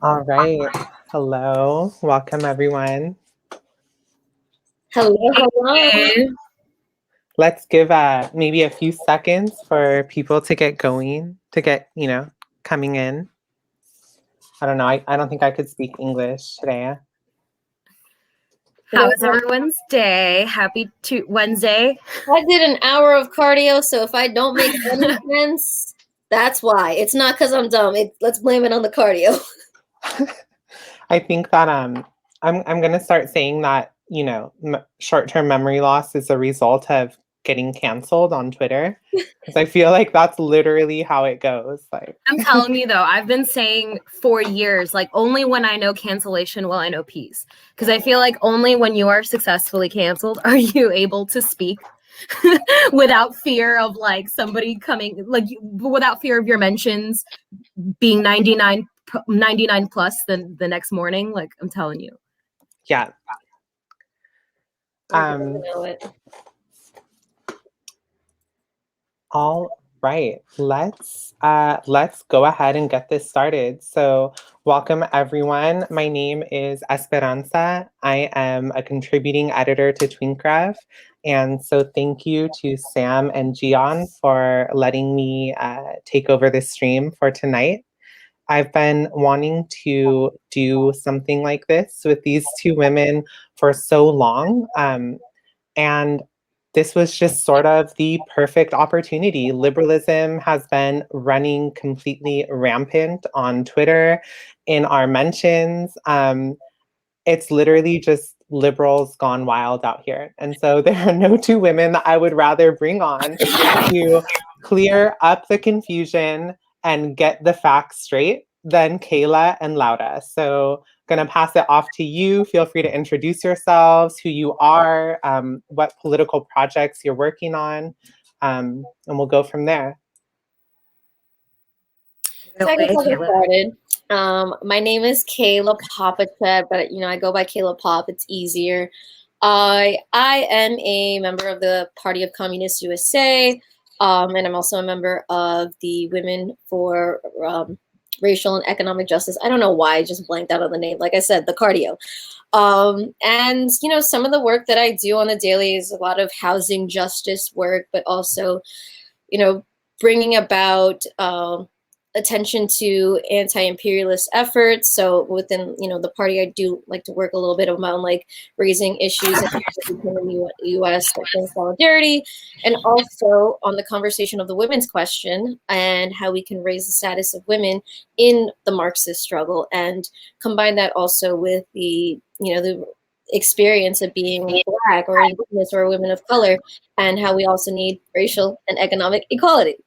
All right. Hello. Welcome, everyone. Hello. Let's give maybe a few seconds for people to get going, to get, coming in. I don't know. I don't think I could speak English today. How was everyone's day? Happy Wednesday. I did an hour of cardio, so if I don't make any sense, that's why. It's not because I'm dumb. Let's blame it on the cardio. I think that I'm gonna start saying that short-term memory loss is a result of getting canceled on Twitter, because I feel like that's literally how it goes. Like, I'm telling you though, I've been saying for years, like only when I know cancellation will I know peace, because I feel like only when you are successfully canceled are you able to speak without fear of like somebody coming, like without fear of your mentions being 99 plus the next morning. Like, I'm telling you. Yeah. All right, let's go ahead and get this started. So welcome everyone. My name is Esperanza. I am a contributing editor to Twinkrev. And so thank you to Sam and Gian for letting me take over this stream for tonight. I've been wanting to do something like this with these two women for so long. And this was just sort of the perfect opportunity. Liberalism has been running completely rampant on Twitter, in our mentions. It's literally just liberals gone wild out here. And so there are no two women that I would rather bring on to clear up the confusion and get the facts straight than Kayla and Laura. So I'm going to pass it off to you. Feel free to introduce yourselves, who you are, what political projects you're working on, and we'll go from there. So I can get started. My name is Kayla Popachet, but I go by Kayla Pop. It's easier. I am a member of the Party of Communist USA, and I'm also a member of the Women for Racial and Economic Justice. I don't know why I just blanked out on the name. Like I said, the cardio. And some of the work that I do on the daily is a lot of housing justice work, but also, bringing about attention to anti-imperialist efforts. So within, the party, I do like to work a little bit around like raising issues in the U.S. like solidarity, and also on the conversation of the women's question and how we can raise the status of women in the Marxist struggle, and combine that also with the, the experience of being Black or Indigenous or women of color, and how we also need racial and economic equality.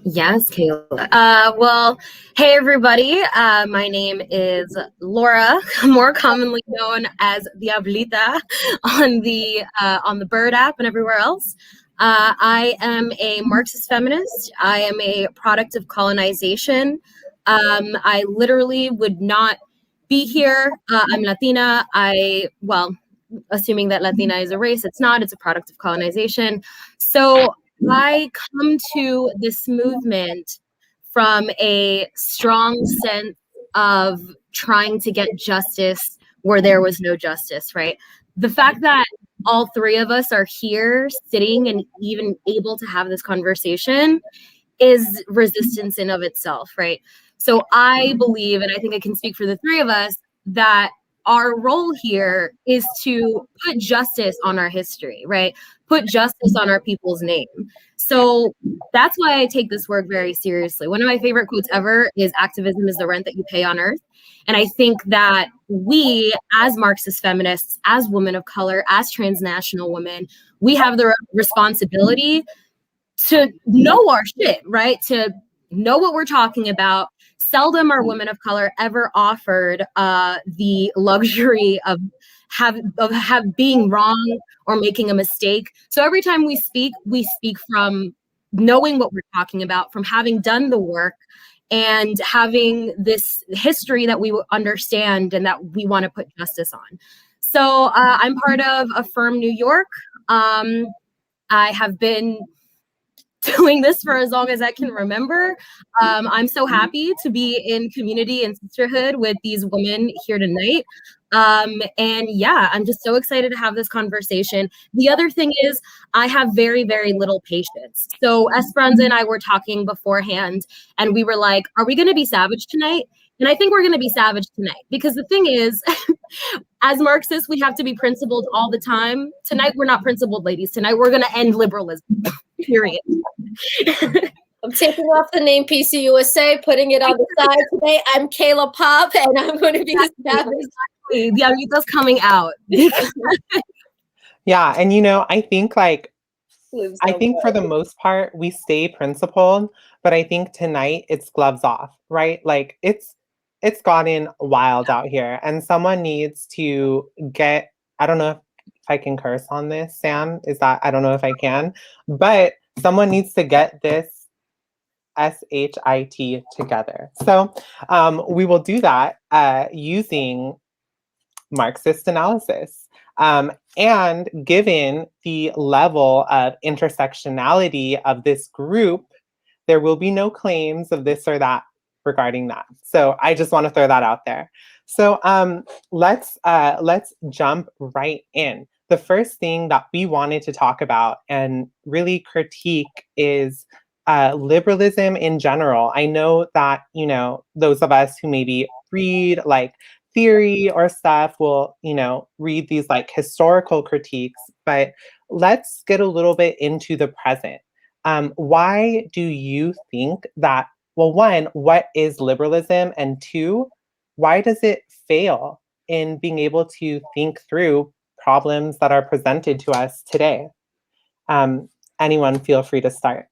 Yes, Kayla. Well, hey everybody. My name is Laura, more commonly known as Diablita on the Bird app and everywhere else. I am a Marxist feminist. I am a product of colonization. I literally would not be here. I'm Latina. Assuming that Latina is a race, it's not. It's a product of colonization. So I come to this movement from a strong sense of trying to get justice where there was no justice, right? The fact that all three of us are here sitting and even able to have this conversation is resistance in of itself, right? So I believe, and I think I can speak for the three of us, that our role here is to put justice on our history, right? Put justice on our people's name. So that's why I take this work very seriously. One of my favorite quotes ever is "Activism is the rent that you pay on earth." And I think that we, as Marxist feminists, as women of color, as transnational women, we have the responsibility to know our shit, right? To know what we're talking about. Seldom are women of color ever offered the luxury of being wrong or making a mistake. So every time we speak from knowing what we're talking about, from having done the work, and having this history that we understand and that we want to put justice on. So I'm part of Affirm New York. I have been doing this for as long as I can remember. I'm so happy to be in community and sisterhood with these women here tonight. And yeah, I'm just so excited to have this conversation. The other thing is I have very, very little patience. So Esperanza and I were talking beforehand and we were like, are we going to be savage tonight? And I think we're going to be savage tonight because the thing is, as Marxists, we have to be principled all the time. Tonight, we're not principled, ladies. Tonight, we're going to end liberalism, period. I'm taking off the name PCUSA, putting it on the side today. I'm Kayla Pop, and I'm going to be savage. The Amita's coming out. Yeah, and I think for the most part we stay principled, but I think tonight it's gloves off, right? Like it's gotten wild out here, and someone needs to get. I don't know if I can curse on this, Sam. I don't know if I can, but someone needs to get this SHIT together. So we will do that using Marxist analysis. And given the level of intersectionality of this group, there will be no claims of this or that regarding that. So I just want to throw that out there. So let's jump right in. The first thing that we wanted to talk about and really critique is liberalism in general. I know that, those of us who maybe read like theory or stuff will, read these like historical critiques, but let's get a little bit into the present. Why do you think that, well, one, what is liberalism? And two, why does it fail in being able to think through problems that are presented to us today? Anyone feel free to start.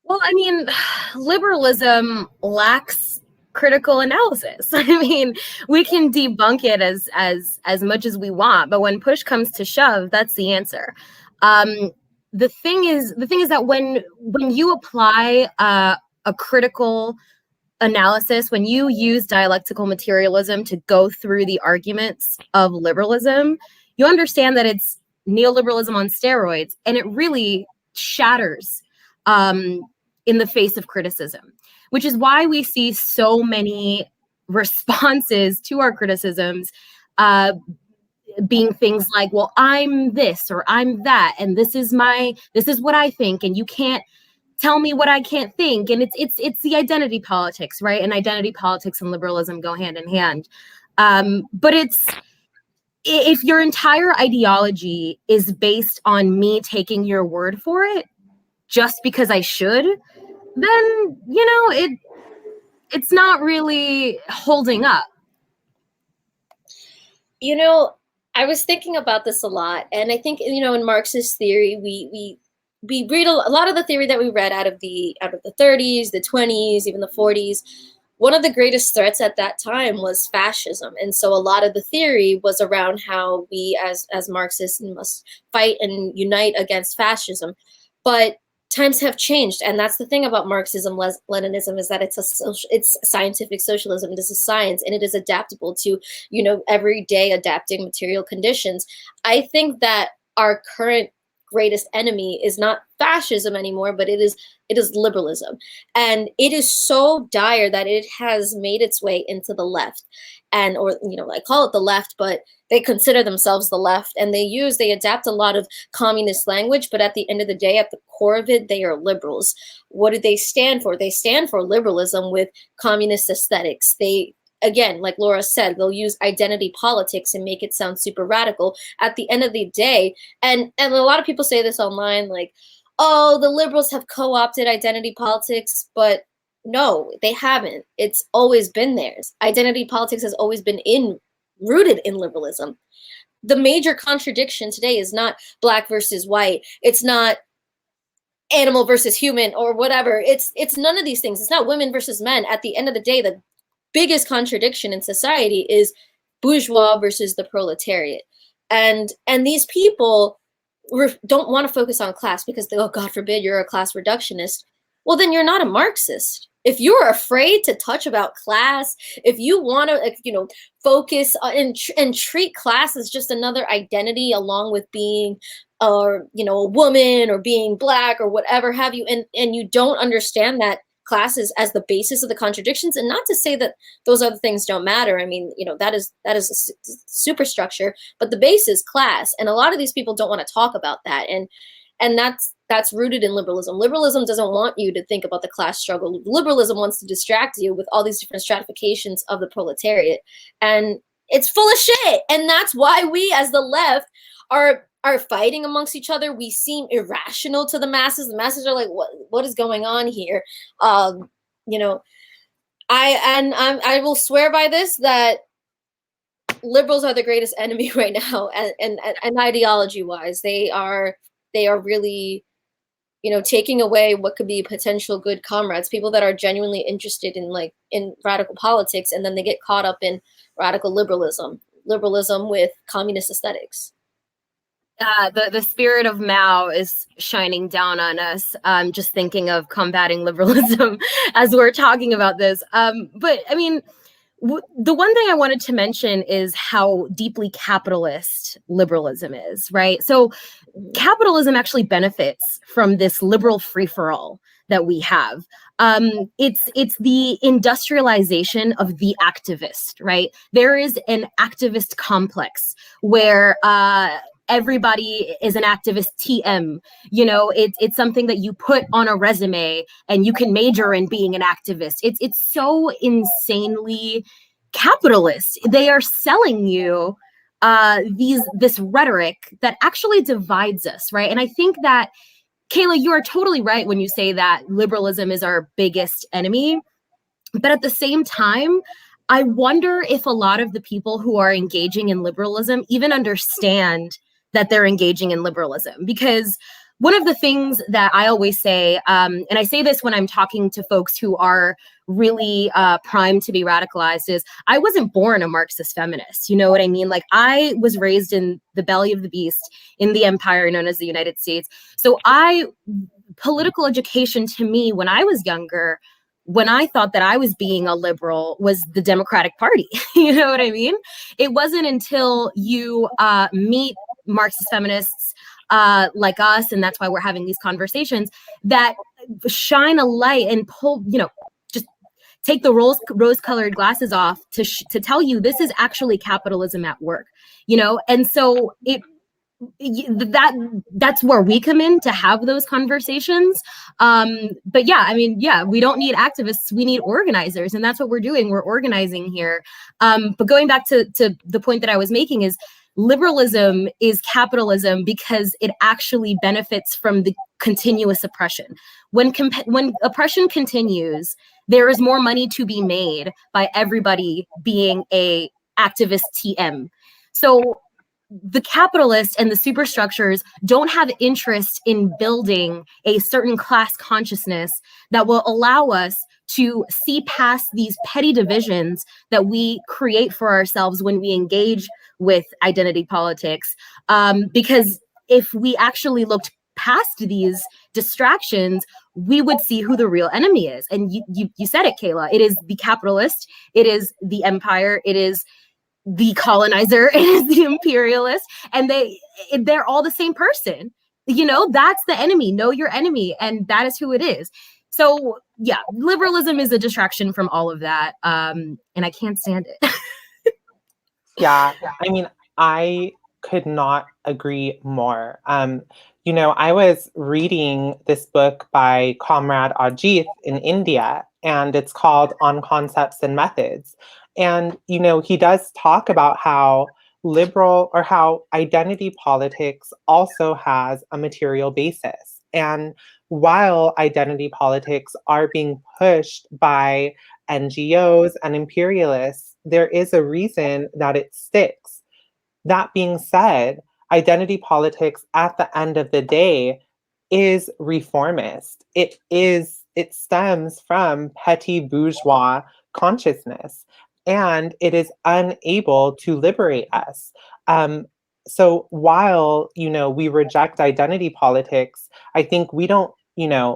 Well, I mean, liberalism lacks critical analysis. I mean, we can debunk it as much as we want, but when push comes to shove, that's the answer. The thing is that when you apply a critical analysis, when you use dialectical materialism to go through the arguments of liberalism, you understand that it's neoliberalism on steroids, and it really shatters in the face of criticism, which is why we see so many responses to our criticisms being things like, well, I'm this or I'm that, and this is what I think, and you can't tell me what I can't think. And it's the identity politics, right? And identity politics and liberalism go hand in hand. But if your entire ideology is based on me taking your word for it, just because I should, then, it's not really holding up. I was thinking about this a lot, and I think, in Marxist theory, we read a lot of the theory that we read out of the 30s, the 20s, even the 40s. One of the greatest threats at that time was fascism. And so a lot of the theory was around how we as Marxists must fight and unite against fascism. But times have changed, and that's the thing about Marxism, Leninism, is that it's scientific socialism. It is a science, and it is adaptable to, everyday adapting material conditions. I think that our current greatest enemy is not fascism anymore, but it is liberalism, and it is so dire that it has made its way into the left, I call it the left, but they consider themselves the left, and they adapt a lot of communist language, but at the end of the day, at the core of it, they are liberals. What do they stand for? They stand for liberalism with communist aesthetics. Again, like Laura said, they'll use identity politics and make it sound super radical. At the end of the day, and a lot of people say this online, like, oh, the liberals have co-opted identity politics, but no, they haven't. It's always been theirs. Identity politics has always been rooted in liberalism. The major contradiction today is not black versus white. It's not animal versus human or whatever. It's none of these things. It's not women versus men. At the end of the day, the biggest contradiction in society is bourgeois versus the proletariat. And these people don't want to focus on class because oh, God forbid you're a class reductionist. Well, then you're not a Marxist. If you're afraid to touch about class, if you want to, focus and treat class as just another identity along with being or a woman, or being Black, or whatever have you, and you don't understand that classes as the basis of the contradictions. And not to say that those other things don't matter. I mean, that is a superstructure, but the base is class, and a lot of these people don't want to talk about that. And that's rooted in liberalism. Liberalism doesn't want you to think about the class struggle. Liberalism wants to distract you with all these different stratifications of the proletariat, and it's full of shit. And that's why we, as the left, are fighting amongst each other. We seem irrational to the masses. The masses are like, what is going on here? I will swear by this, that liberals are the greatest enemy right now, and ideology wise, they are really taking away what could be potential good comrades, people that are genuinely interested in radical politics, and then they get caught up in radical liberalism with communist aesthetics. The spirit of Mao is shining down on us. Just thinking of combating liberalism as we're talking about this. But I mean, the one thing I wanted to mention is how deeply capitalist liberalism is, right? So capitalism actually benefits from this liberal free-for-all that we have. It's the industrialization of the activist, right? There is an activist complex where everybody is an activist TM. It's something that you put on a resume and you can major in being an activist. It's so insanely capitalist. They are selling you this rhetoric that actually divides us, right? And I think that, Kayla, you are totally right when you say that liberalism is our biggest enemy. But at the same time, I wonder if a lot of the people who are engaging in liberalism even understand that they're engaging in liberalism. Because one of the things that I always say, and I say this when I'm talking to folks who are really primed to be radicalized, is I wasn't born a Marxist feminist. You know what I mean? Like, I was raised in the belly of the beast in the empire known as the United States. So political education to me when I was younger, when I thought that I was being a liberal, was the Democratic Party. You know what I mean? It wasn't until you meet Marxist feminists like us, and that's why we're having these conversations, that shine a light and pull, just take the rose-colored glasses off to tell you this is actually capitalism at work, and so that's where we come in to have those conversations. But yeah, I mean, we don't need activists, we need organizers, and that's what we're doing. We're organizing here. But going back to the point that I was making is, liberalism is capitalism because it actually benefits from the continuous oppression. When oppression continues, there is more money to be made by everybody being a activist TM. So the capitalists and the superstructures don't have interest in building a certain class consciousness that will allow us to see past these petty divisions that we create for ourselves when we engage with identity politics. Because if we actually looked past these distractions, we would see who the real enemy is. And you said it, Kayla. It is the capitalist. It is the empire. It is the colonizer. It is the imperialist. And they're all the same person. That's the enemy. Know your enemy. And that is who it is. So yeah, liberalism is a distraction from all of that. And I can't stand it. Yeah, I mean, I could not agree more. I was reading this book by Comrade Ajit in India, and it's called On Concepts and Methods. And, he does talk about how how identity politics also has a material basis. And while identity politics are being pushed by NGOs and imperialists, there is a reason that it sticks. That being said, identity politics at the end of the day is reformist. It stems from petty bourgeois consciousness, and it is unable to liberate us. So while, we reject identity politics, I think we don't,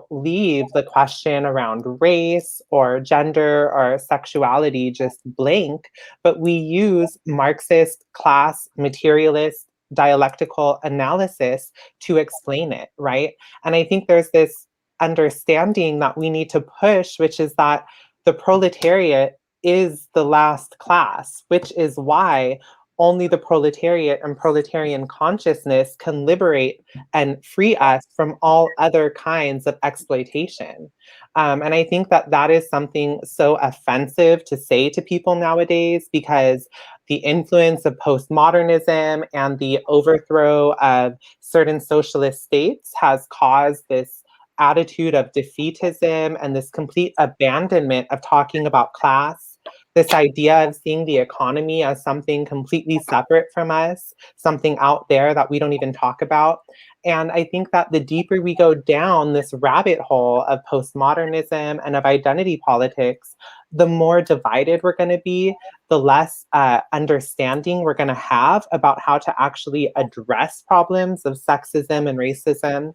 leave the question around race or gender or sexuality just blank, but we use Marxist, class, materialist, dialectical analysis to explain it, right? And I think there's this understanding that we need to push, which is that the proletariat is the last class, which is why only the proletariat and proletarian consciousness can liberate and free us from all other kinds of exploitation. And I think that that is something so offensive to say to people nowadays, because the influence of postmodernism and the overthrow of certain socialist states has caused this attitude of defeatism and this complete abandonment of talking about class, this idea of seeing the economy as something completely separate from us, something out there that we don't even talk about. And I think that the deeper we go down this rabbit hole of postmodernism and of identity politics, the more divided we're going to be, the less understanding we're going to have about how to actually address problems of sexism and racism.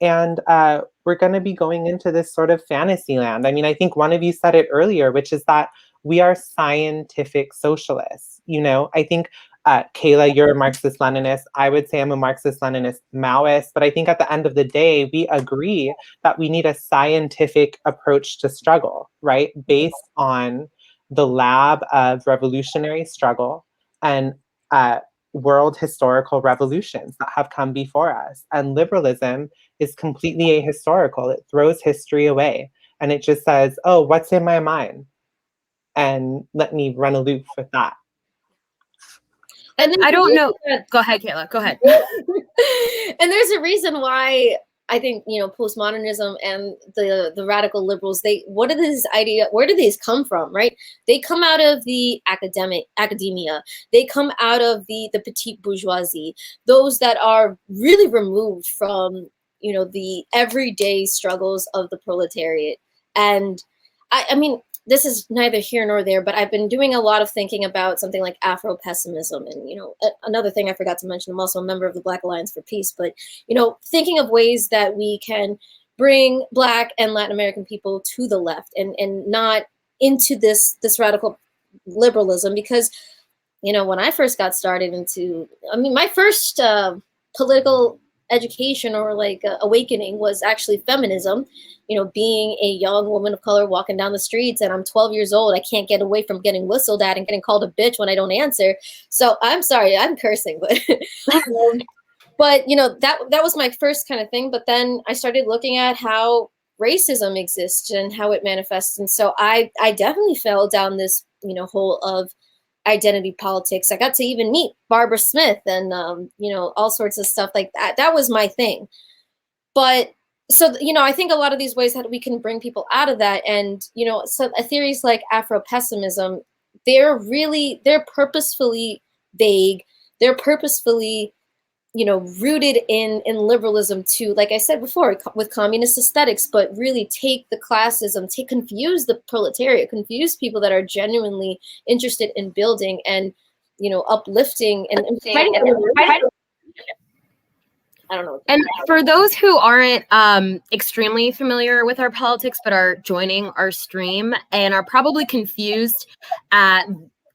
And we're going to be going into this sort of fantasy land. I mean, I think one of you said it earlier, which is that we are scientific socialists. You know, I think, Kayla, you're a Marxist-Leninist. I would say I'm a Marxist-Leninist Maoist. But I think at the end of the day, we agree that we need a scientific approach to struggle, right? Based on the lab of revolutionary struggle and world historical revolutions that have come before us. And liberalism is completely ahistorical. It throws history away and it just says, oh, what's in my mind? And let me run aloof with that. And I don't know. Go ahead, Kayla. Go ahead. And there's a reason why I think, you know, postmodernism and the radical liberals, what are these ideas, where do these come from, right? They come out of the academia. They come out of the petite bourgeoisie, those that are really removed from, you know, the everyday struggles of the proletariat. And I mean, this is neither here nor there, but I've been doing a lot of thinking about something like Afro-pessimism. And, you know, another thing I forgot to mention, I'm also a member of the Black Alliance for Peace, but, you know, thinking of ways that we can bring Black and Latin American people to the left and not into this radical liberalism. Because, you know, when I first got started into, I mean, my first political education or like awakening was actually feminism. You know, being a young woman of color walking down the streets, and I'm 12 years old, I can't get away from getting whistled at and getting called a bitch when I don't answer. So I'm sorry, I'm cursing, but but you know, that was my first kind of thing. But then I started looking at how racism exists and how it manifests, and so I definitely fell down this, you know, hole of identity politics. I got to even meet Barbara Smith and you know, all sorts of stuff like that. That was my thing. But so, you know, I think a lot of these ways that we can bring people out of that, and, you know, so theories like Afro-pessimism, they're purposefully vague. They're purposefully, you know, rooted in liberalism too, like I said before, with communist aesthetics, but really take the classism, confuse the proletariat, confuse people that are genuinely interested in building and, you know, uplifting and I don't know. And for those who aren't extremely familiar with our politics, but are joining our stream and are probably confused at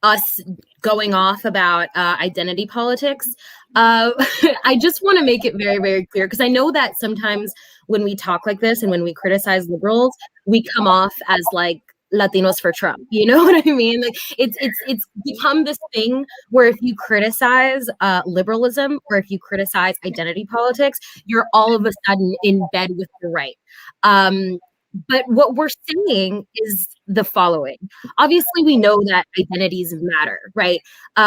us going off about identity politics, I just want to make it very, very clear, because I know that sometimes when we talk like this and when we criticize liberals, we come off as like Latinos for Trump. You know what I mean? Like it's become this thing where if you criticize liberalism or if you criticize identity politics, you're all of a sudden in bed with the right. But what we're saying is the following. Obviously, we know that identities matter, right?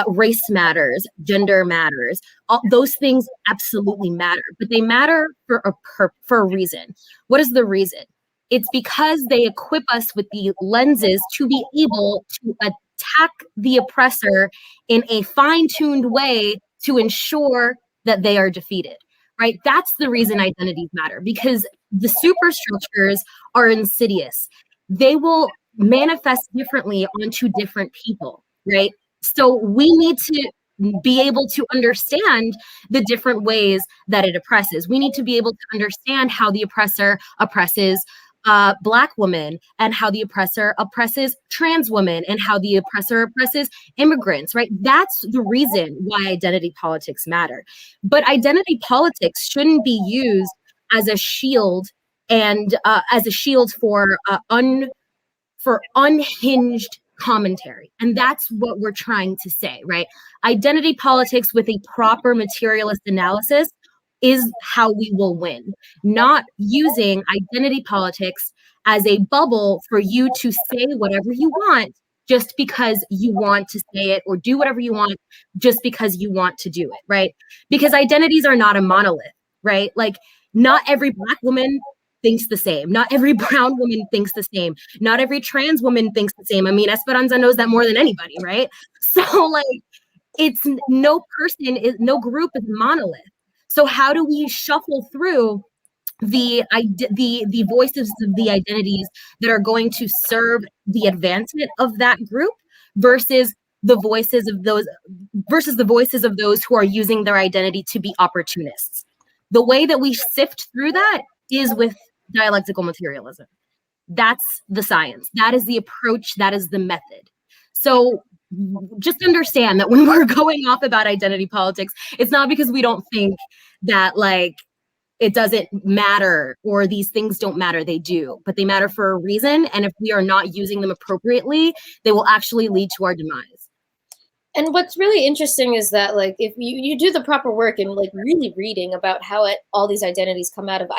Race matters, gender matters. All those things absolutely matter, but they matter for a reason. What is the reason? It's because they equip us with the lenses to be able to attack the oppressor in a fine-tuned way to ensure that they are defeated, right? That's the reason identities matter, because the superstructures are insidious. They will manifest differently onto different people, right? So we need to be able to understand the different ways that it oppresses. We need to be able to understand how the oppressor oppresses Black women, and how the oppressor oppresses trans women, and how the oppressor oppresses immigrants, right? That's the reason why identity politics matter. But identity politics shouldn't be used as a shield and as a shield for unhinged commentary. And that's what we're trying to say, right? Identity politics with a proper materialist analysis is how we will win, not using identity politics as a bubble for you to say whatever you want just because you want to say it, or do whatever you want just because you want to do it, right? Because identities are not a monolith, right? Like, not every Black woman thinks the same. Not every brown woman thinks the same. Not every trans woman thinks the same. I mean, Esperanza knows that more than anybody, right? So like, it's no group is a monolith. So how do we shuffle through the voices of the identities that are going to serve the advancement of that group versus the voices of those who are using their identity to be opportunists? The way that we sift through that is with dialectical materialism. That's the science. That is the approach. That is the method. So just understand that when we're going off about identity politics, it's not because we don't think that like it doesn't matter or these things don't matter. They do, but they matter for a reason. And if we are not using them appropriately, they will actually lead to our demise. And what's really interesting is that, like, if you do the proper work and like really reading about how all these identities come out of,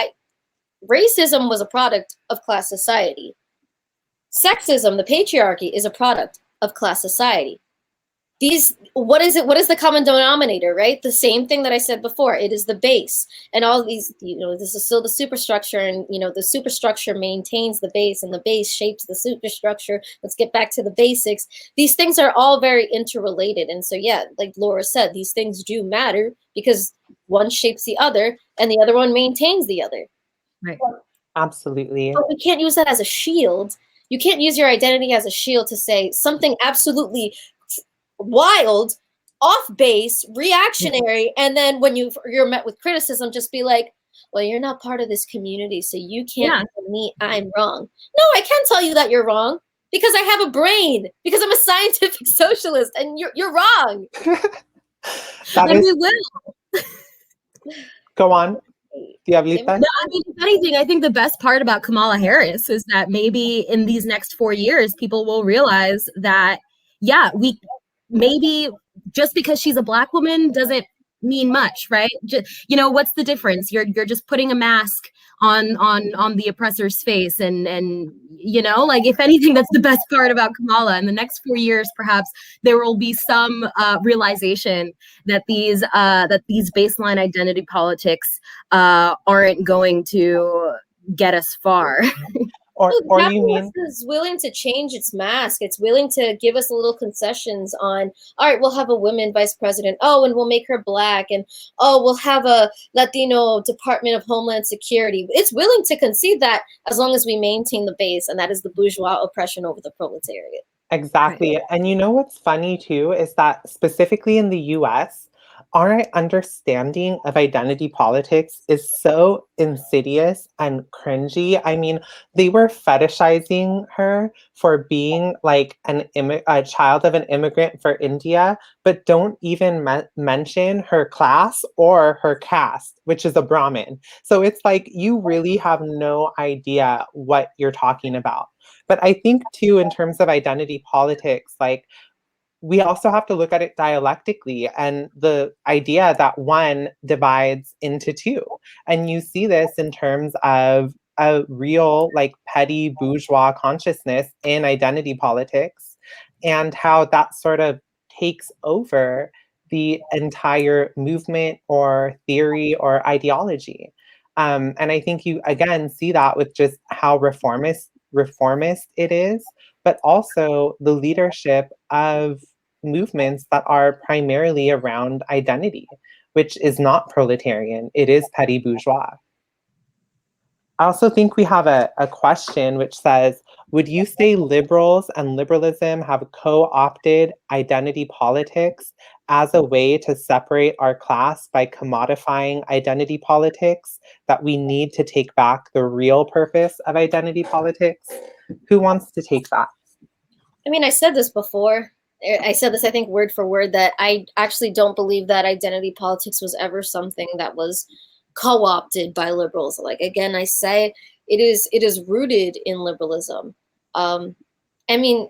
racism was a product of class society. Sexism, the patriarchy, is a product of class society. What is the common denominator, right? The same thing that I said before. It is the base, and all these, this is still the superstructure, and the superstructure maintains the base, and the base shapes the superstructure. Let's get back to the basics. These things are all very interrelated, and so yeah, like Laura said, these things do matter because one shapes the other, and the other one maintains the other. Right. Absolutely. But we can't use that as a shield. You can't use your identity as a shield to say something absolutely wild, off base, reactionary, and then when you're met with criticism, just be like, well, you're not part of this community, so you can't tell me I'm wrong. No, I can't tell you that you're wrong because I have a brain, because I'm a scientific socialist, and you're wrong. And we will. Go on. Diablita? No, I mean, if anything, I think the best part about Kamala Harris is that maybe in these next 4 years, people will realize that, maybe just because she's a Black woman doesn't mean much, right? What's the difference? You're just putting a mask on the oppressor's face, and like, if anything, that's the best part about Kamala. In the next 4 years, perhaps there will be some realization that these baseline identity politics aren't going to get us far. Or you mean is willing to change its mask. It's willing to give us a little concessions on, all right, we'll have a woman vice president. Oh, and we'll make her Black. And oh, we'll have a Latino Department of Homeland Security. It's willing to concede that as long as we maintain the base, and that is the bourgeois oppression over the proletariat. Exactly. Right. And what's funny too is that specifically in the US, our understanding of identity politics is so insidious and cringy. I mean, they were fetishizing her for being like a child of an immigrant for India, but don't even mention her class or her caste, which is a Brahmin. So it's like, you really have no idea what you're talking about. But I think too, in terms of identity politics, like, we also have to look at it dialectically, and the idea that one divides into two. And you see this in terms of a real, like, petty bourgeois consciousness in identity politics, and how that sort of takes over the entire movement or theory or ideology. And I think you again see that with just how reformist it is, but also the leadership of movements that are primarily around identity, which is not proletarian, it is petty bourgeois. I also think we have a question which says, would you say liberals and liberalism have co-opted identity politics as a way to separate our class by commodifying identity politics, that we need to take back the real purpose of identity politics? Who wants to take that? I mean, I said this before. I said this, I think, word for word, that I actually don't believe that identity politics was ever something that was co-opted by liberals. Like, again, I say it is rooted in liberalism. I mean,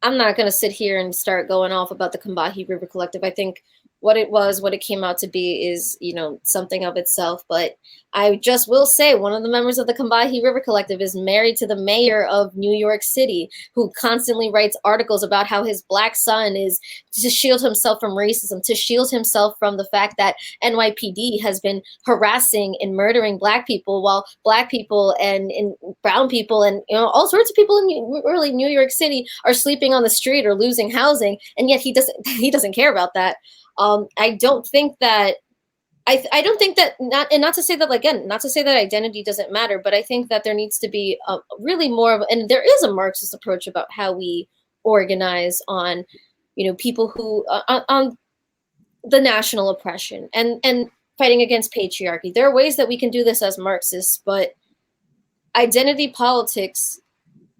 I'm not going to sit here and start going off about the Combahee River Collective. I think what it came out to be is, something of itself. But I just will say one of the members of the Combahee River Collective is married to the mayor of New York City, who constantly writes articles about how his Black son is to shield himself from racism, to shield himself from the fact that NYPD has been harassing and murdering Black people, while Black people and brown people and all sorts of people in really New York City are sleeping on the street or losing housing, and yet he doesn't care about that. I don't think that not to say that, again, not to say that identity doesn't matter, but I think that there needs to be really more of, and there is a Marxist approach about how we organize on, people who on the national oppression and fighting against patriarchy. There are ways that we can do this as Marxists, but identity politics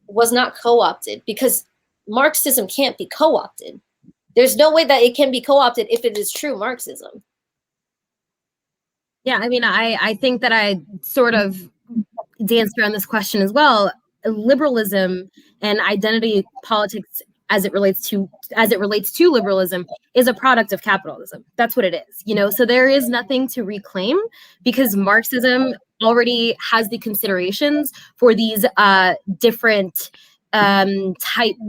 was not co-opted, because Marxism can't be co-opted. There's no way that it can be co-opted if it is true Marxism. Yeah, I mean, I think that I sort of danced around this question as well. Liberalism and identity politics, as it relates to liberalism, is a product of capitalism. That's what it is. So there is nothing to reclaim, because Marxism already has the considerations for these different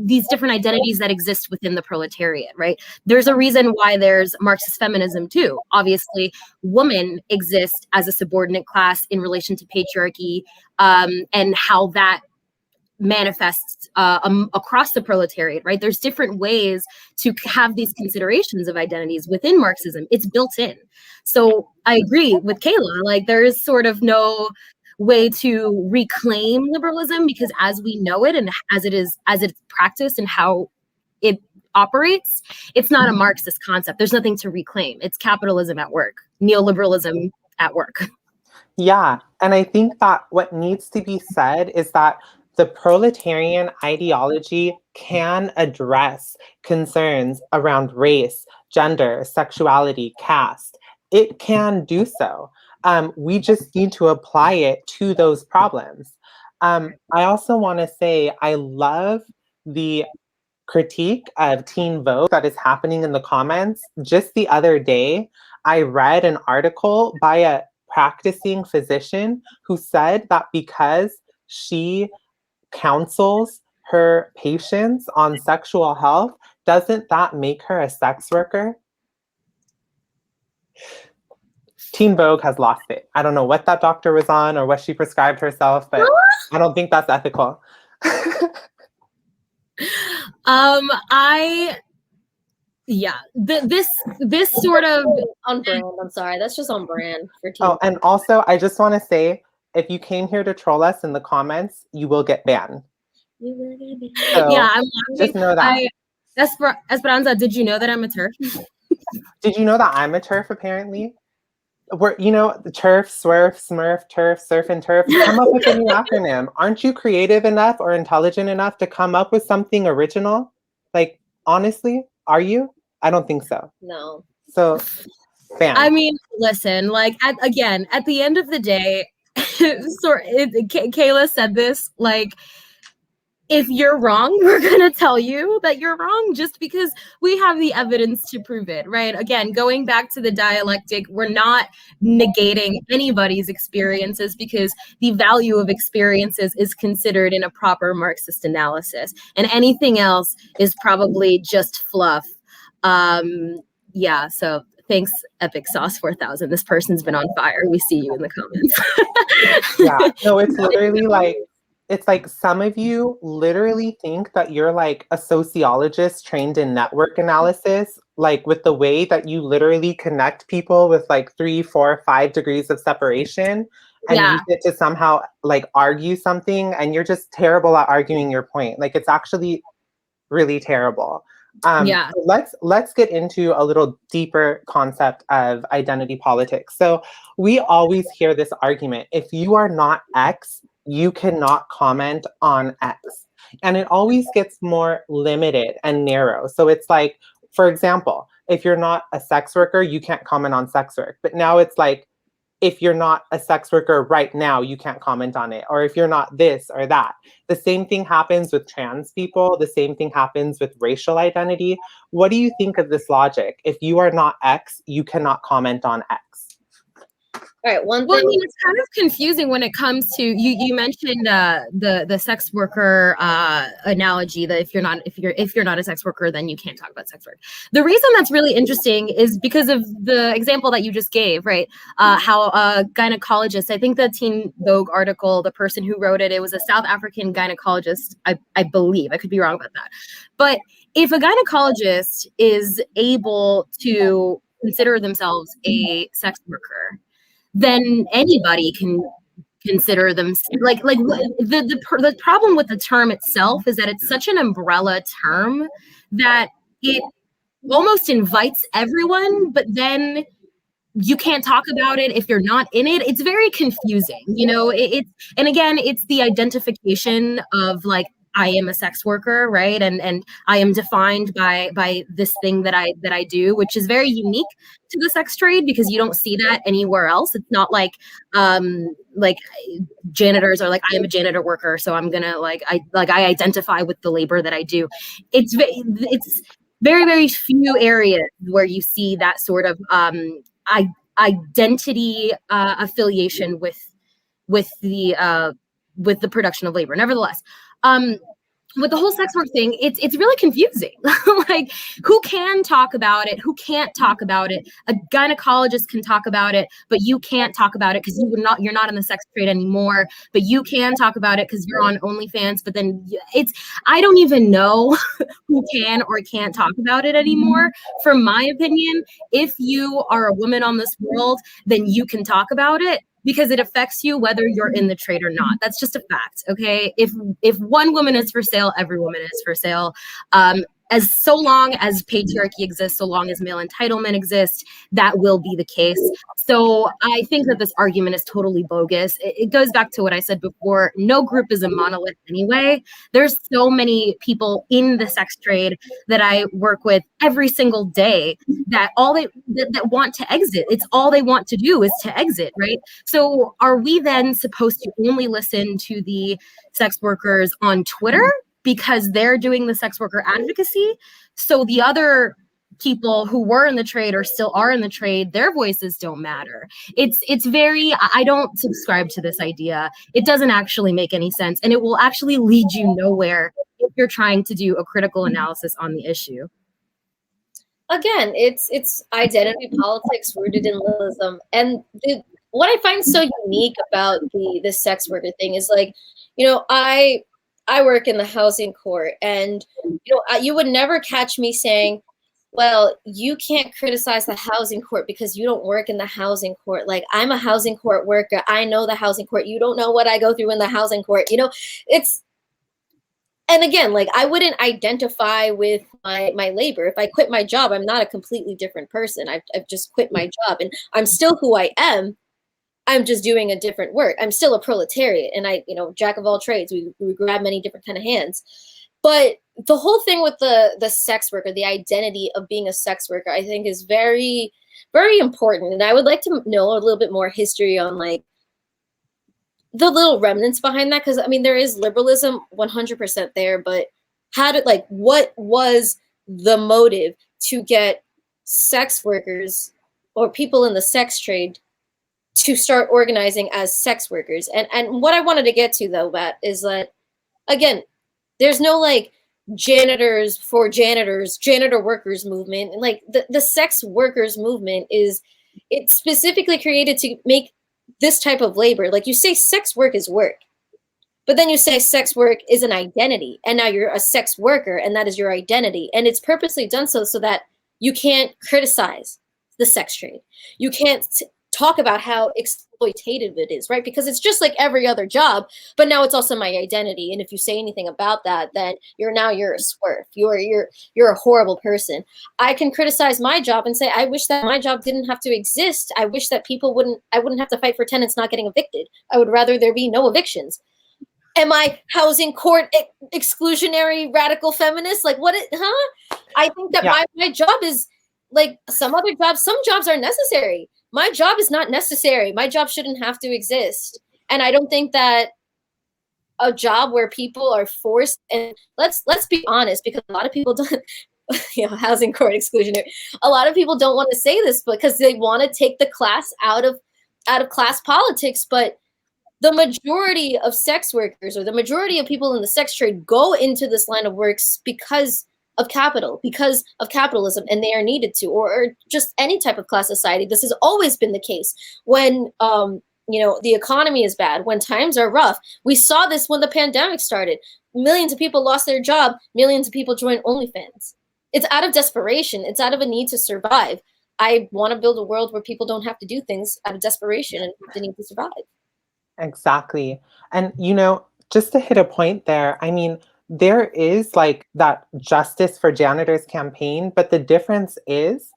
these different identities that exist within the proletariat, right? There's a reason why there's Marxist feminism too. Obviously, women exist as a subordinate class in relation to patriarchy, and how that manifests across the proletariat, right? There's different ways to have these considerations of identities within Marxism. It's built in. So I agree with Kayla, like there is sort of no way to reclaim liberalism, because as we know it and as it's practiced and how it operates, it's not a Marxist concept. There's nothing to reclaim. It's capitalism at work, neoliberalism at work. Yeah, and I think that what needs to be said is that the proletarian ideology can address concerns around race, gender, sexuality, caste. It can do so. We just need to apply it to those problems. I also want to say I love the critique of teen vogue that is happening in the comments. Just the other day, I read an article by a practicing physician who said that because she counsels her patients on sexual health, doesn't that make her a sex worker? Teen Vogue has lost it. I don't know what that doctor was on or what she prescribed herself, but I don't think that's ethical. This sort of on brand. I'm sorry, that's just on brand for Teen. Oh, and also I just want to say, if you came here to troll us in the comments, you will get banned. So yeah, just know that. Esperanza, did you know that I'm a TERF? Did you know that I'm a TERF, apparently? We're, the TERF, SWERF, SMURF, TERF, SURF, and TERF. Come up with a new acronym. Aren't you creative enough or intelligent enough to come up with something original? Like, honestly, are you? I don't think so. No. So, bam. I mean, listen, like, at the end of the day, Kayla said this, like, if you're wrong, we're going to tell you that you're wrong just because we have the evidence to prove it, right? Again, going back to the dialectic, we're not negating anybody's experiences because the value of experiences is considered in a proper Marxist analysis. And anything else is probably just fluff. Yeah, so thanks, Epic Sauce 4000. This person's been on fire. We see you in the comments. Yeah, no, it's literally like, it's like some of you literally think that you're like a sociologist trained in network analysis, like with the way that you literally connect people with like 3, 4, 5 degrees of separation. and Yeah. use it to somehow like argue something, and you're just terrible at arguing your point. Like it's actually really terrible. Yeah. So let's get into a little deeper concept of identity politics. So we always hear this argument: if you are not X, you cannot comment on X. And it always gets more limited and narrow. So it's like, for example, if you're not a sex worker, you can't comment on sex work. But now it's like, if you're not a sex worker right now, you can't comment on it. Or if you're not this or that. The same thing happens with trans people. The same thing happens with racial identity. What do you think of this logic? If you are not X, you cannot comment on X. All right, one Well, I thing. mean, it's kind of confusing when it comes to you mentioned the sex worker analogy, that if you're not a sex worker, then you can't talk about sex work. The reason that's really interesting is because of the example that you just gave, right? How a gynecologist, I think the Teen Vogue article, the person who wrote it, it was a South African gynecologist, I believe. I could be wrong about that. But if a gynecologist is able to consider themselves a sex worker, then anybody can consider them the problem with the term itself is that it's such an umbrella term that it almost invites everyone, but then you can't talk about it if you're not in it. It's very confusing, and again, it's the identification of like, I am a sex worker, right? And I am defined by this thing that I do, which is very unique to the sex trade because you don't see that anywhere else. It's not like janitors are like, I am a janitor worker, so I'm gonna I identify with the labor that I do. It's very, very few areas where you see that sort of identity affiliation with the production of labor. Nevertheless, with the whole sex work thing, it's really confusing. Like, who can talk about it? Who can't talk about it? A gynecologist can talk about it, but you can't talk about it because you're not in the sex trade anymore. But you can talk about it because you're on OnlyFans. But then I don't even know who can or can't talk about it anymore. From my opinion, if you are a woman on this world, then you can talk about it, because it affects you whether you're in the trade or not. That's just a fact, okay? If one woman is for sale, every woman is for sale. As so long as patriarchy exists, so long as male entitlement exists, that will be the case. So I think that this argument is totally bogus. It goes back to what I said before. No group is a monolith anyway. There's so many people in the sex trade that I work with every single day that that want to exit. It's all they want to do is to exit, right? So are we then supposed to only listen to the sex workers on Twitter because they're doing the sex worker advocacy? So the other people who were in the trade or still are in the trade, their voices don't matter. I don't subscribe to this idea. It doesn't actually make any sense, and it will actually lead you nowhere if you're trying to do a critical analysis on the issue. Again, it's identity politics rooted in liberalism. And what I find so unique about the sex worker thing is, like, I work in the housing court, and you would never catch me saying, well, you can't criticize the housing court because you don't work in the housing court. Like, I'm a housing court worker. I know the housing court. You don't know what I go through in the housing court. And again, like, I wouldn't identify with my labor. If I quit my job, I'm not a completely different person. I've just quit my job, and I'm still who I am. I'm just doing a different work. I'm still a proletariat, and jack of all trades. We grab many different kind of hands. But the whole thing with the sex worker, the identity of being a sex worker, I think is very, very important. And I would like to know a little bit more history on, like, the little remnants behind that. Because, I mean, there is liberalism 100% there, but what was the motive to get sex workers or people in the sex trade to start organizing as sex workers? And what I wanted to get to, though, Matt, is that, again, there's no like janitors for janitors, janitor workers movement. And like the sex workers movement it's specifically created to make this type of labor. Like, you say sex work is work, but then you say sex work is an identity, and now you're a sex worker and that is your identity. And it's purposely done so that you can't criticize the sex trade. You can't talk about how exploitative it is, right? Because it's just like every other job, but now it's also my identity. And if you say anything about that, then you're a swerve. You're a horrible person. I can criticize my job and say, I wish that my job didn't have to exist. I wish that I wouldn't have to fight for tenants not getting evicted. I would rather there be no evictions. Am I housing court exclusionary radical feminist? Like I think that my job is like some other jobs. Some jobs are necessary. My job is not necessary. My job shouldn't have to exist. And I don't think that a job where people are forced, and let's be honest, because a lot of people don't, housing court exclusionary. A lot of people don't want to say this because they want to take the class out of class politics, but the majority of sex workers or the majority of people in the sex trade go into this line of works because of capital, because of capitalism, and they are needed to, or just any type of class society. This has always been the case. When the economy is bad, when times are rough. We saw this when the pandemic started. Millions of people lost their job. Millions of people joined OnlyFans. It's out of desperation. It's out of a need to survive. I want to build a world where people don't have to do things out of desperation and the need to survive. Exactly. And, just to hit a point there, I mean, there is like that Justice for Janitors campaign, but the difference is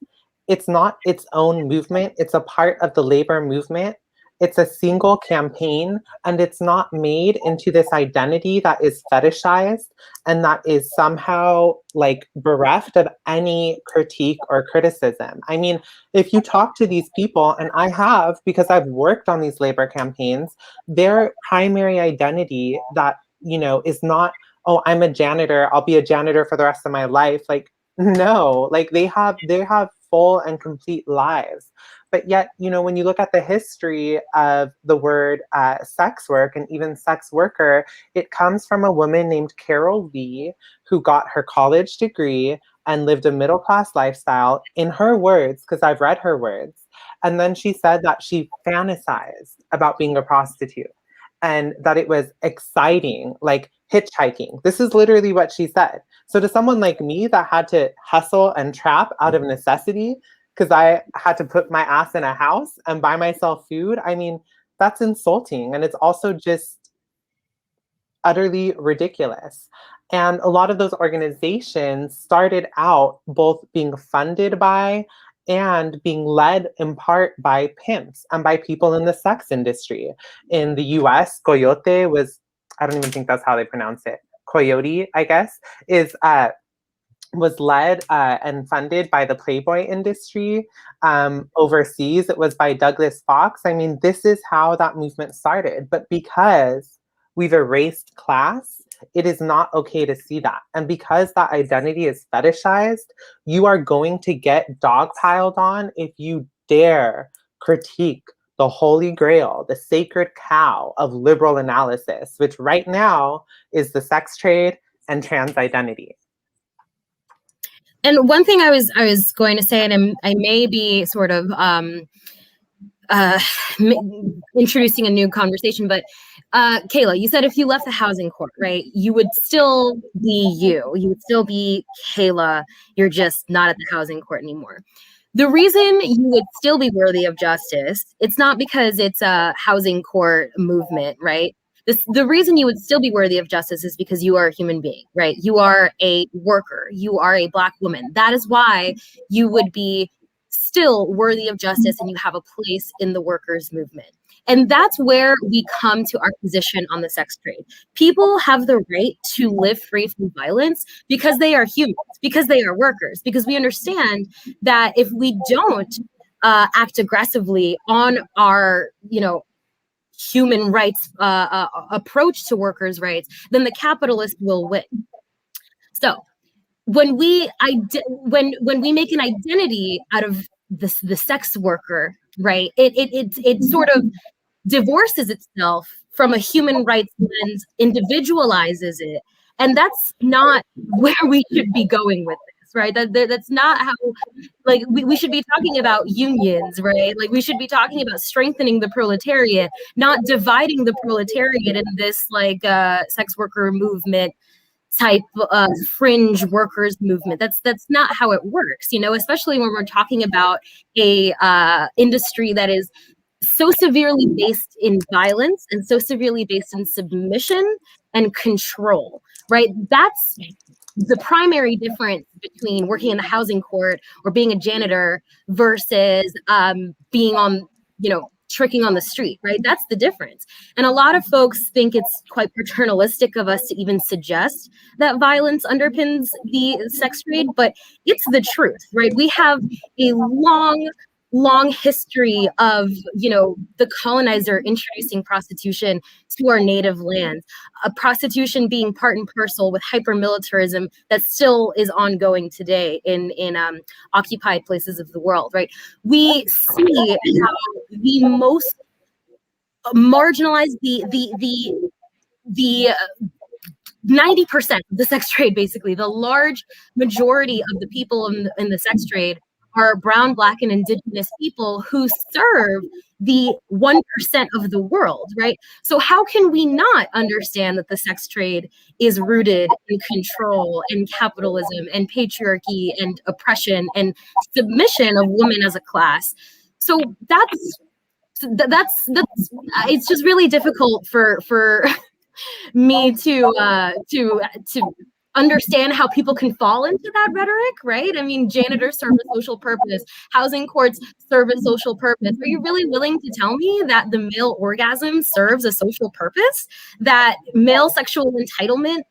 it's not its own movement. It's a part of the labor movement. It's a single campaign, and it's not made into this identity that is fetishized and that is somehow like bereft of any critique or criticism. I mean, if you talk to these people, and I have because I've worked on these labor campaigns, their primary identity that, is not, oh, I'm a janitor, I'll be a janitor for the rest of my life. Like, no, like they have full and complete lives. But yet, when you look at the history of the word sex work and even sex worker, it comes from a woman named Carol Lee, who got her college degree and lived a middle-class lifestyle, in her words, because I've read her words. And then she said that she fantasized about being a prostitute and that it was exciting, like hitchhiking. This is literally what she said. So to someone like me that had to hustle and trap out of necessity, because I had to put my ass in a house and buy myself food, I mean, that's insulting. And it's also just utterly ridiculous. And a lot of those organizations started out both being funded by and being led in part by pimps and by people in the sex industry. In the US, Coyote was, I don't even think that's how they pronounce it, Coyote, I guess, was led and funded by the Playboy industry. Overseas, it was by Douglas Fox. I mean, this is how that movement started. But because we've erased class, it is not okay to see that. And because that identity is fetishized, you are going to get dogpiled on if you dare critique the holy grail, the sacred cow of liberal analysis, which right now is the sex trade and trans identity. And one thing I was going to say, and I may be sort of introducing a new conversation, but Kayla, you said if you left the housing court, right, you would still be you. You would still be Kayla. You're just not at the housing court anymore. The reason you would still be worthy of justice, it's not because it's a housing court movement, right? The reason you would still be worthy of justice is because you are a human being, right? You are a worker. You are a Black woman. That is why you would be still worthy of justice and you have a place in the workers' movement. And that's where we come to our position on the sex trade. People have the right to live free from violence because they are humans, because they are workers, because we understand that if we don't act aggressively on our, human rights approach to workers' rights, then the capitalist will win. So when we make an identity out of the sex worker, right, it sort of divorces itself from a human rights lens, individualizes it, and that's not where we should be going with this, right? That's not how, like, we should be talking about unions, right? Like, we should be talking about strengthening the proletariat, not dividing the proletariat in this like sex worker movement type fringe workers movement. That's not how it works, especially when we're talking about a industry that is so severely based in violence and so severely based in submission and control, right? That's the primary difference between working in the housing court or being a janitor versus being on, tricking on the street, right? That's the difference. And a lot of folks think it's quite paternalistic of us to even suggest that violence underpins the sex trade, but it's the truth, right? We have a long history of, the colonizer introducing prostitution to our native lands, prostitution being part and parcel with hyper-militarism that still is ongoing today in occupied places of the world, right? We see how the most marginalized, the 90% of the sex trade, basically, the large majority of the people in the sex trade are brown, black, and indigenous people who serve the 1% of the world, right? So how can we not understand that the sex trade is rooted in control and capitalism and patriarchy and oppression and submission of women as a class? So that's it's just really difficult for me to understand how people can fall into that rhetoric, right? I mean, janitors serve a social purpose, housing courts serve a social purpose. Are you really willing to tell me that the male orgasm serves a social purpose? That male sexual entitlement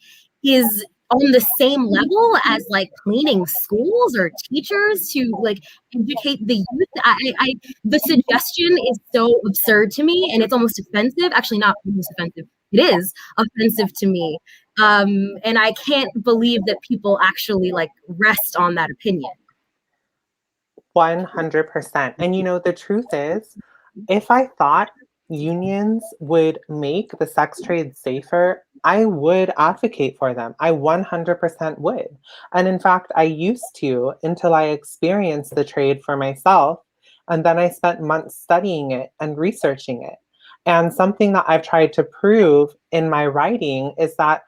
is on the same level as like cleaning schools or teachers to like educate the youth? The suggestion is so absurd to me, and it's almost offensive. Actually, not almost offensive. It is offensive to me. And I can't believe that people actually like rest on that opinion. 100%. And the truth is, if I thought unions would make the sex trade safer, I would advocate for them. I 100% would. And in fact, I used to until I experienced the trade for myself. And then I spent months studying it and researching it. And something that I've tried to prove in my writing is that,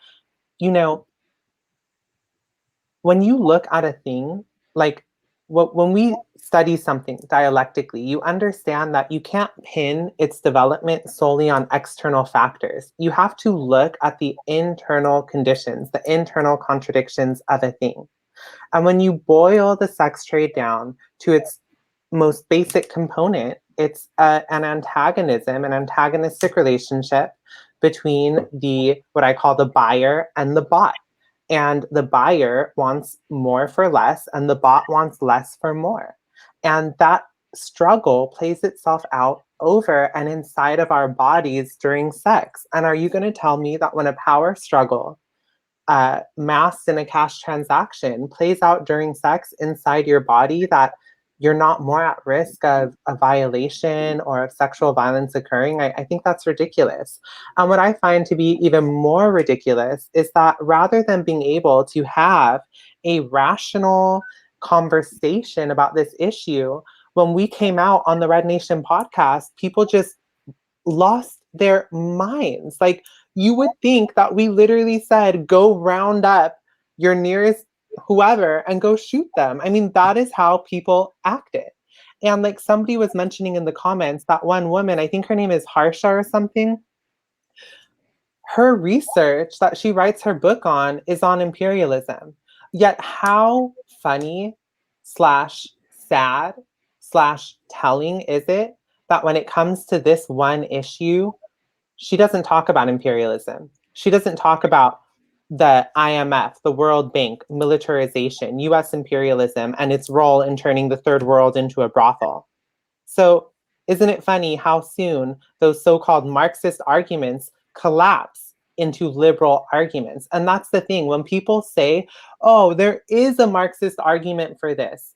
when you look at a thing, like when we study something dialectically, you understand that you can't pin its development solely on external factors. You have to look at the internal conditions, the internal contradictions of a thing. And when you boil the sex trade down to its most basic component, it's an antagonistic relationship between what I call the buyer and the bot. And the buyer wants more for less, and the bot wants less for more. And that struggle plays itself out over and inside of our bodies during sex. And are you going to tell me that when a power struggle masked in a cash transaction plays out during sex inside your body, that you're not more at risk of a violation or of sexual violence occurring? I think that's ridiculous. And what I find to be even more ridiculous is that rather than being able to have a rational conversation about this issue, when we came out on the Red Nation podcast, people just lost their minds. Like, you would think that we literally said, go round up your nearest whoever and go shoot them. I mean, that is how people acted. And like somebody was mentioning in the comments, that one woman, I think her name is Harsha or something, her research that she writes her book on is on imperialism. Yet how funny / sad / telling is it that when it comes to this one issue, she doesn't talk about imperialism. She doesn't talk about the IMF, the World Bank, militarization, US imperialism, and its role in turning the third world into a brothel. So isn't it funny how soon those so-called Marxist arguments collapse into liberal arguments? And that's the thing. When people say, oh, there is a Marxist argument for this,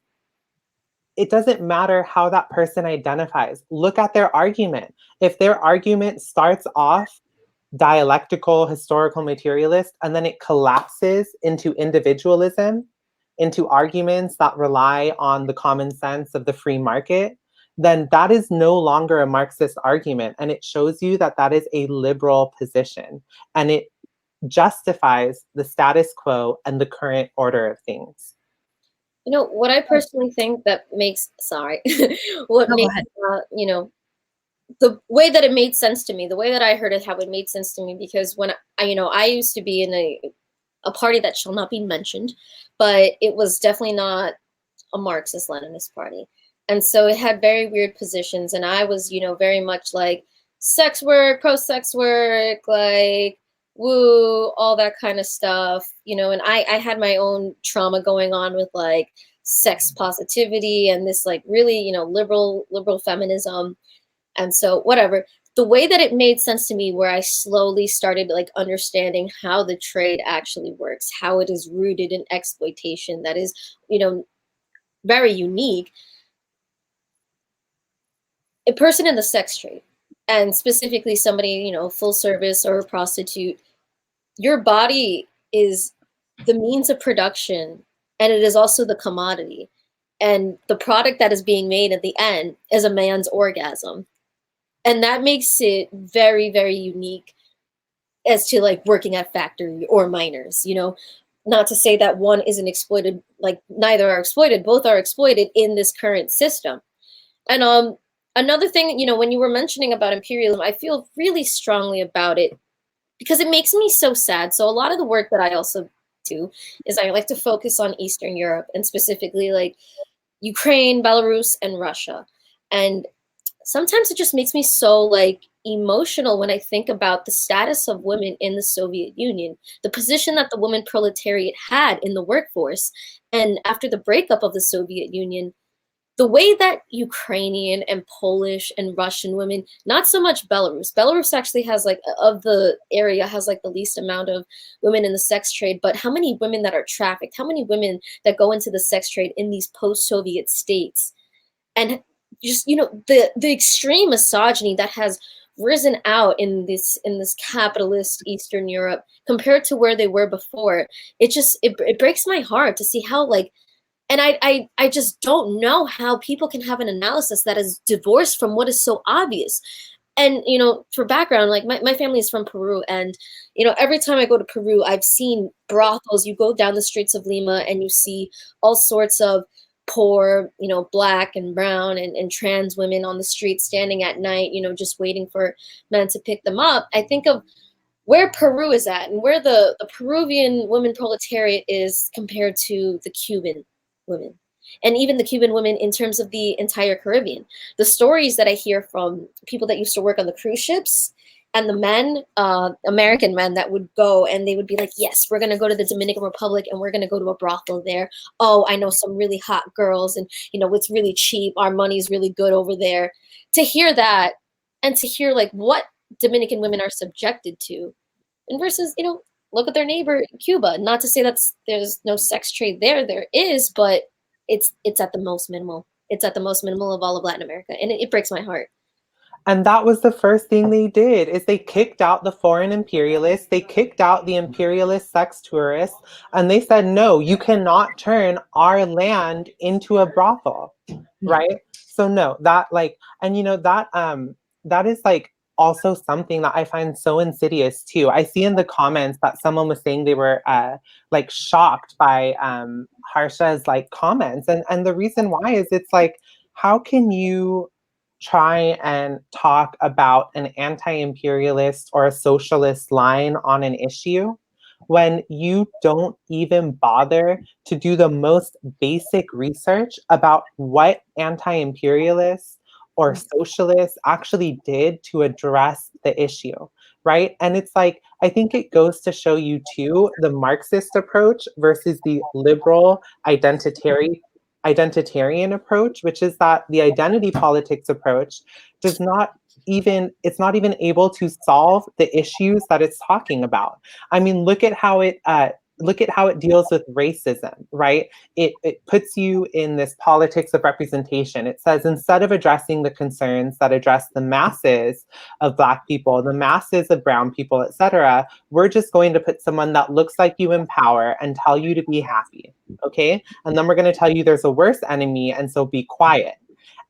it doesn't matter how that person identifies. Look at their argument. If their argument starts off dialectical, historical, materialist, and then it collapses into individualism, into arguments that rely on the common sense of the free market, then that is no longer a Marxist argument. And it shows you that that is a liberal position. And it justifies the status quo and the current order of things. What I personally think that makes, what makes, the way that it made sense to me, the way that I heard it, how it made sense to me, because when I used to be in a party that shall not be mentioned, but it was definitely not a Marxist-Leninist party. And so it had very weird positions. And I was, very much like sex work, pro-sex work, like woo, all that kind of stuff, and I had my own trauma going on with like sex positivity and this like really, liberal feminism. And so whatever. The way that it made sense to me, where I slowly started like understanding how the trade actually works, how it is rooted in exploitation that is, very unique. A person in the sex trade, and specifically somebody, full service or a prostitute, your body is the means of production, and it is also the commodity. And the product that is being made at the end is a man's orgasm. And that makes it very, very unique as to like working at factory or miners, not to say that one isn't exploited, like neither are exploited, both are exploited in this current system. And another thing, when you were mentioning about imperialism, I feel really strongly about it because it makes me so sad. So a lot of the work that I also do is I like to focus on Eastern Europe, and specifically like Ukraine, Belarus, and Russia. And sometimes it just makes me so like emotional when I think about the status of women in the Soviet Union, the position that the woman proletariat had in the workforce. And after the breakup of the Soviet Union, the way that Ukrainian and Polish and Russian women, not so much Belarus actually has like, of the area, has like the least amount of women in the sex trade, but how many women that are trafficked, how many women that go into the sex trade in these post-Soviet states, and just, the extreme misogyny that has risen out in this capitalist Eastern Europe compared to where they were before. It breaks my heart to see how like, and I just don't know how people can have an analysis that is divorced from what is so obvious. And, for background, like my family is from Peru. And, every time I go to Peru, I've seen brothels. You go down the streets of Lima and you see all sorts of poor, black and brown and trans women on the street standing at night, just waiting for men to pick them up. I think of where Peru is at and where the Peruvian women proletariat is compared to the Cuban women, and even the Cuban women in terms of the entire Caribbean. The stories that I hear from people that used to work on the cruise ships, and the men, American men that would go and they would be like, yes, we're going to go to the Dominican Republic and we're going to go to a brothel there. Oh, I know some really hot girls, and, it's really cheap. Our money's really good over there. To hear that, and to hear like what Dominican women are subjected to, and versus, look at their neighbor Cuba. Not to say that there's no sex trade there is, but it's at the most minimal. It's at the most minimal of all of Latin America, and it breaks my heart. And that was the first thing they did, is they kicked out the foreign imperialists, they kicked out the imperialist sex tourists, and they said, no, you cannot turn our land into a brothel, right? So no, that like, and that is like also something that I find so insidious too. I see in the comments that someone was saying they were like shocked by Harsha's like comments. And the reason why is it's like, how can you try and talk about an anti-imperialist or a socialist line on an issue when you don't even bother to do the most basic research about what anti-imperialists or socialists actually did to address the issue, right? And it's like, I think it goes to show you too, the Marxist approach versus the liberal identitarian approach, which is that the identity politics approach does not even, it's not even able to solve the issues that it's talking about. I mean, look at how it deals with racism, right? It puts you in this politics of representation. It says, instead of addressing the concerns that address the masses of Black people, the masses of brown people, etc., we're just going to put someone that looks like you in power and tell you to be happy, okay? And then we're going to tell you there's a worse enemy, and so be quiet.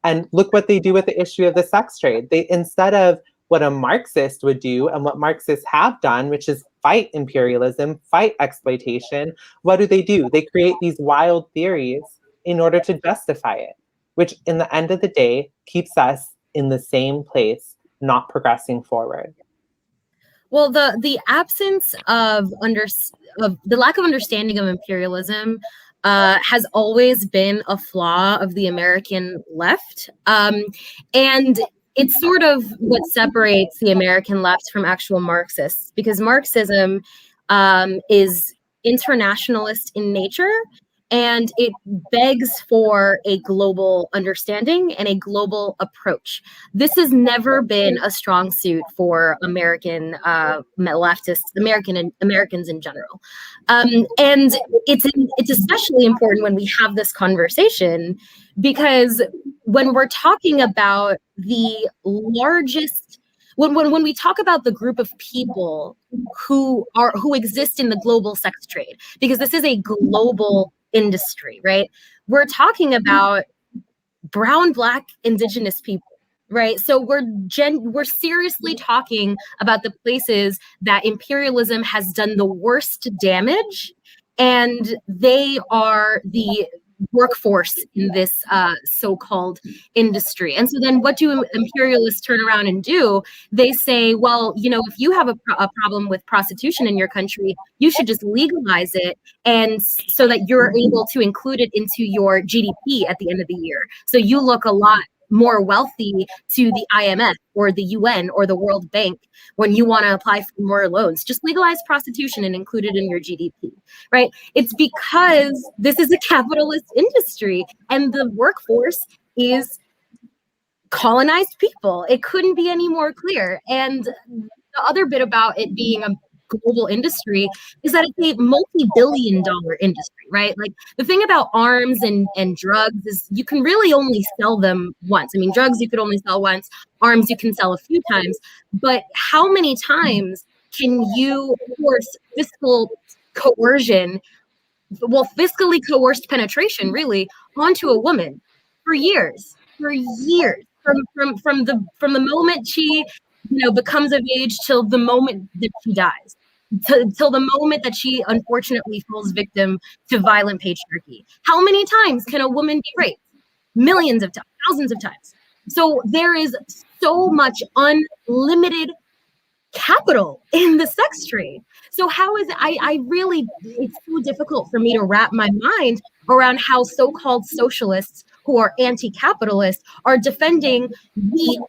And look what they do with the issue of the sex trade. They, instead of what a Marxist would do and what Marxists have done, which is fight imperialism, fight exploitation, what do? They create these wild theories in order to justify it, which in the end of the day keeps us in the same place, not progressing forward? Well, the absence of the lack of understanding of imperialism has always been a flaw of the American left, and it's sort of what separates the American left from actual Marxists, because Marxism is internationalist in nature, and it begs for a global understanding and a global approach. This has never been a strong suit for American leftists, Americans in general, and it's especially important when we have this conversation, because when we're talking about the largest, when we talk about the group of people who exist in the global sex trade, because this is a global industry, right? We're talking about brown, Black, Indigenous people, right? So we're seriously talking about the places that imperialism has done the worst damage, and they are the workforce in this so-called industry. And so then what do imperialists turn around and do? They say, well, if you have a problem with prostitution in your country, you should just legalize it, and so that you're able to include it into your GDP at the end of the year. So you look a lot more wealthy to the IMF or the UN or the World Bank when you want to apply for more loans. Just legalize prostitution and include it in your GDP, right? It's because this is a capitalist industry and the workforce is colonized people. It couldn't be any more clear. And the other bit about it being a global industry is that it's a multi-billion-dollar industry, right? Like, the thing about arms and drugs is you can really only sell them once. I mean, drugs you could only sell once, arms you can sell a few times, but how many times can you force fiscal coercion, fiscally coerced penetration, really, onto a woman for years, from the moment she becomes of age till the moment that she dies, till the moment that she unfortunately falls victim to violent patriarchy. How many times can a woman be raped? Millions of times, thousands of times. So there is so much unlimited capital in the sex trade. So how is I really, it's so difficult for me to wrap my mind around how so-called socialists who are anti-capitalist are defending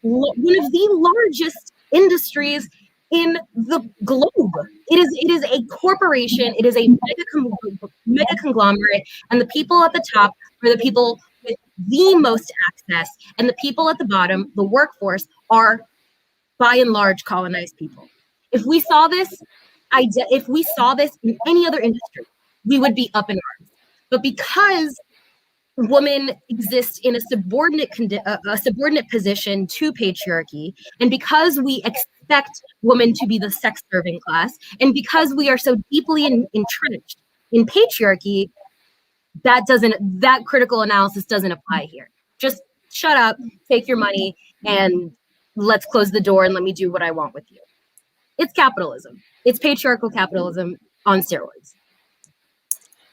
one of the largest industries in the globe. It is a corporation. It is a mega conglomerate, and the people at the top are the people with the most access, and the people at the bottom, the workforce, are by and large colonized people. If we saw this, if we saw this in any other industry, we would be up in arms. But because women exist in a subordinate position to patriarchy, and because we expect women to be the sex serving class, and because we are so deeply entrenched in patriarchy, that critical analysis doesn't apply here. Just shut up, take your money, and let's close the door and let me do what I want with you. It's capitalism. It's patriarchal capitalism on steroids.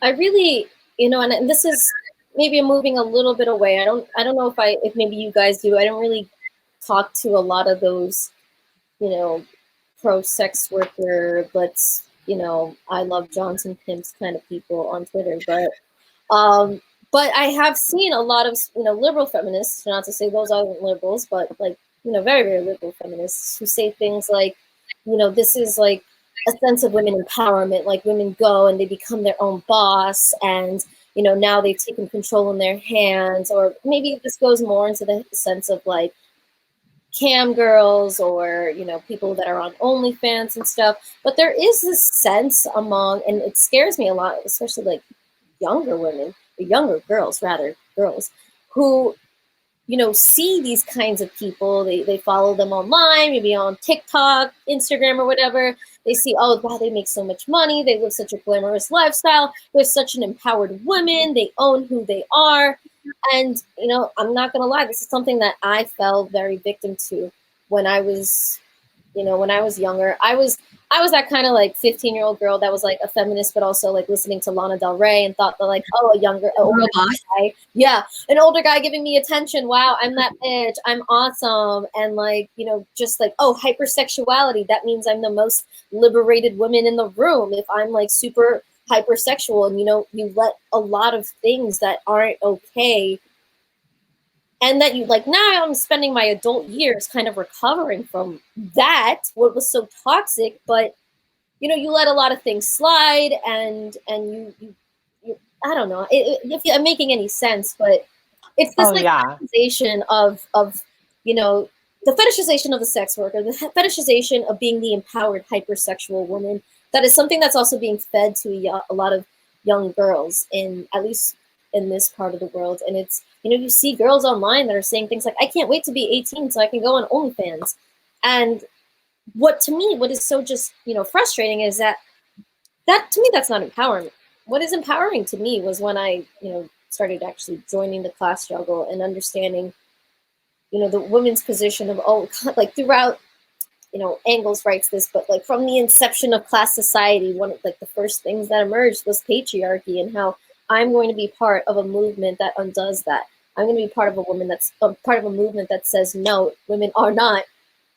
I really, and this is, maybe I'm moving a little bit away. I don't know if maybe you guys do. I don't really talk to a lot of those, pro sex worker, but I love Johnson pimps kind of people on Twitter. But I have seen a lot of liberal feminists, not to say those aren't liberals, but like very, very liberal feminists who say things like, this is like a sense of women empowerment, like women go and they become their own boss, and now they've taken control in their hands. Or maybe this goes more into the sense of like cam girls, or people that are on OnlyFans and stuff. But there is this sense among, and it scares me a lot, especially like younger women, or younger girls, who see these kinds of people. They follow them online, maybe on TikTok, Instagram, or whatever. They see, oh, wow, they make so much money. They live such a glamorous lifestyle. They're such an empowered woman. They own who they are. And, I'm not going to lie, this is something that I fell very victim to when I was when I was younger, I was that kind of like 15-year-old girl that was like a feminist, but also like listening to Lana Del Rey and thought that like, oh, an older guy, an older guy giving me attention. Wow, I'm that bitch. I'm awesome. And like, just like, oh, hypersexuality. That means I'm the most liberated woman in the room if I'm like super hypersexual. And you let a lot of things that aren't okay, and that you like, now I'm spending my adult years kind of recovering from that, what was so toxic, but you let a lot of things slide, and you I don't know if I'm making any sense, but it's this fetishization of the fetishization of the sex worker, the fetishization of being the empowered hypersexual woman. That is something that's also being fed to a lot of young girls, at least in this part of the world. And it's, you see girls online that are saying things like, I can't wait to be 18 so I can go on OnlyFans. And what is so just, frustrating is that to me, that's not empowering. What is empowering to me was when I, started actually joining the class struggle and understanding, the women's position of, like throughout, Engels writes this, but like from the inception of class society, one of like the first things that emerged was patriarchy, and how I'm going to be part of a movement that undoes that. I'm going to be part of a movement that says, no, women are not,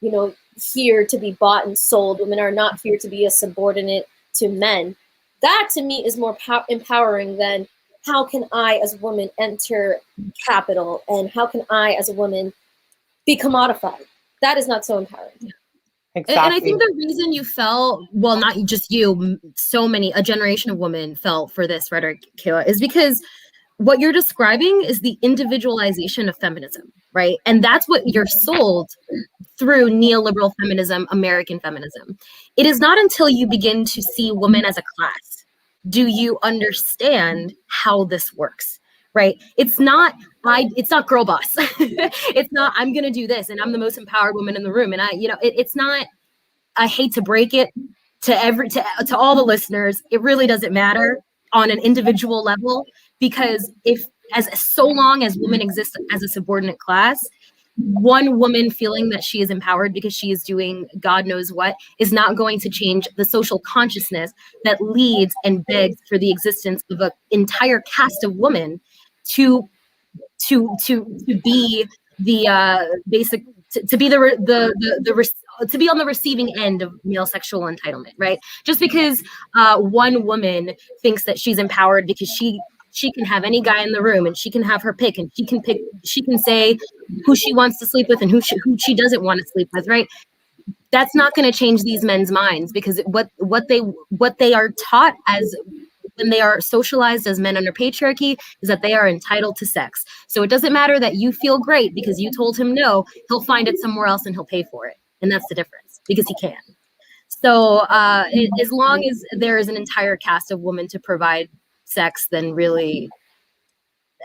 here to be bought and sold. Women are not here to be a subordinate to men. That to me is more empowering than how can I as a woman enter capital, and how can I as a woman be commodified. That is not so empowering. Exactly. And I think the reason you felt, well, not just you, a generation of women fell for this rhetoric, Kayla, is because what you're describing is the individualization of feminism, right? And that's what you're sold through neoliberal feminism, American feminism. It is not until you begin to see women as a class do you understand how this works, right? It's not girl boss. It's not, I'm going to do this and I'm the most empowered woman in the room. And it's not, I hate to break it to all the listeners, it really doesn't matter on an individual level, because so long as women exist as a subordinate class, one woman feeling that she is empowered because she is doing God knows what is not going to change the social consciousness that leads and begs for the existence of an entire cast of women to be the basic, to be to be on the receiving end of male sexual entitlement, right? Just because one woman thinks that she's empowered because she can have any guy in the room and she can have her pick, and she can say who she wants to sleep with and who she doesn't want to sleep with, right? That's not going to change these men's minds, because what they are taught as when they are socialized as men under patriarchy is that they are entitled to sex. So it doesn't matter that you feel great because you told him no, he'll find it somewhere else and he'll pay for it. And that's the difference, because he can. So as long as there is an entire cast of women to provide sex, then really,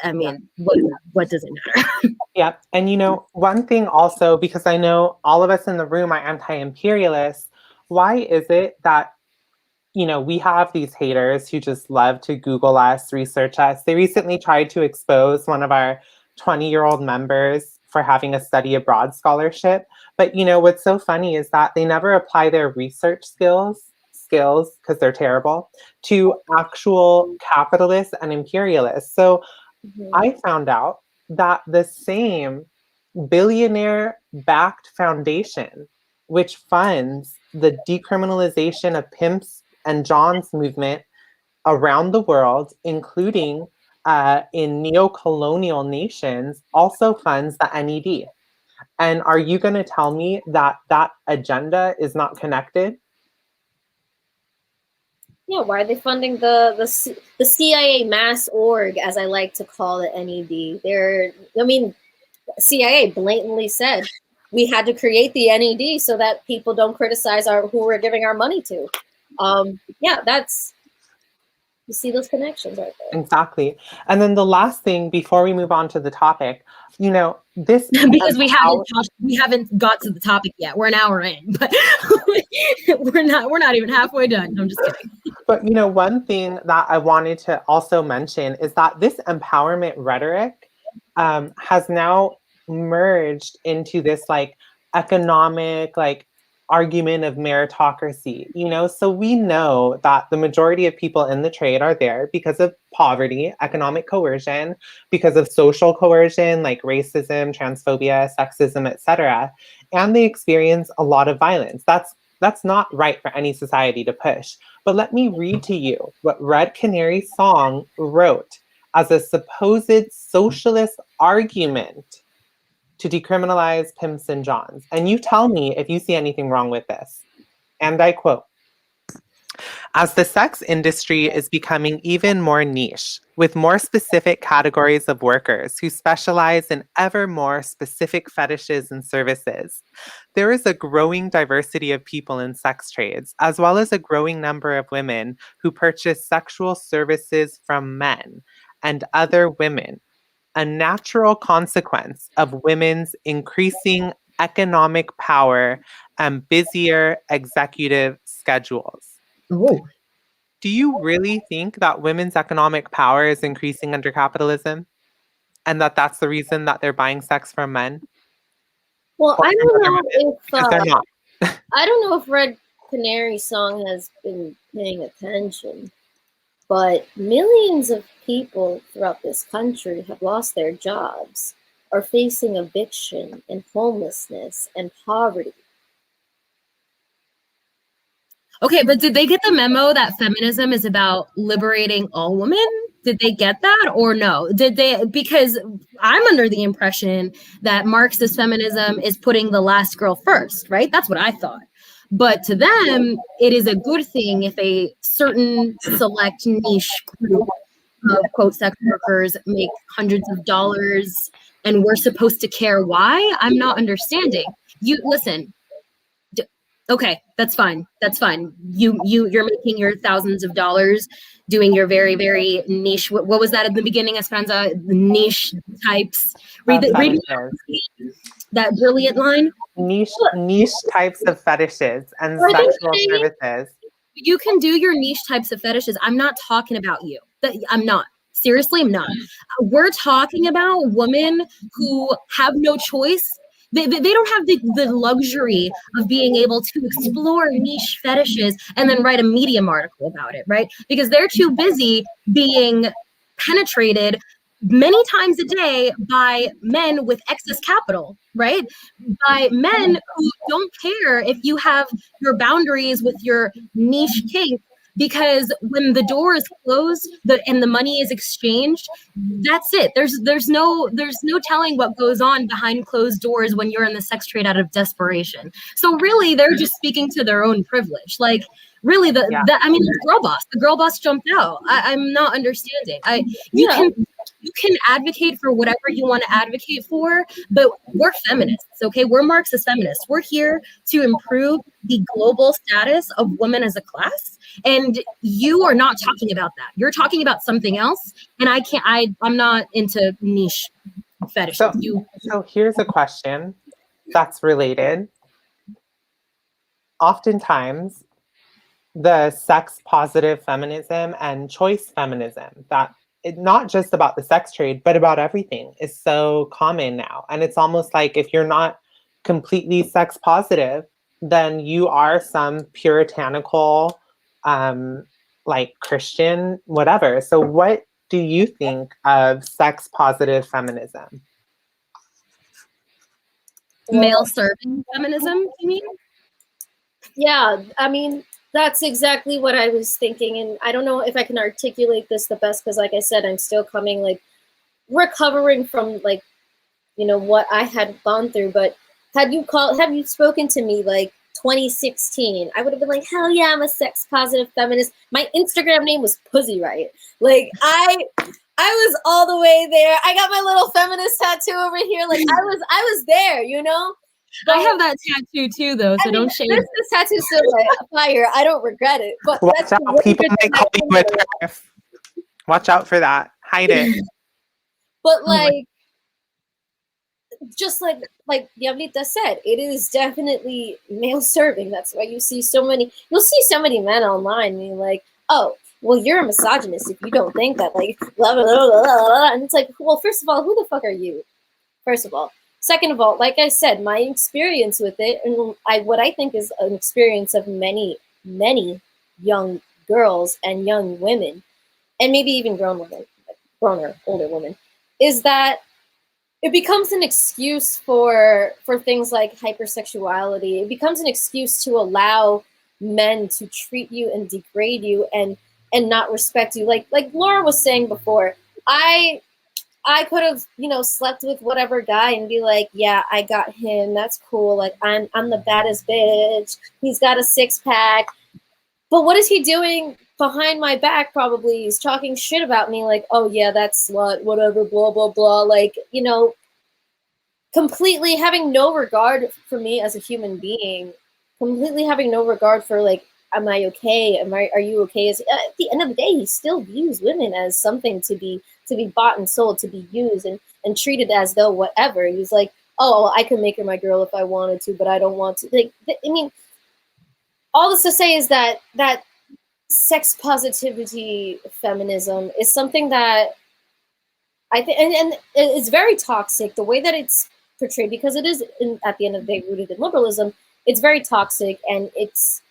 I mean, what does it matter? Yeah. And one thing also, because I know all of us in the room are anti-imperialists, why is it that we have these haters who just love to Google us, research us? They recently tried to expose one of our 20-year-old members for having a study abroad scholarship. But what's so funny is that they never apply their research skills, because they're terrible, to actual capitalists and imperialists. So I found out that the same billionaire-backed foundation, which funds the decriminalization of pimps and Johns movement around the world, including in neo-colonial nations, also funds the NED. And are you going to tell me that agenda is not connected? Yeah, why are they funding the CIA mass org, as I like to call it, NED? CIA blatantly said we had to create the NED so that people don't criticize who we're giving our money to. You see those connections right there. Exactly. And then the last thing before we move on to the topic, this because we haven't got to the topic yet. We're an hour in, but we're not even halfway done. I'm just kidding. But one thing that I wanted to also mention is that this empowerment rhetoric has now merged into this economic argument of meritocracy, you know? So we know that the majority of people in the trade are there because of poverty, economic coercion, because of social coercion like racism, transphobia, sexism, etc. And they experience a lot of violence. That's not right for any society to push. But let me read to you what Red Canary Song wrote as a supposed socialist argument to decriminalize pimps and johns. And you tell me if you see anything wrong with this. And I quote, as the sex industry is becoming even more niche, with more specific categories of workers who specialize in ever more specific fetishes and services, there is a growing diversity of people in sex trades, as well as a growing number of women who purchase sexual services from men and other women, a natural consequence of women's increasing economic power and busier executive schedules. Oh. Do you really think that women's economic power is increasing under capitalism? And that that's the reason that they're buying sex from men? Well, Or I from don't other know women? Because they're not. I don't know if Red Canary Song has been paying attention, but millions of people throughout this country have lost their jobs, are facing eviction and homelessness and poverty. Okay, but did they get the memo that feminism is about liberating all women? Did they get that or no? Did they? Because I'm under the impression that Marxist feminism is putting the last girl first, right? That's what I thought. But to them, it is a good thing if a certain select niche group of quote sex workers make hundreds of dollars and we're supposed to care why? I'm not understanding. You listen. Okay, that's fine. That's fine. You're making your thousands of dollars doing your very, very niche. What was that at the beginning, Esperanza? Niche types. Read that brilliant line. Niche types of fetishes and sexual services. You can do your niche types of fetishes. I'm not talking about you. I'm not. Seriously, I'm not. We're talking about women who have no choice. They don't have the luxury of being able to explore niche fetishes and then write a Medium article about it, right? Because they're too busy being penetrated many times a day by men with excess capital, right? By men who don't care if you have your boundaries with your niche kink, because when the door is closed and the money is exchanged, that's it. There's no telling what goes on behind closed doors when you're in the sex trade out of desperation. So really, they're just speaking to their own privilege. Like really, the girl boss jumped out. I'm not understanding. You can advocate for whatever you want to advocate for, but we're feminists, okay? We're Marxist feminists. We're here to improve the global status of women as a class, and you are not talking about that. You're talking about something else, and I'm not into niche fetishes. So here's a question that's related. Oftentimes, the sex positive feminism and choice feminism, that not just about the sex trade, but about everything, is so common now. And it's almost like if you're not completely sex positive, then you are some puritanical, like Christian, whatever. So what do you think of sex positive feminism? Male serving feminism, you mean? Yeah, I mean, that's exactly what I was thinking. And I don't know if I can articulate this the best, because like I said, I'm still recovering from what I had gone through. But had you spoken to me like 2016, I would have been like, hell yeah, I'm a sex positive feminist. My Instagram name was Pussy Riot. Like I was all the way there. I got my little feminist tattoo over here. Like I was there, you know? I have that tattoo too, though, so don't shame. This tattoo's still fire. I don't regret it. But watch out, people might call you a TERF. Watch out for that. Hide it. But just like Diablita said, it is definitely male serving. That's why you'll see so many men online being like, oh, well, you're a misogynist if you don't think that, like, blah, blah, blah, blah, blah. And it's like, well, first of all, who the fuck are you? First of all. Second of all, like I said, my experience with it, and what I think is an experience of many, many young girls and young women, and maybe even grown women, grown or older women, is that it becomes an excuse for things like hypersexuality. It becomes an excuse to allow men to treat you and degrade you and not respect you. Like Laura was saying before, I could have, slept with whatever guy and be like, yeah, I got him. That's cool. Like I'm the baddest bitch. He's got a 6-pack. But what is he doing behind my back? Probably he's talking shit about me, like, oh yeah, that slut, whatever, blah blah blah. Like, completely having no regard for me as a human being, completely having no regard for, like, am I okay? Are you okay? At the end of the day, he still views women as something to be bought and sold, to be used and treated as though whatever. He's like, oh, I could make her my girl if I wanted to, but I don't want to. Like, I mean, all this to say is that sex positivity feminism is something that I think, and it's very toxic, the way that it's portrayed, because it is, at the end of the day, rooted in liberalism. It's very toxic, and it's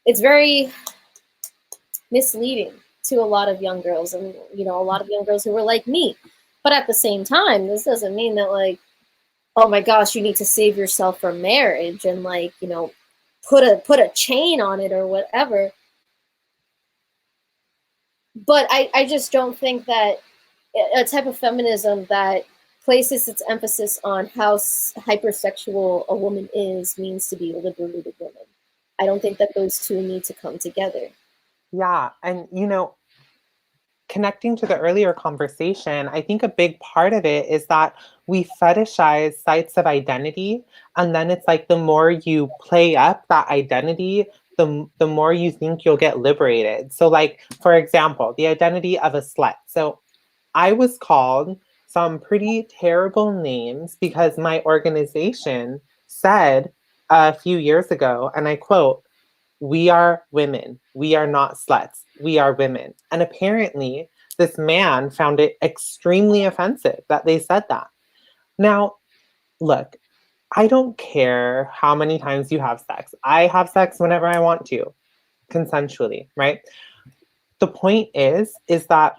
very misleading to a lot of young girls, and a lot of young girls who were like me. But at the same time, this doesn't mean that, like, oh my gosh, you need to save yourself for marriage and, like, put a chain on it or whatever. But I just don't think that a type of feminism that places its emphasis on how hypersexual a woman is means to be a liberated woman. I don't think that those two need to come together. Yeah. And, connecting to the earlier conversation, I think a big part of it is that we fetishize sites of identity. And then it's like the more you play up that identity, the more you think you'll get liberated. So, like, for example, the identity of a slut. So I was called some pretty terrible names because my organization said a few years ago, and I quote, "We are women. We are not sluts. We are women." And apparently, this man found it extremely offensive that they said that. Now, look, I don't care how many times you have sex. I have sex whenever I want to, consensually, right? The point is that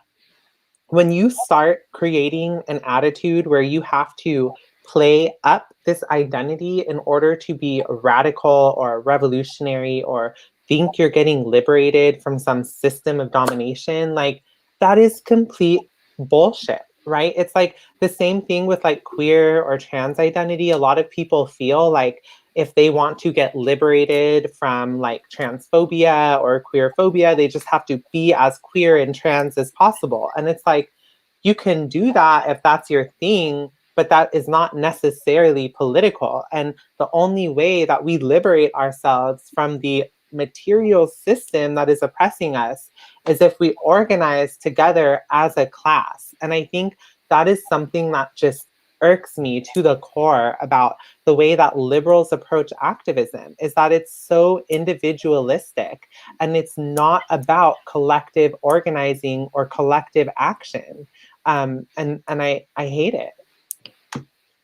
when you start creating an attitude where you have to play up this identity in order to be radical or revolutionary or think you're getting liberated from some system of domination, like, that is complete bullshit, right? It's like the same thing with, like, queer or trans identity. A lot of people feel like if they want to get liberated from, like, transphobia or queer phobia, they just have to be as queer and trans as possible. And it's like, you can do that if that's your thing, but that is not necessarily political. And the only way that we liberate ourselves from the material system that is oppressing us is if we organize together as a class. And I think that is something that just irks me to the core about the way that liberals approach activism, is that it's so individualistic and it's not about collective organizing or collective action. And I hate it.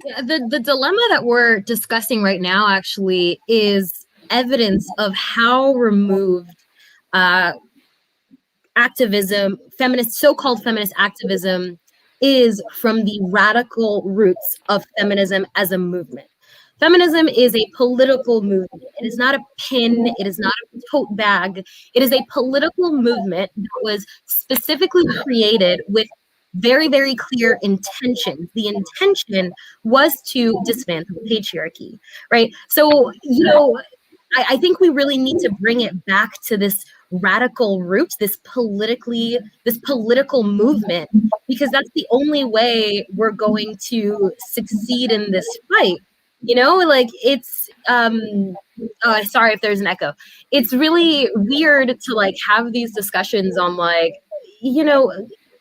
Yeah, the dilemma that we're discussing right now actually is evidence of how removed activism, so-called feminist activism, is from the radical roots of feminism as a movement. Feminism is a political movement. It is not a pin. It is not a tote bag. It is a political movement that was specifically created with very, very clear intention. The intention was to dismantle patriarchy, right? So, I think we really need to bring it back to this radical roots, this political movement, because that's the only way we're going to succeed in this fight. Like, it's sorry if there's an echo. It's really weird to, like, have these discussions on, like,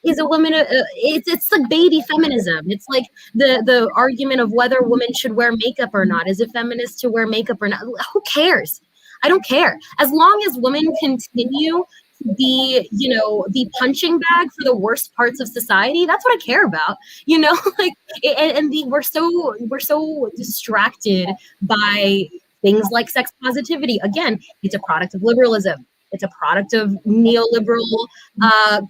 is a woman it's like baby feminism. It's like the argument of whether women should wear makeup or not. Is it feminist to wear makeup or not? Who cares? I don't care. As long as women continue the punching bag for the worst parts of society. That's what I care about. Like, we're so distracted by things like sex positivity. Again, it's a product of liberalism. It's a product of neoliberal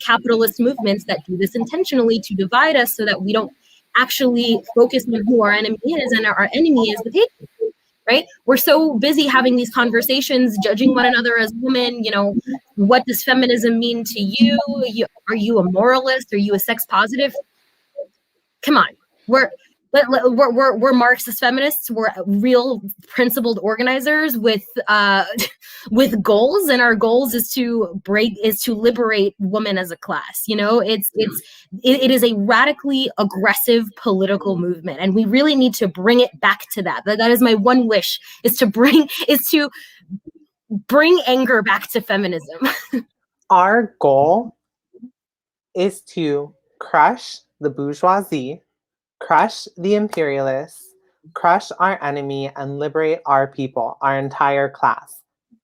capitalist movements that do this intentionally to divide us so that we don't actually focus on who our enemy is, and our enemy is the patriarchy, right? We're so busy having these conversations, judging one another as women. What does feminism mean to you? Are you a moralist? Are you a sex positive? Come on, we're Marxist feminists. We're real principled organizers with with goals, and our goals is to liberate women as a class. It is a radically aggressive political movement, and we really need to bring it back to that. That is my one wish: is to bring anger back to feminism. Our goal is to crush the bourgeoisie, crush the imperialists, crush our enemy, and liberate our people, our entire class,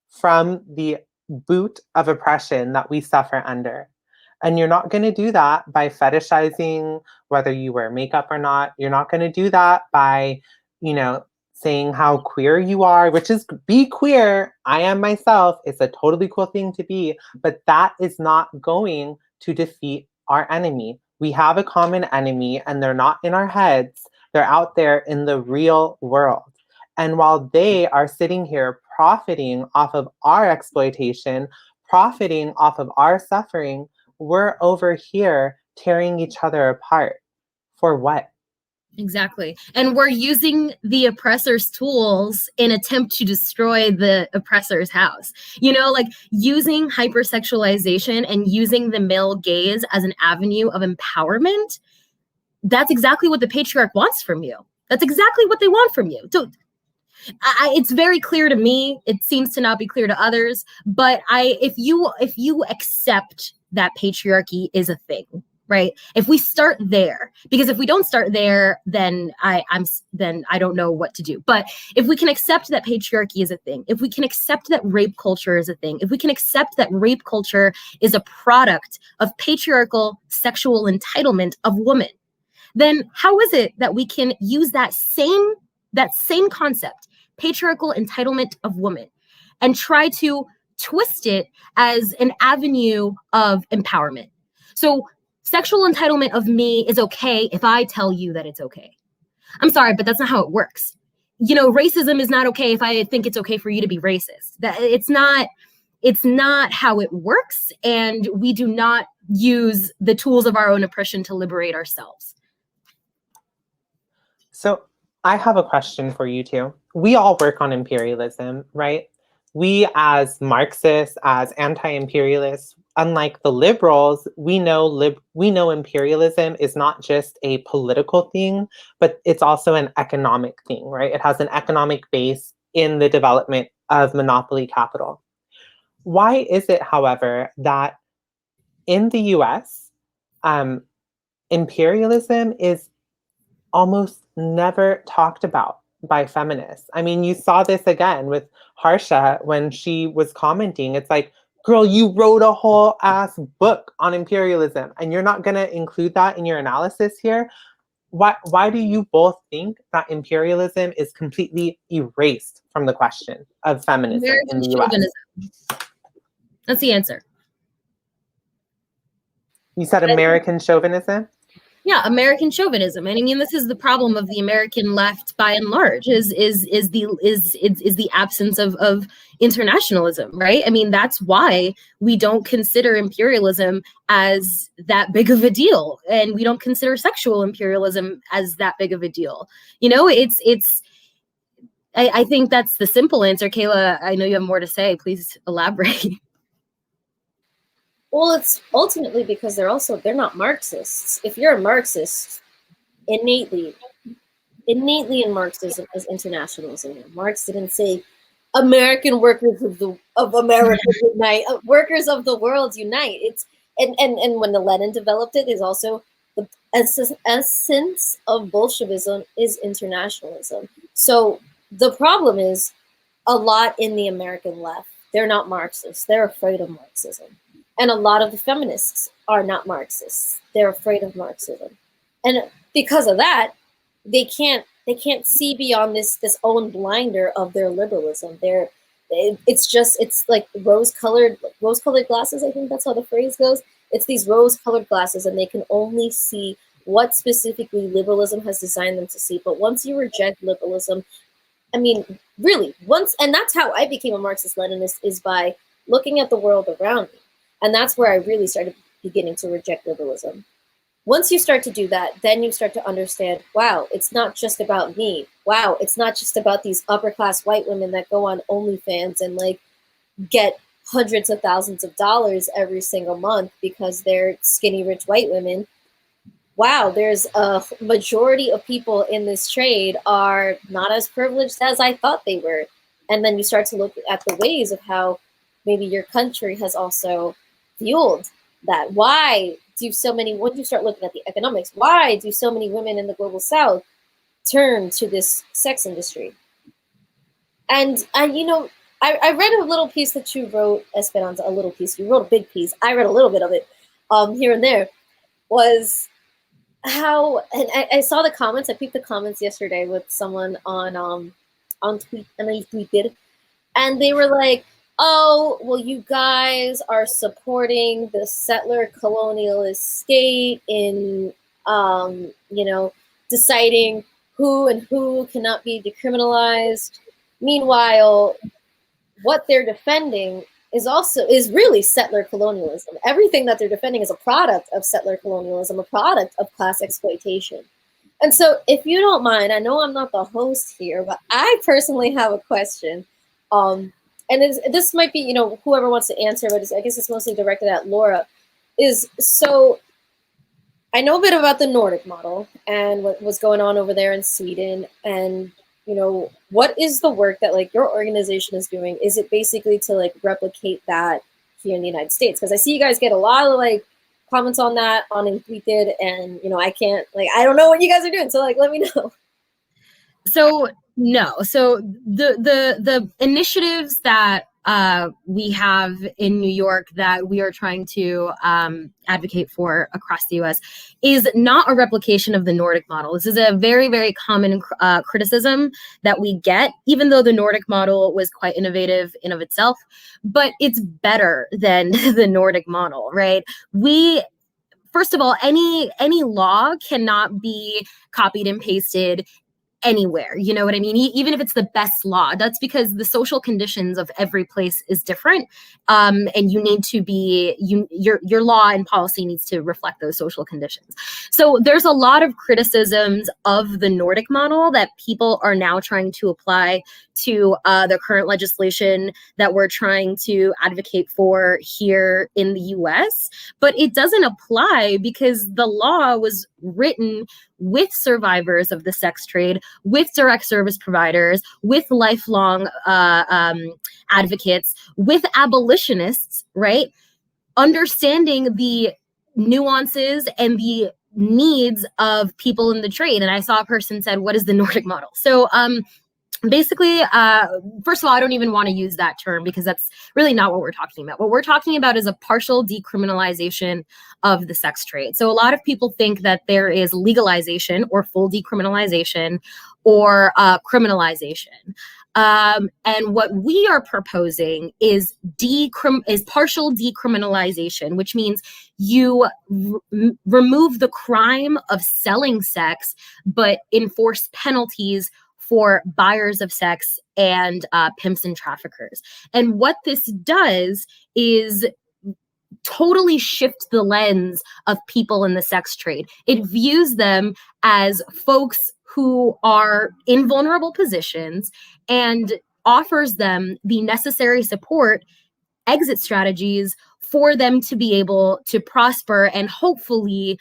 from the boot of oppression that we suffer under. And you're not going to do that by fetishizing whether you wear makeup or not. You're not going to do that by, saying how queer you are, which is be queer. I am myself. It's a totally cool thing to be, but that is not going to defeat our enemy. We have a common enemy, and they're not in our heads. They're out there in the real world. And while they are sitting here profiting off of our exploitation, profiting off of our suffering, we're over here tearing each other apart. For what? Exactly. And we're using the oppressor's tools in attempt to destroy the oppressor's house. Like using hypersexualization and using the male gaze as an avenue of empowerment. That's exactly what the patriarch wants from you. That's exactly what they want from you. So it's very clear to me. It seems to not be clear to others. But if you accept that patriarchy is a thing, right? If we start there, because if we don't start there, then I don't know what to do. But if we can accept that patriarchy is a thing, if we can accept that rape culture is a thing, if we can accept that rape culture is a product of patriarchal sexual entitlement of women, then how is it that we can use that same concept, patriarchal entitlement of women, and try to twist it as an avenue of empowerment? So sexual entitlement of me is okay if I tell you that it's okay. I'm sorry, but that's not how it works. Racism is not okay if I think it's okay for you to be racist. It's not how it works, and we do not use the tools of our own oppression to liberate ourselves. So I have a question for you two. We all work on imperialism, right? We as Marxists, as anti-imperialists, unlike the liberals, we know imperialism is not just a political thing, but it's also an economic thing, right? It has an economic base in the development of monopoly capital. Why is it, however, that in the US, imperialism is almost never talked about by feminists? I mean, you saw this again with Harsha when she was commenting. It's like, girl, you wrote a whole ass book on imperialism, and you're not going to include that in your analysis here. Why do you both think that imperialism is completely erased from the question of feminism American in the US? chauvinism. That's the answer. You said American chauvinism? Yeah, American chauvinism. And I mean, this is the problem of the American left, by and large, is the absence of internationalism, right? I mean, that's why we don't consider imperialism as that big of a deal, and we don't consider sexual imperialism as that big of a deal. I think that's the simple answer. Kayla, I know you have more to say. Please elaborate. Well, it's ultimately because they're not Marxists. If you're a Marxist, innately in Marxism is internationalism. Marx didn't say American workers of America unite, workers of the world unite. It's and when the Lenin developed it, is also the essence of Bolshevism is internationalism. So the problem is a lot in the American left. They're not Marxists. They're afraid of Marxism. And a lot of the feminists are not Marxists. They're afraid of Marxism. And because of that, they can't see beyond this own blinder of their liberalism. It's like rose-colored glasses, I think that's how the phrase goes. It's these rose-colored glasses, and they can only see what specifically liberalism has designed them to see. But once you reject liberalism, I mean, really, and that's how I became a Marxist-Leninist, is by looking at the world around me. And that's where I really started beginning to reject liberalism. Once you start to do that, then you start to understand, wow, it's not just about me. Wow, it's not just about these upper-class white women that go on OnlyFans and like get hundreds of thousands of dollars every single month because they're skinny, rich white women. Wow, there's a majority of people in this trade are not as privileged as I thought they were. And then you start to look at the ways of how maybe your country has also fueled that. Why do so many, when you start looking at the economics, why do so many women in the global south turn to this sex industry? And you know, I read a little piece that you wrote, Esperanza, a little piece. You wrote a big piece. I read a little bit of it here and there. Was how, and I saw the comments. I peeped the comments yesterday with someone on tweet, and I tweeted, and they were like, oh, well, you guys are supporting the settler colonialist state in, you know, deciding who and who cannot be decriminalized. Meanwhile, what they're defending is really settler colonialism. Everything that they're defending is a product of settler colonialism, a product of class exploitation. And so if you don't mind, I know I'm not the host here, but I personally have a question. And this might be, you know, whoever wants to answer, but I guess it's mostly directed at Laura. So I know a bit about the Nordic model and what was going on over there in Sweden. And, you know, what is the work that like your organization is doing? Is it basically to like replicate that here in the United States? Because I see you guys get a lot of like comments on that on Tweeted, and, you know, I don't know what you guys are doing. So like, let me know. So no. So the initiatives that we have in New York that we are trying to advocate for across the U.S. is not a replication of the Nordic model. This is a very, very common criticism that we get, even though the Nordic model was quite innovative in of itself, but it's better than the Nordic model, right? First of all, any law cannot be copied and pasted anywhere, you know what I mean? Even if it's the best law, that's because the social conditions of every place is different, and you need to be your law and policy needs to reflect those social conditions. So there's a lot of criticisms of the Nordic model that people are now trying to apply to the current legislation that we're trying to advocate for here in the US, but it doesn't apply because the law was written with survivors of the sex trade, with direct service providers, with lifelong advocates, with abolitionists, right? Understanding the nuances and the needs of people in the trade. And I saw a person said, what is the Nordic model? So basically, first of all, I don't even want to use that term because that's really not what we're talking about. What we're talking about is a partial decriminalization of the sex trade. So a lot of people think that there is legalization or full decriminalization or criminalization. And what we are proposing is partial decriminalization, which means you remove the crime of selling sex, but enforce penalties for buyers of sex and pimps and traffickers. And what this does is totally shift the lens of people in the sex trade. It views them as folks who are in vulnerable positions and offers them the necessary support, exit strategies for them to be able to prosper and hopefully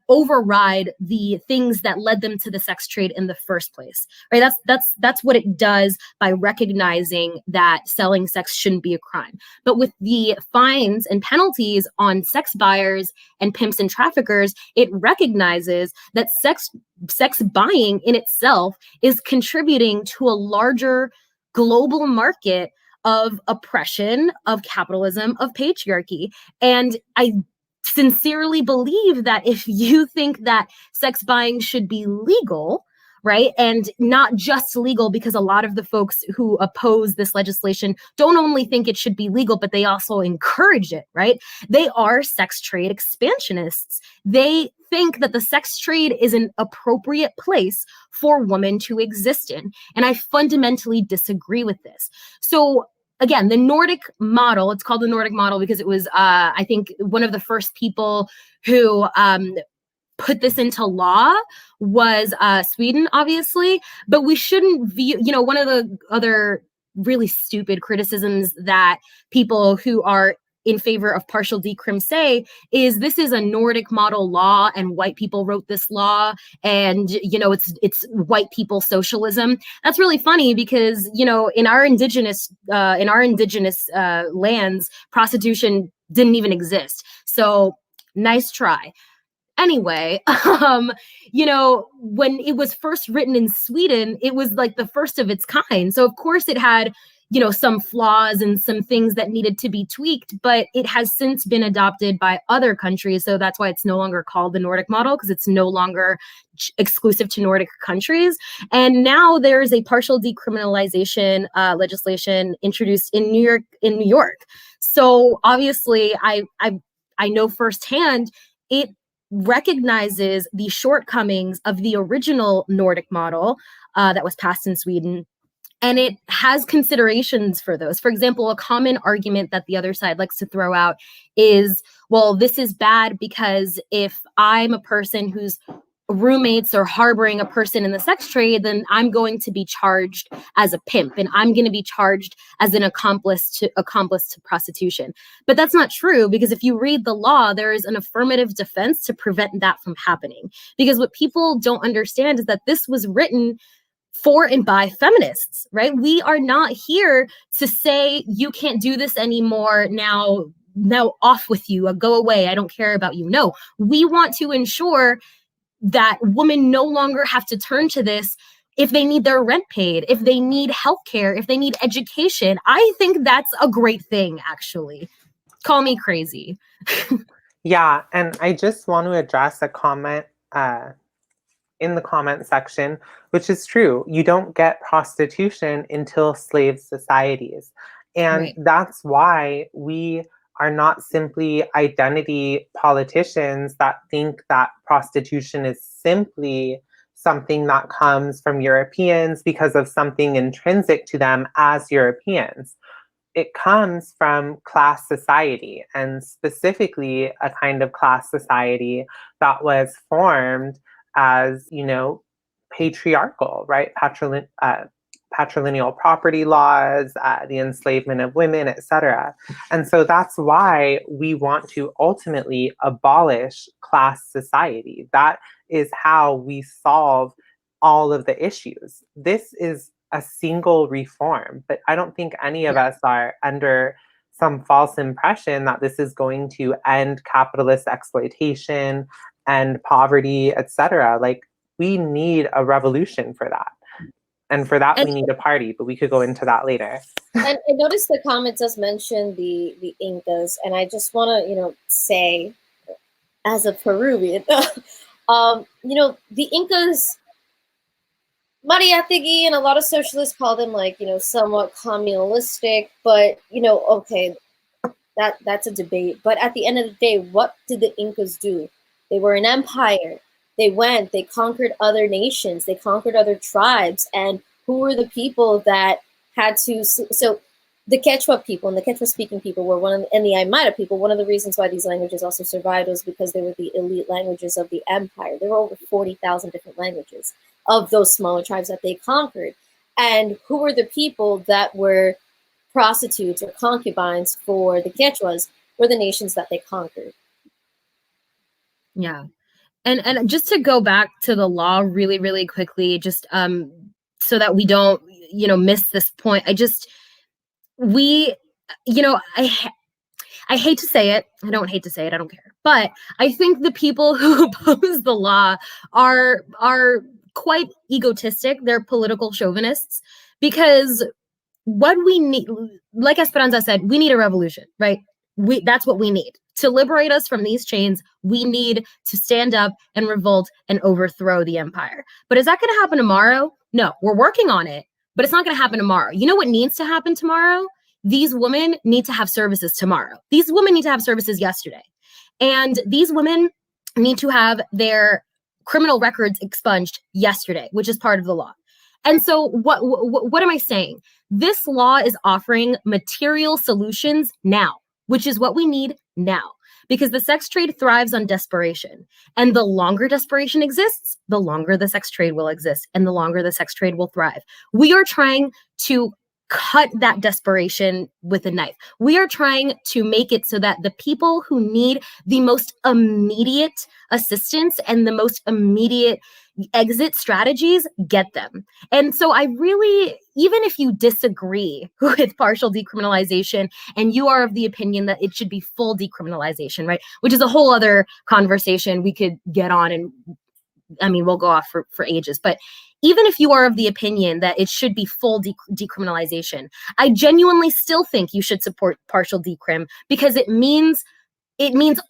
override the things that led them to the sex trade in the first place, right? That's what it does by recognizing that selling sex shouldn't be a crime. But with the fines and penalties on sex buyers and pimps and traffickers, it recognizes that sex buying in itself is contributing to a larger global market of oppression, of capitalism, of patriarchy. And I sincerely believe that if you think that sex buying should be legal, right, and not just legal, because a lot of the folks who oppose this legislation don't only think it should be legal, but they also encourage it, right? They are sex trade expansionists. They think that the sex trade is an appropriate place for women to exist in. And I fundamentally disagree with this. So again, the Nordic model, it's called the Nordic model because it was, I think, one of the first people who put this into law was Sweden, obviously. But we shouldn't view, one of the other really stupid criticisms that people who are in favor of partial decrim say is this is a Nordic model law and white people wrote this law and it's white people socialism. That's really funny because in our indigenous lands, prostitution didn't even exist. So nice try. Anyway, when it was first written in Sweden, it was like the first of its kind. So of course it had some flaws and some things that needed to be tweaked, but it has since been adopted by other countries. So that's why it's no longer called the Nordic model, because it's no longer exclusive to Nordic countries. And now there's a partial decriminalization legislation introduced in New York. So obviously I know firsthand it recognizes the shortcomings of the original Nordic model that was passed in Sweden. And it has considerations for those. For example, a common argument that the other side likes to throw out is, well, this is bad because if I'm a person whose roommates are harboring a person in the sex trade, then I'm going to be charged as a pimp and I'm going to be charged as an accomplice to prostitution. But that's not true, because if you read the law, there is an affirmative defense to prevent that from happening. Because what people don't understand is that this was written for and by feminists, right? We are not here to say you can't do this anymore. Now off with you, go away. I don't care about you. No, we want to ensure that women no longer have to turn to this if they need their rent paid, if they need healthcare, if they need education. I think that's a great thing, actually. Call me crazy. Yeah, and I just want to address a comment in the comment section, which is true. You don't get prostitution until slave societies. And Right. That's why we are not simply identity politicians that think that prostitution is simply something that comes from Europeans because of something intrinsic to them as Europeans. It comes from class society, and specifically a kind of class society that was formed as, patriarchal, right? Patrilineal property laws, the enslavement of women, etc. And so that's why we want to ultimately abolish class society. That is how we solve all of the issues. This is a single reform, but I don't think any of us are under some false impression that this is going to end capitalist exploitation and poverty, etc. Like, we need a revolution for that. And for that, we need a party, but we could go into that later. And I noticed the comment does mention the Incas, and I just want to, say, as a Peruvian, the Incas, Mariátegui and a lot of socialists call them somewhat communalistic, but okay, that's a debate. But at the end of the day, what did the Incas do? They were an empire. They conquered other nations, they conquered other tribes, and who were the people that had to, so the Quechua people and the Quechua speaking people were and the Aymara people, one of the reasons why these languages also survived was because they were the elite languages of the empire. There were over 40,000 different languages of those smaller tribes that they conquered. And who were the people that were prostitutes or concubines for the Quechuas? Were the nations that they conquered. Yeah. And just to go back to the law really, really quickly, just so that we don't, miss this point. I hate to say it. I don't hate to say it. I don't care. But I think the people who oppose the law are quite egotistic. They're political chauvinists, because what we need, like Esperanza said, we need a revolution, right? That's what we need. To liberate us from these chains, we need to stand up and revolt and overthrow the empire. But is that going to happen tomorrow? No, we're working on it, but it's not going to happen tomorrow. You know what needs to happen tomorrow? These women need to have services tomorrow. These women need to have services yesterday. And these women need to have their criminal records expunged yesterday, which is part of the law. And so what am I saying? This law is offering material solutions now, which is what we need now, because the sex trade thrives on desperation. And the longer desperation exists, the longer the sex trade will exist, and the longer the sex trade will thrive. We are trying to cut that desperation with a knife. We are trying to make it so that the people who need the most immediate assistance and the most immediate exit strategies get them. And so I really, even if you disagree with partial decriminalization and you are of the opinion that it should be full decriminalization, right? Which is a whole other conversation we could get on, and I mean, we'll go off for ages, but even if you are of the opinion that it should be full decriminalization, I genuinely still think you should support partial decrim, because it means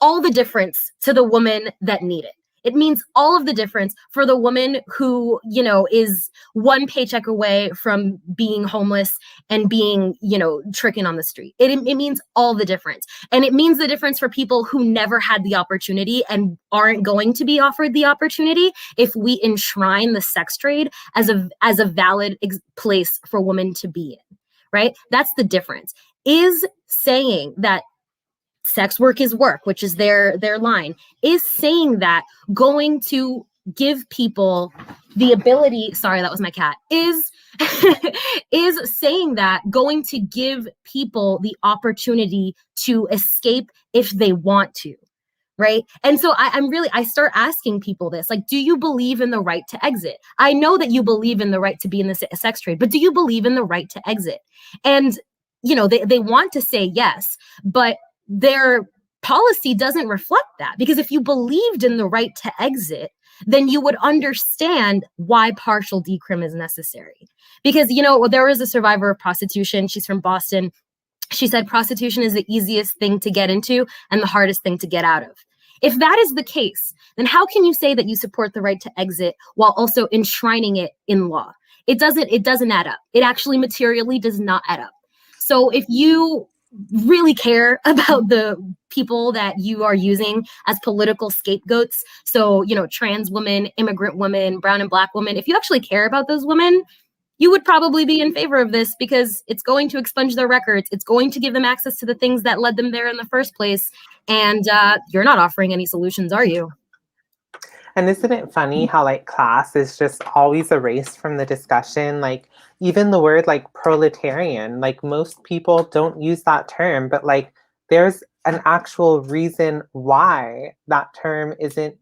all the difference to the woman that need it. It means all of the difference for the woman who, you know, is one paycheck away from being homeless and being, you know, tricking on the street. It means all the difference. And it means the difference for people who never had the opportunity and aren't going to be offered the opportunity if we enshrine the sex trade as a valid place for women to be in, right? That's the difference. Is saying that sex work is work, which is their line, is saying that going to give people the ability, sorry, that was my cat, is saying that going to give people the opportunity to escape if they want to, right? And so I start asking people this, like, do you believe in the right to exit? I know that you believe in the right to be in the sex trade, but do you believe in the right to exit? And, you know, they want to say yes, but their policy doesn't reflect that, because if you believed in the right to exit, then you would understand why partial decrim is necessary. Because, you know, there was a survivor of prostitution. She's from Boston. She said prostitution is the easiest thing to get into and the hardest thing to get out of. If that is the case, then how can you say that you support the right to exit while also enshrining it in law? It doesn't add up. It actually materially does not add up. So if you really care about the people that you are using as political scapegoats, so, you know, trans women, immigrant women, brown and black women, if you actually care about those women, you would probably be in favor of this, because it's going to expunge their records. It's going to give them access to the things that led them there in the first place. And you're not offering any solutions, are you? And isn't it funny how like class is just always erased from the discussion? Like even the word like proletarian, like most people don't use that term, but like there's an actual reason why that term isn't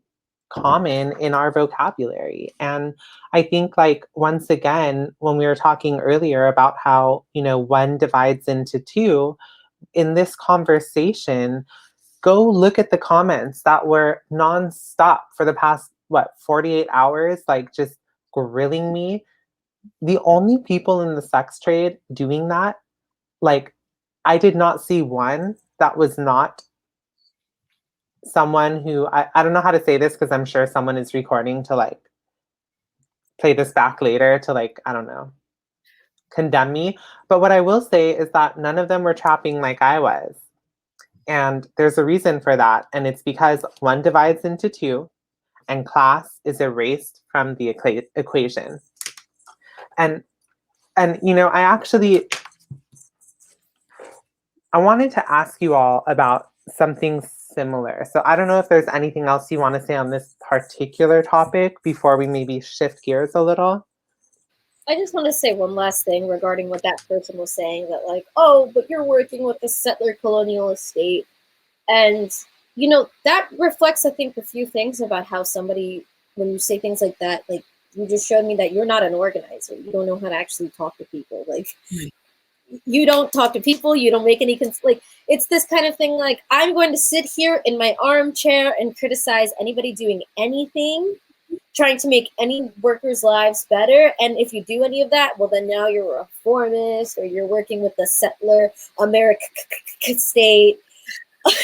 common in our vocabulary. And I think like once again, when we were talking earlier about how, you know, one divides into two, in this conversation, go look at the comments that were nonstop for the past, 48 hours, like just grilling me. The only people in the sex trade doing that, like, I did not see one that was not someone who, I don't know how to say this because I'm sure someone is recording to like play this back later to like, I don't know, condemn me. But what I will say is that none of them were trapping like I was. And there's a reason for that. And it's because one divides into two and class is erased from the equation. And you know, I wanted to ask you all about something similar. So I don't know if there's anything else you want to say on this particular topic before we maybe shift gears a little. I just want to say one last thing regarding what that person was saying, that like, oh, but you're working with the settler colonial estate. And, you know, that reflects, I think, a few things about how somebody, when you say things like that, like you just showed me that you're not an organizer. You don't know how to actually talk to people. Like, you don't talk to people. You don't make any, like, it's this kind of thing. Like, I'm going to sit here in my armchair and criticize anybody doing anything. trying to make any workers' lives better. And if you do any of that, well, then now you're a reformist, or you're working with the settler American state,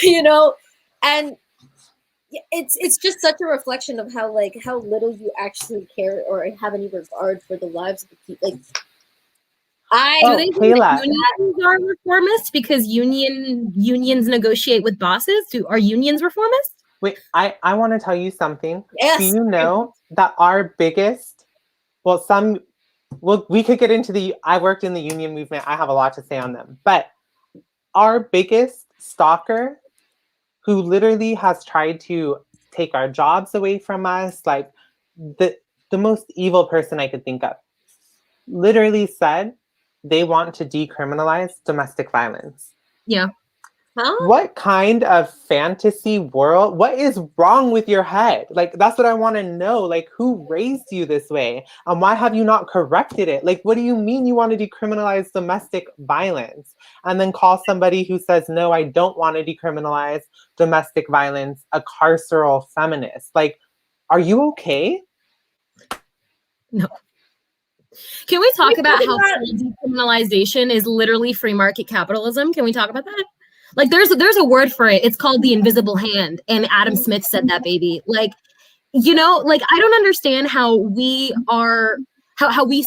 you know. And it's just such a reflection of how little you actually care or have any regard for the lives of the people. Like, do they think Kayla, that unions are reformist because unions negotiate with bosses? Are unions reformist? wait, I want to tell you something. Yes. Do you know that our biggest, we could get into I worked in the union movement. I have a lot to say on them. But our biggest stalker, who literally has tried to take our jobs away from us, like the most evil person I could think of, literally said they want to decriminalize domestic violence. Yeah. Huh? What kind of fantasy world? What is wrong with your head? Like, that's what I want to know. Like, who raised you this way? And why have you not corrected it? Like, what do you mean you want to decriminalize domestic violence? And then call somebody who says, no, I don't want to decriminalize domestic violence a carceral feminist. Like, are you okay? No. Can we talk about how decriminalization is literally free market capitalism? Can we talk about that? Like, there's a word for it. It's called the invisible hand. And Adam Smith said that, baby. Like, you know, like, I don't understand how we are, how we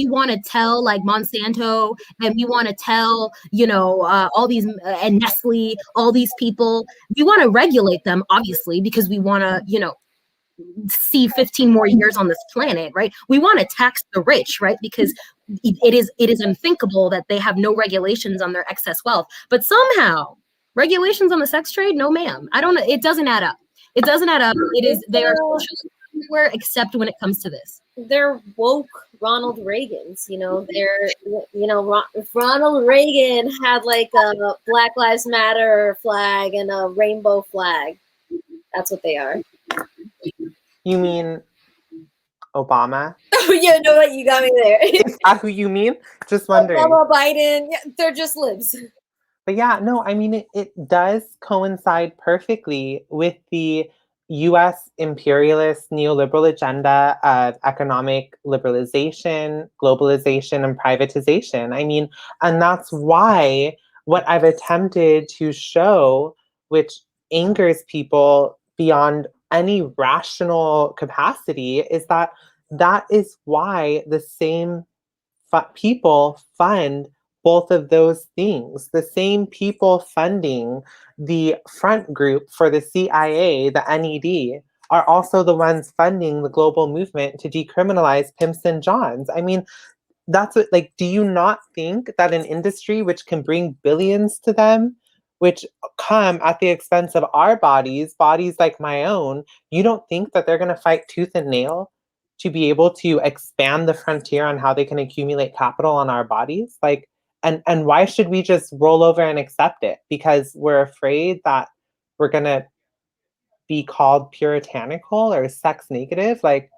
want to tell like Monsanto, and we want to tell, you know, all these and Nestle, all these people, we want to regulate them, obviously, because we want to, you know, see 15 more years on this planet, right? We want to tax the rich, right? Because it is unthinkable that they have no regulations on their excess wealth. But somehow, regulations on the sex trade, no ma'am. I don't know. It doesn't add up. It doesn't add up. They are everywhere except when it comes to this. They're woke Ronald Reagans, you know. If Ronald Reagan had like a Black Lives Matter flag and a rainbow flag, that's what they are. You mean Obama? Oh, yeah, no, you got me there. Is that who you mean? Just wondering. Obama, Biden, yeah, they're just libs. But yeah, no, I mean, it does coincide perfectly with the US imperialist neoliberal agenda of economic liberalization, globalization, and privatization. I mean, and that's why what I've attempted to show, which angers people beyond any rational capacity, is that is why the same people fund both of those things. The same people funding the front group for the CIA, the NED, are also the ones funding the global movement to decriminalize pimps and johns. I mean, that's what, like, do you not think that an industry which can bring billions to them, which come at the expense of our bodies like my own, you don't think that they're going to fight tooth and nail to be able to expand the frontier on how they can accumulate capital on our bodies? Like, and why should we just roll over and accept it? Because we're afraid that we're going to be called puritanical or sex negative? Like,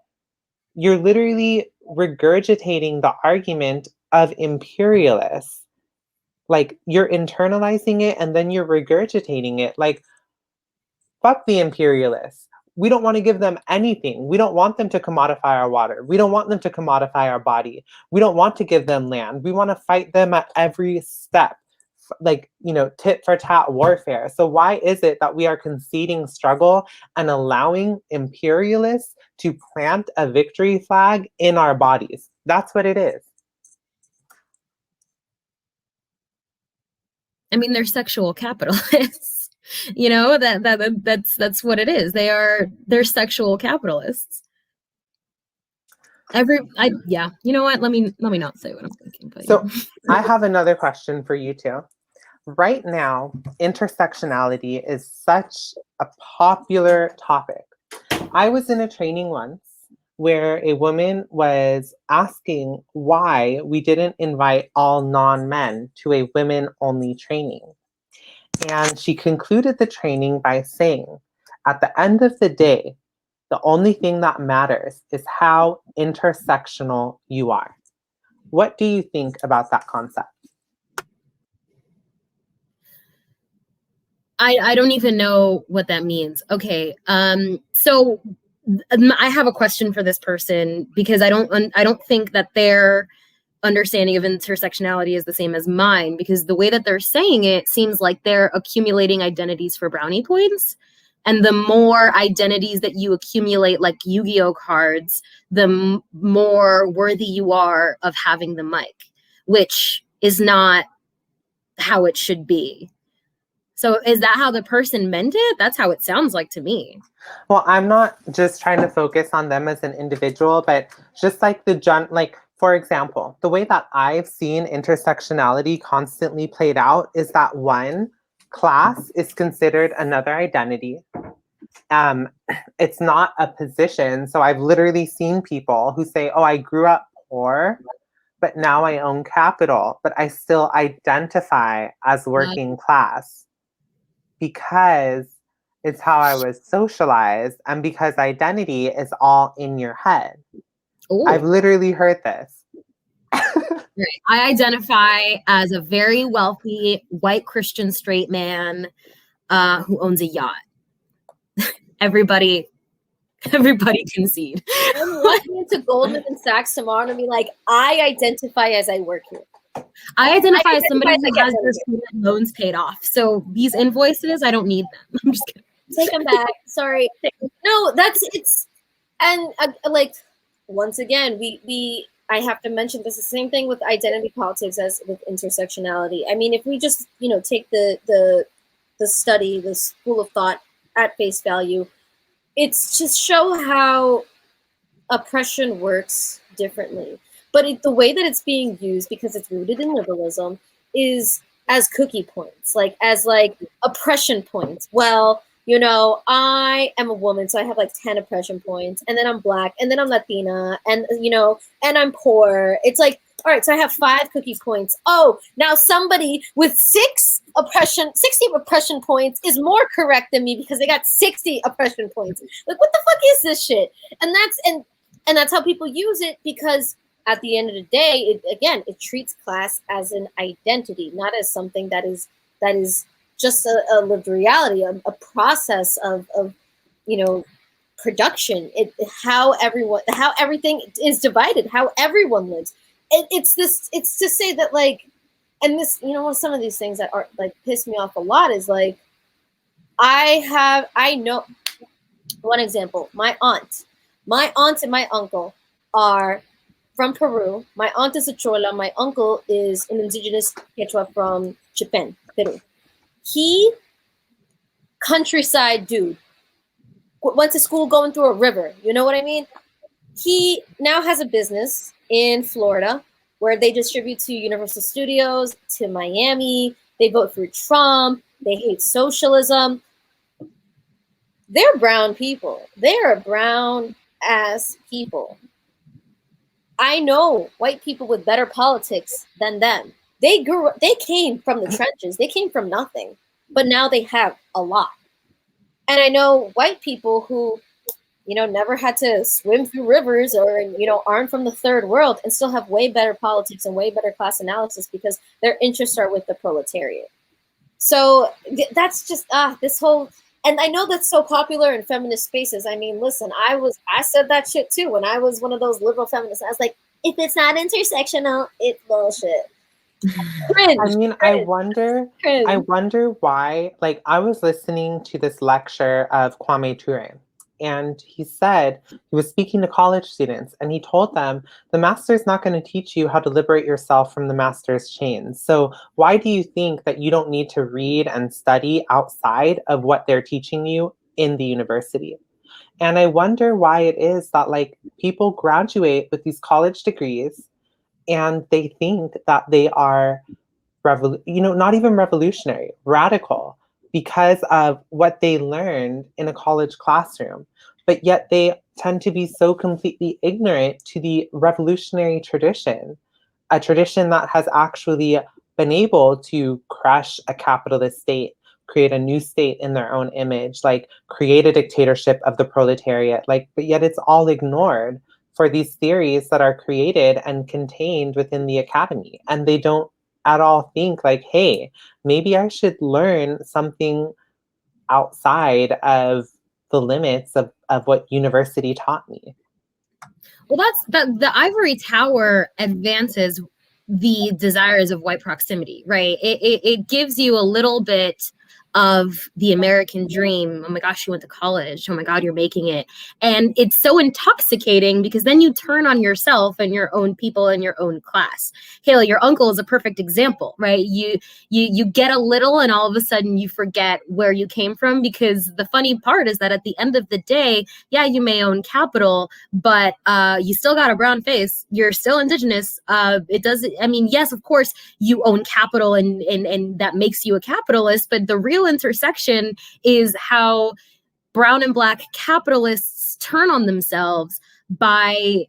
you're literally regurgitating the argument of imperialists. Like, you're internalizing it and then you're regurgitating it. Like, fuck the imperialists. We don't want to give them anything. We don't want them to commodify our water. We don't want them to commodify our body. We don't want to give them land. We want to fight them at every step, like, you know, tit for tat warfare. So why is it that we are conceding struggle and allowing imperialists to plant a victory flag in our bodies? That's what it is. I mean, they're sexual capitalists. You know, that's what it is. They're sexual capitalists. Yeah. You know what? Let me not say what I'm thinking. But so I have another question for you too. Right now, intersectionality is such a popular topic. I was in a training once where a woman was asking why we didn't invite all non-men to a women-only training. And she concluded the training by saying, at the end of the day, the only thing that matters is how intersectional you are. What do you think about that concept? I don't even know what that means. Okay. So I have a question for this person, because I don't think that their understanding of intersectionality is the same as mine, because the way that they're saying it seems like they're accumulating identities for brownie points. And the more identities that you accumulate, like Yu-Gi-Oh cards, the more worthy you are of having the mic, which is not how it should be. So is that how the person meant it? That's how it sounds like to me. Well, I'm not just trying to focus on them as an individual, but just like for example, the way that I've seen intersectionality constantly played out is that one, class is considered another identity. It's not a position. So I've literally seen people who say, oh, I grew up poor, but now I own capital, but I still identify as working class because it's how I was socialized and because identity is all in your head. Ooh. I've literally heard this. Right. I identify as a very wealthy white Christian straight man who owns a yacht. Everybody concede. I'm walking into Goldman Sachs tomorrow and be like, I identify as I work here. I identify as somebody who has their student loans paid off. So these invoices, I don't need them. I'm just kidding. Take them back. Sorry. No, like, once again, I have to mention this is the same thing with identity politics as with intersectionality. I mean, if we just, take the study, the school of thought at face value, it's just show how oppression works differently. But the way that it's being used, because it's rooted in liberalism, is as cookie points, as oppression points. Well, I am a woman, so I have 10 oppression points, and then I'm Black, and then I'm Latina, and and I'm poor. It's like, all right, so I have 5 cookie points. Oh, now somebody with 60 oppression points is more correct than me because they got 60 oppression points. Like, what the fuck is this shit? And that's how people use it, because at the end of the day, it treats class as an identity, not as something that is just a lived reality, a process of production. How everything is divided, how everyone lives. It's to say that, and this, some of these things that are piss me off a lot is I know one example. My aunt and my uncle are from Peru. My aunt is a Chola. My uncle is an indigenous Quechua from Chipén, Peru. He, countryside dude, went to school going through a river. You know what I mean? He now has a business in Florida where they distribute to Universal Studios, to Miami. They vote for Trump. They hate socialism. They're brown people. They're brown ass people. I know white people with better politics than them. They came from the trenches. They came from nothing, but now they have a lot. And I know white people who, never had to swim through rivers or, aren't from the third world and still have way better politics and way better class analysis because their interests are with the proletariat. So that's just, this whole, and I know that's so popular in feminist spaces. I mean, listen, I said that shit too when I was one of those liberal feminists. I was like, if it's not intersectional, it's bullshit. Cringe, I mean, cringe. I wonder why, I was listening to this lecture of Kwame Ture, and he said, he was speaking to college students, and he told them, the master's not going to teach you how to liberate yourself from the master's chains. So why do you think that you don't need to read and study outside of what they're teaching you in the university? And I wonder why it is that people graduate with these college degrees and they think that they are, not even revolutionary, radical, because of what they learned in a college classroom. But yet they tend to be so completely ignorant to the revolutionary tradition, a tradition that has actually been able to crush a capitalist state, create a new state in their own image, create a dictatorship of the proletariat, but yet it's all ignored for these theories that are created and contained within the academy. And they don't at all think hey, maybe I should learn something outside of the limits of what university taught me. Well, the ivory tower advances the desires of white proximity, right? It gives you a little bit of the American dream. Oh my gosh, you went to college. Oh my God, you're making it. And it's so intoxicating because then you turn on yourself and your own people and your own class. Kayla, your uncle is a perfect example, right? You get a little and all of a sudden you forget where you came from, because the funny part is that at the end of the day, yeah, you may own capital, but you still got a brown face. You're still indigenous. It doesn't, I mean, yes, of course, you own capital and that makes you a capitalist, but the real intersection is how brown and black capitalists turn on themselves by,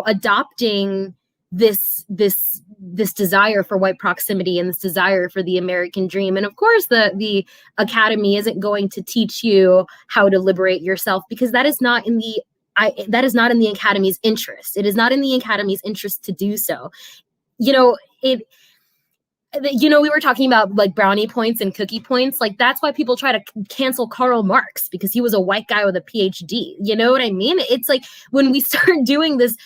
adopting this desire for white proximity and this desire for the American dream. And of course, the academy isn't going to teach you how to liberate yourself, because that is not in the academy's interest. It is not in the academy's interest to do so. We were talking about like brownie points and cookie points. Like, that's why people try to cancel Karl Marx, because he was a white guy with a PhD. You know what I mean? It's like when we start doing this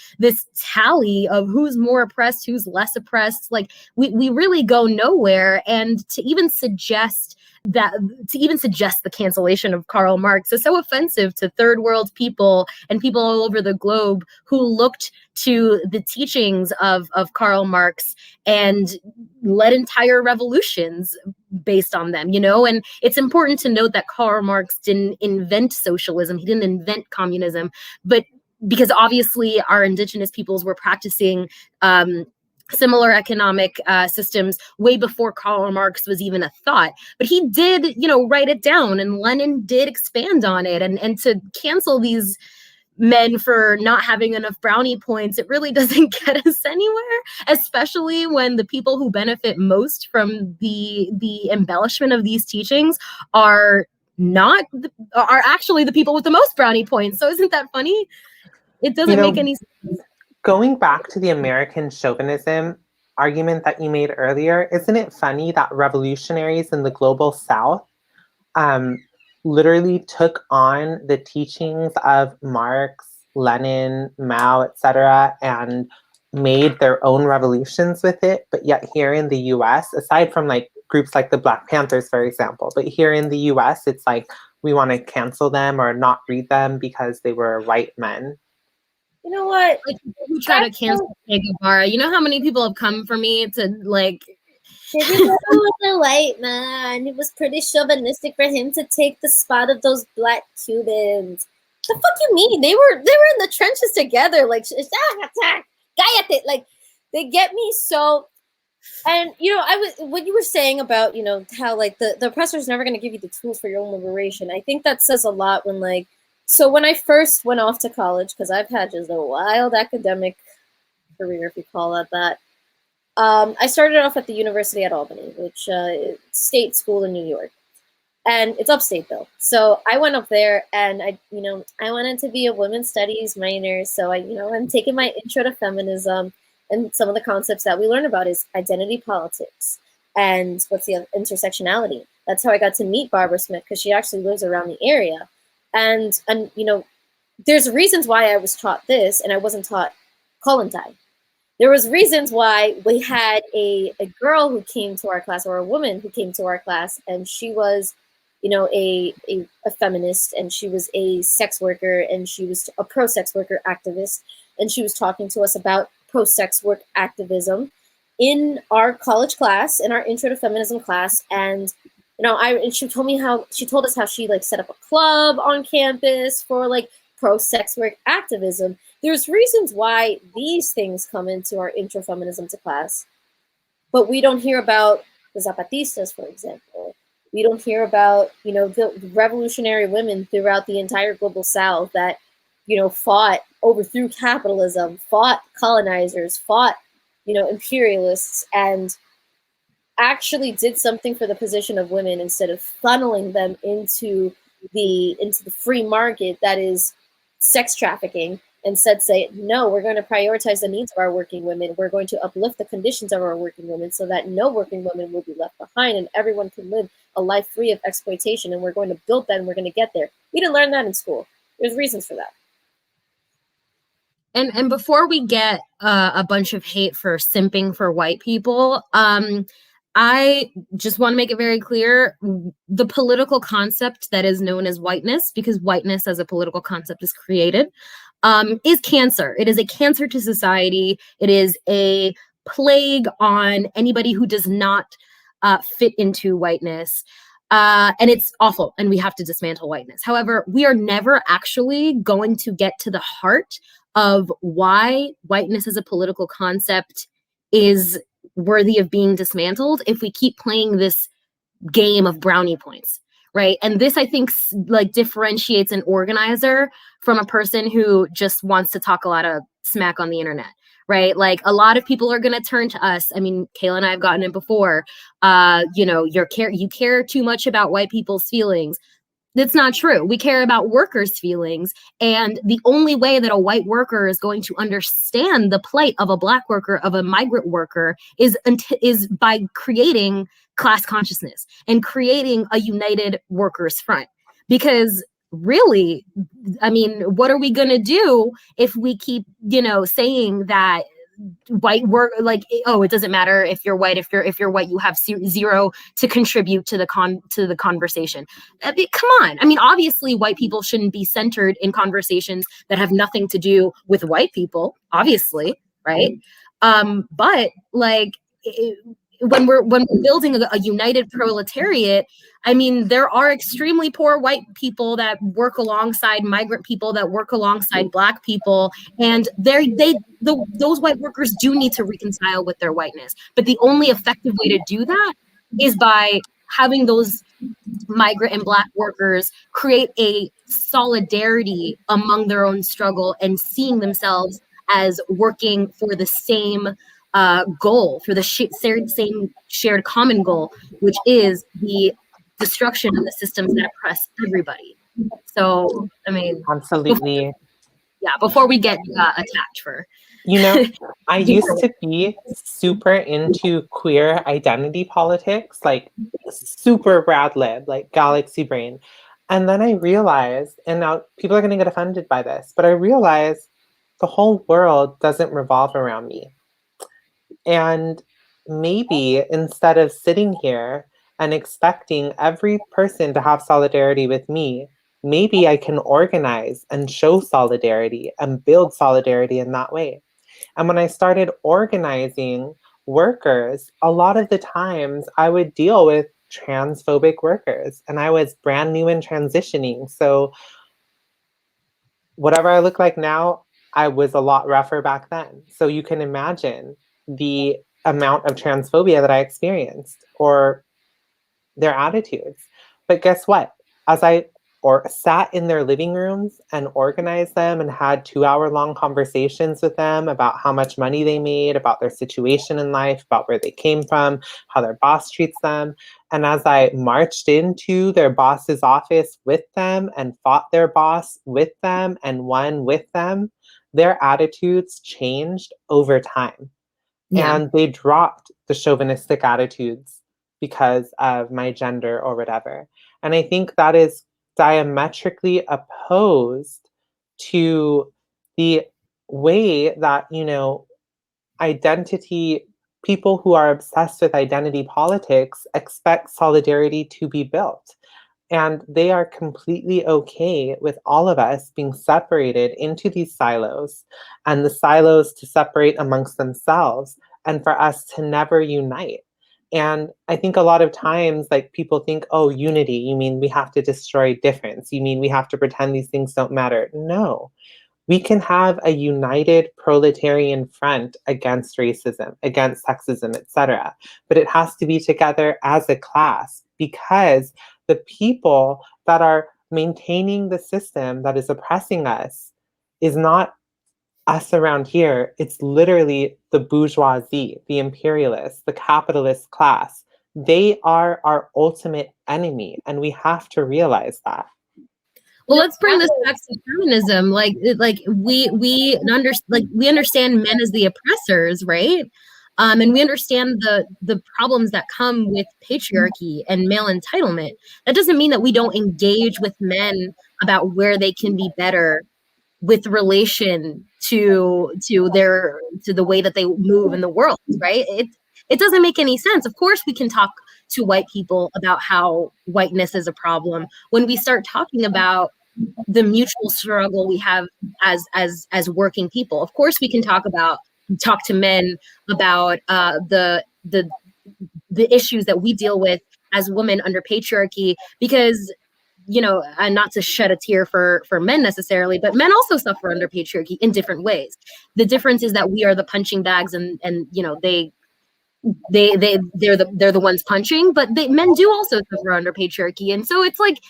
tally of who's more oppressed, who's less oppressed, like we really go nowhere. And to even suggest the cancellation of Karl Marx is so offensive to third world people and people all over the globe who looked to the teachings of Karl Marx and led entire revolutions based on them, and it's important to note that Karl Marx didn't invent socialism. He didn't invent communism, but because obviously our indigenous peoples were practicing similar economic systems way before Karl Marx was even a thought. But he did, write it down, and Lenin did expand on it. And to cancel these men for not having enough brownie points, it really doesn't get us anywhere, especially when the people who benefit most from the embellishment of these teachings are actually the people with the most brownie points. So isn't that funny? It doesn't make any sense. Going back to the American chauvinism argument that you made earlier, isn't it funny that revolutionaries in the global South literally took on the teachings of Marx, Lenin, Mao, etc., and made their own revolutions with it? But yet here in the US, aside from like groups like the Black Panthers, for example, but here in the US, it's like we want to cancel them or not read them because they were white men. You know what? Like, who try to cancel Che Guevara? You know how many people have come for me to like. Che Guevara was a white man. It was pretty chauvinistic for him to take the spot of those black Cubans. The fuck you mean? They were in the trenches together. Like, like, they get me so. And what you were saying about how like the oppressor is never going to give you the tools for your own liberation. I think that says a lot when like. So when I first went off to college, because I've had just a wild academic career, if you call it that, I started off at the University at Albany, which state school in New York, and it's upstate though. So I went up there, and I wanted to be a women's studies minor. So I'm taking my intro to feminism, and some of the concepts that we learn about is identity politics and what's the intersectionality. That's how I got to meet Barbara Smith, because she actually lives around the area. And there's reasons why I was taught this and I wasn't taught Kollontai. There was reasons why we had a girl who came to our class, or a woman who came to our class, and she was, a feminist, and she was a sex worker, and she was a pro-sex worker activist, and she was talking to us about pro-sex work activism in our college class, in our Intro to Feminism class, and she told us how she like set up a club on campus for like pro-sex work activism. There's reasons why these things come into our intro feminism to class, but we don't hear about the Zapatistas, for example. We don't hear about, the revolutionary women throughout the entire global South that, overthrew capitalism, fought colonizers, fought, imperialists, and actually did something for the position of women instead of funneling them into the free market that is sex trafficking, and say, no, we're going to prioritize the needs of our working women. We're going to uplift the conditions of our working women so that no working woman will be left behind and everyone can live a life free of exploitation. And we're going to build that, and we're going to get there. We didn't learn that in school. there's reasons for that. And before we get a bunch of hate for simping for white people, I just want to make it very clear, the political concept that is known as whiteness, because whiteness as a political concept is created, is cancer. It is a cancer to society. It is a plague on anybody who does not fit into whiteness. And it's awful, and we have to dismantle whiteness. However, we are never actually going to get to the heart of why whiteness as a political concept is worthy of being dismantled if we keep playing this game of brownie points, right? And this, I think, like differentiates an organizer from a person who just wants to talk a lot of smack on the internet, right? Like a lot of people are going to turn to us. I mean, Kayla and I have gotten it before. You know, you care too much about white people's feelings. That's not true. We care about workers' feelings. And the only way that a white worker is going to understand the plight of a Black worker, of a migrant worker, is by creating class consciousness and creating a united workers' front. Because really, I mean, what are we going to do if we keep, you know, saying that white work, like, oh, it doesn't matter if you're white, if you're white, you have zero to contribute to the conversation. I mean, come on. I mean, obviously white people shouldn't be centered in conversations that have nothing to do with white people, obviously, right? But like when we're building a united proletariat, I mean, there are extremely poor white people that work alongside migrant people, that work alongside Black people, and those white workers do need to reconcile with their whiteness. But the only effective way to do that is by having those migrant and Black workers create a solidarity among their own struggle and seeing themselves as working for the same goal, for the same shared common goal, which is the destruction of the systems that oppress everybody. So, I mean, Absolutely. Before we get attacked for, you know, I used to be super into queer identity politics, like super rad lib, like galaxy brain. And then I realized, and now people are going to get offended by this, but I realized the whole world doesn't revolve around me. And maybe instead of sitting here and expecting every person to have solidarity with me, maybe I can organize and show solidarity and build solidarity in that way. And when I started organizing workers, a lot of the times I would deal with transphobic workers, and I was brand new and transitioning. So whatever I look like now, I was a lot rougher back then. So you can imagine the amount of transphobia that I experienced or their attitudes. But guess what? As I sat in their living rooms and organized them and had 2-hour-long conversations with them about how much money they made, about their situation in life, about where they came from, how their boss treats them. And as I marched into their boss's office with them and fought their boss with them and won with them, their attitudes changed over time. Yeah. And they dropped the chauvinistic attitudes because of my gender or whatever. And I think that is diametrically opposed to the way that, you know, identity, people who are obsessed with identity politics expect solidarity to be built. And they are completely okay with all of us being separated into these silos, and the silos to separate amongst themselves, and for us to never unite. And I think a lot of times, like, people think, oh, unity, you mean we have to destroy difference? You mean we have to pretend these things don't matter? No. We can have a united proletarian front against racism, against sexism, etc. But it has to be together as a class, because the people that are maintaining the system that is oppressing us is not us around here. It's literally the bourgeoisie, the imperialists, the capitalist class. They are our ultimate enemy, and we have to realize that. Well, let's bring this back to feminism. Like we understand men as the oppressors, right? And we understand the problems that come with patriarchy and male entitlement. That doesn't mean that we don't engage with men about where they can be better with relation to the way that they move in the world, right? It doesn't make any sense. Of course, we can talk to white people about how whiteness is a problem when we start talking about the mutual struggle we have as working people. Of course, we can talk to men about the issues that we deal with as women under patriarchy, because and not to shed a tear for men necessarily, but men also suffer under patriarchy in different ways. The difference is that we are the punching bags, and they're the ones punching, but men do also suffer under patriarchy. And so it's like,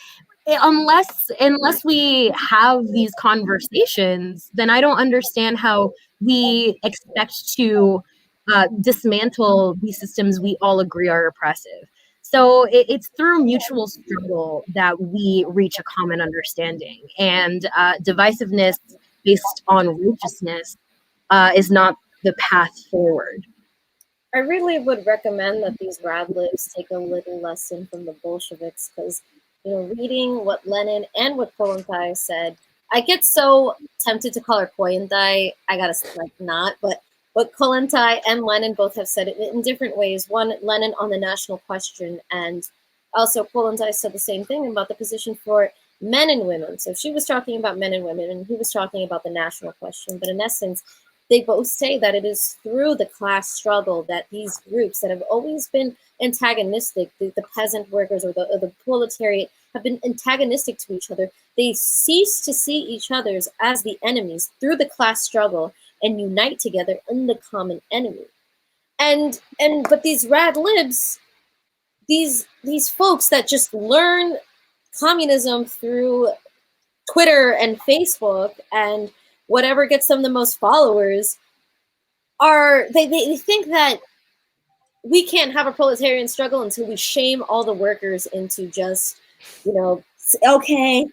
unless we have these conversations, then I don't understand how we expect to dismantle these systems we all agree are oppressive. So it's through mutual struggle that we reach a common understanding, and divisiveness based on righteousness is not the path forward. I really would recommend that these rad libs take a little lesson from the Bolsheviks, because reading what Lenin and what Kollontai said, I get so tempted to call her Kollontai. I gotta not, but Kollontai and Lenin both have said it in different ways. One, Lenin on the national question, and also Kollontai said the same thing about the position for men and women. So she was talking about men and women, and he was talking about the national question. But in essence, they both say that it is through the class struggle that these groups that have always been antagonistic, the peasant workers or the proletariat, have been antagonistic to each other. They cease to see each other as the enemies through the class struggle and unite together in the common enemy. But these rad libs, these folks that just learn communism through Twitter and Facebook and whatever gets them the most followers, they think that we can't have a proletarian struggle until we shame all the workers into just, okay,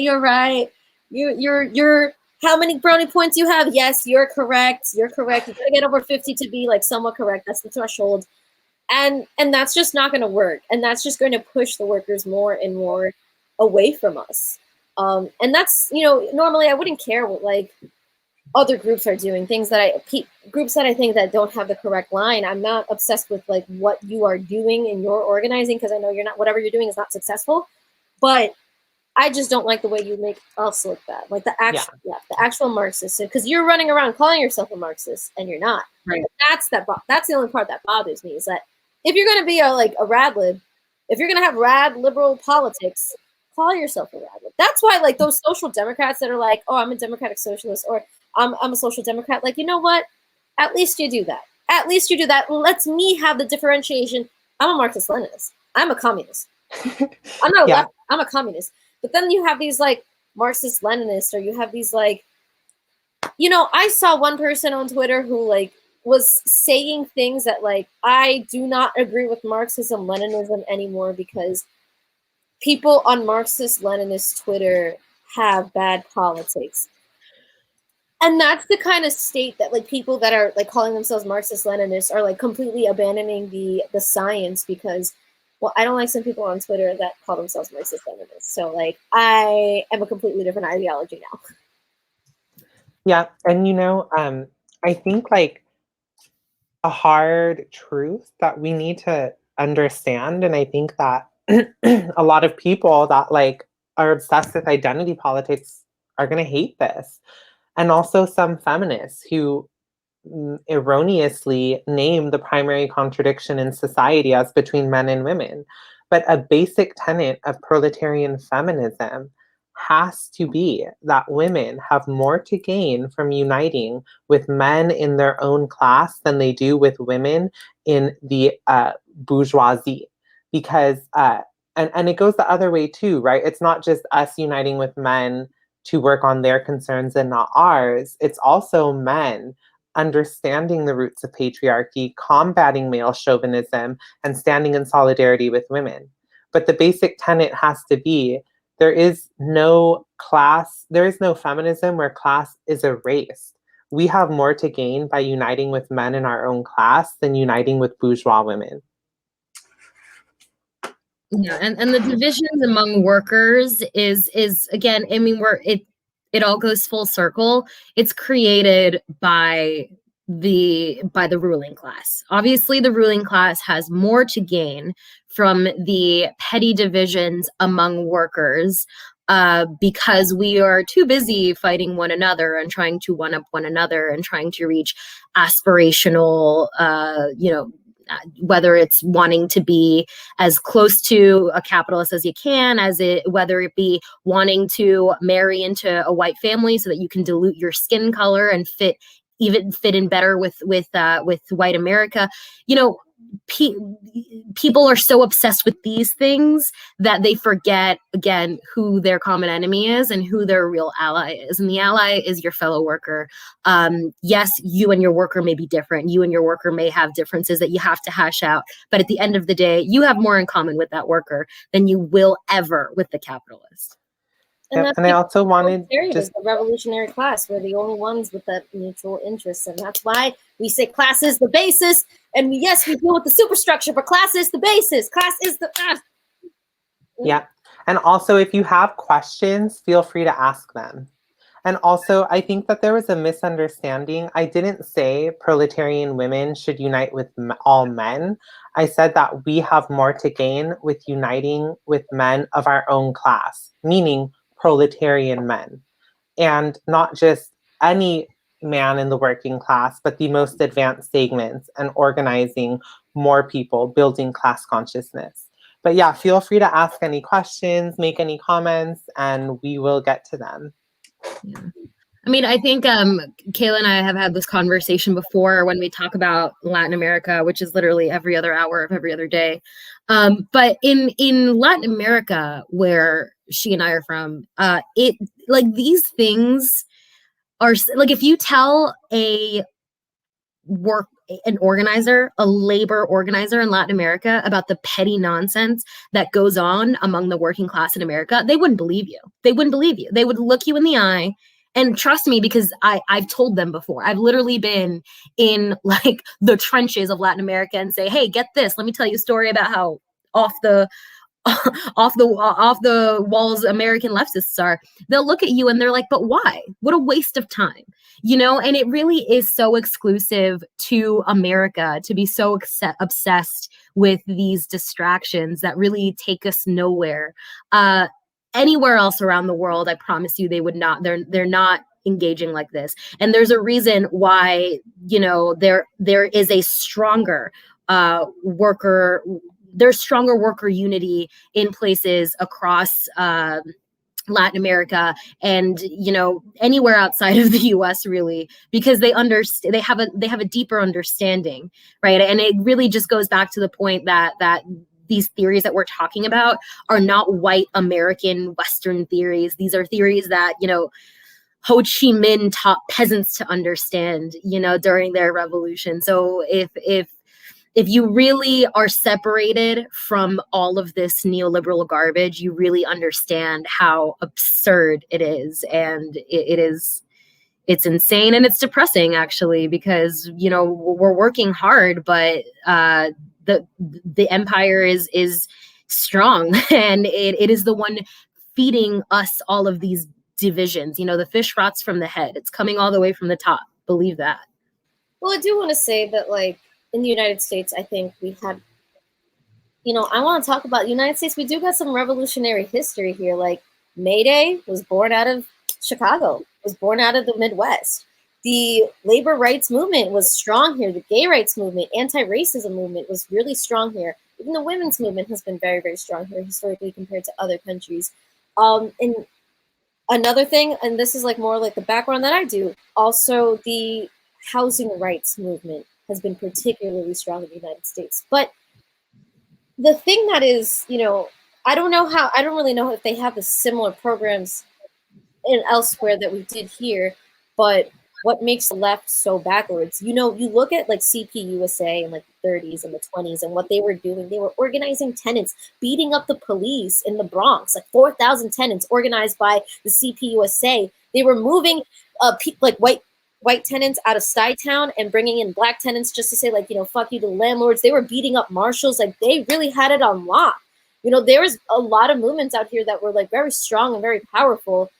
you're right. You're how many brownie points you have? Yes, you're correct. You gotta get over 50 to be like somewhat correct. That's the threshold. And that's just not gonna work. And that's just going to push the workers more and more away from us. And that's, normally I wouldn't care what like other groups are doing, groups that I think that don't have the correct line. I'm not obsessed with like what you are doing in your organizing, because I know whatever you're doing is not successful, but I just don't like the way you make us look bad. Like the actual Marxist, because you're running around calling yourself a Marxist and you're not. Right. That's the only part that bothers me, is that if you're going to be a rad lib, if you're going to have rad liberal politics, call yourself a rad lib. That's why like those social democrats that are like, oh, I'm a democratic socialist, or I'm a social democrat. Like, you know what? At least you do that. At least you do that. Lets me have the differentiation. I'm a Marxist-Leninist. I'm a communist. I'm not a left. I'm a communist. But then you have these like Marxist-Leninists, or you have these like, I saw one person on Twitter who like was saying things that like, I do not agree with Marxism, Leninism anymore, because people on Marxist-Leninist Twitter have bad politics. And that's the kind of state that like people that are like calling themselves Marxist-Leninists are like completely abandoning the science, because, well, I don't like some people on Twitter that call themselves Marxist-Leninists. So like I am a completely different ideology now. Yeah, and I think like a hard truth that we need to understand, and I think that a lot of people that like are obsessed with identity politics are going to hate this. And also some feminists who erroneously name the primary contradiction in society as between men and women. But a basic tenet of proletarian feminism has to be that women have more to gain from uniting with men in their own class than they do with women in the bourgeoisie. Because, and it goes the other way too, right? It's not just us uniting with men to work on their concerns and not ours. It's also men understanding the roots of patriarchy, combating male chauvinism, and standing in solidarity with women. But the basic tenet has to be there is no feminism where class is erased, we have more to gain by uniting with men in our own class than uniting with bourgeois women. Yeah, and the divisions among workers is again, I mean, it all goes full circle. It's created by the ruling class. Obviously, the ruling class has more to gain from the petty divisions among workers, because we are too busy fighting one another and trying to one up one another and trying to reach aspirational, whether it's wanting to be as close to a capitalist as you can, whether it be wanting to marry into a white family so that you can dilute your skin color and fit in better with white America. People are so obsessed with these things that they forget, again, who their common enemy is and who their real ally is. And the ally is your fellow worker. Yes, you and your worker may be different. You and your worker may have differences that you have to hash out. But at the end of the day, you have more in common with that worker than you will ever with the capitalist. And, and I also wanted just the revolutionary class. We're the only ones with that mutual interest, and that's why we say class is the basis. And yes, we deal with the superstructure, but class is the basis. Class is the Yeah, and also if you have questions, feel free to ask them. And also, I think that there was a misunderstanding. I didn't say proletarian women should unite with all men. I said that we have more to gain with uniting with men of our own class, meaning proletarian men, and not just any man in the working class, but the most advanced segments, and organizing more people, building class consciousness. But yeah, feel free to ask any questions, make any comments, and we will get to them. Yeah. I mean, I think Kayla and I have had this conversation before when we talk about Latin America, which is literally every other hour of every other day. But in Latin America, where she and I are from, these things are like, if you tell an organizer, a labor organizer in Latin America about the petty nonsense that goes on among the working class in America, they wouldn't believe you. They wouldn't believe you. They would look you in the eye. And trust me, because I've told them before. I've literally been in like the trenches of Latin America and say, hey, get this. Let me tell you a story about how off the walls American leftists are. They'll look at you and they're like, but why? What a waste of time. And it really is so exclusive to America to be so obsessed with these distractions that really take us nowhere. Anywhere else around the world, I promise you, they would not. They're not engaging like this. And there's a reason why, there is a stronger worker. There's stronger worker unity in places across Latin America and anywhere outside of the U.S. really, because they understand. They have a deeper understanding, right? And it really just goes back to the point that these theories that we're talking about are not white American Western theories. These are theories that Ho Chi Minh taught peasants to understand, during their revolution. So if you really are separated from all of this neoliberal garbage, you really understand how absurd it is. And it's insane, and it's depressing actually, because, we're working hard, but the empire is strong, and it is the one feeding us all of these divisions. The fish rots from the head. It's coming all the way from the top. Believe that. Well, I do want to say that, like, in the United States, I think we had, I want to talk about the United States. We do got some revolutionary history here. Like, May Day was born out of Chicago, was born out of the Midwest. The labor rights movement was strong here. The gay rights movement, anti-racism movement was really strong here. Even the women's movement has been very, very strong here historically compared to other countries. And another thing, and this is like more like the background that I do, also the housing rights movement has been particularly strong in the United States. But the thing that is, I don't really know if they have the similar programs in elsewhere that we did here, but what makes the left so backwards, you look at like CPUSA in like the 30s and the 20s and what they were doing. They were organizing tenants, beating up the police in the Bronx, like 4,000 tenants organized by the CPUSA. They were moving like white white tenants out of Stuytown and bringing in black tenants just to say, like, fuck you to landlords. They were beating up marshals. Like, they really had it on lock. There was a lot of movements out here that were like very strong and very powerful,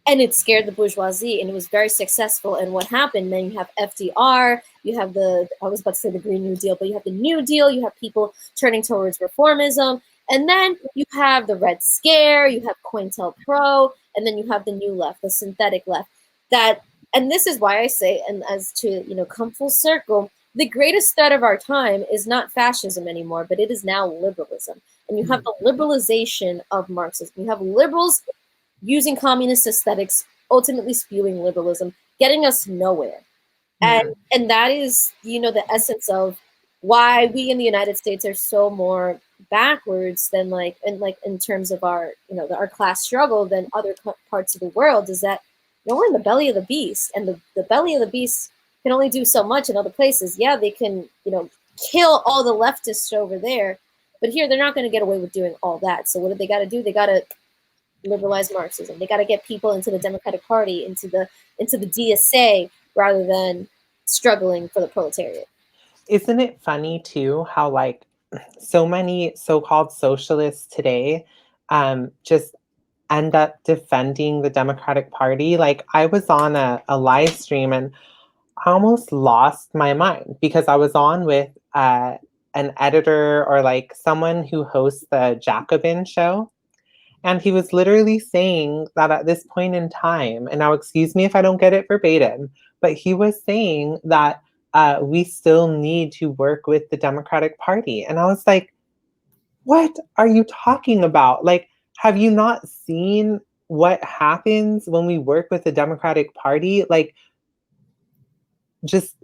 and it scared the bourgeoisie, and it was very successful. And what happened? Then you have FDR, you have I was about to say the Green New Deal, but you have the New Deal, you have people turning towards reformism, and then you have the Red Scare, you have COINTELPRO, and then you have the new left, the synthetic left. And this is why I say, and as to, come full circle, the greatest threat of our time is not fascism anymore, but it is now liberalism. And you have the liberalization of Marxism. You have liberals using communist aesthetics, ultimately spewing liberalism, getting us nowhere. And that is, the essence of why we in the United States are so more backwards than in terms of our, our class struggle than other parts of the world, is that we're in the belly of the beast, and the belly of the beast can only do so much in other places. Yeah, they can, kill all the leftists over there, but here they're not going to get away with doing all that. So what do they got to do? They got to liberalize Marxism. They got to get people into the Democratic Party, into the DSA, rather than struggling for the proletariat. Isn't it funny too how like so many so-called socialists today just end up defending the Democratic Party? Like, I was on a live stream and I almost lost my mind because I was on with an editor or like someone who hosts the Jacobin show. And he was literally saying that at this point in time, and now excuse me if I don't get it verbatim, but he was saying that we still need to work with the Democratic Party. And I was like, what are you talking about? Like, have you not seen what happens when we work with the Democratic Party? Like, just,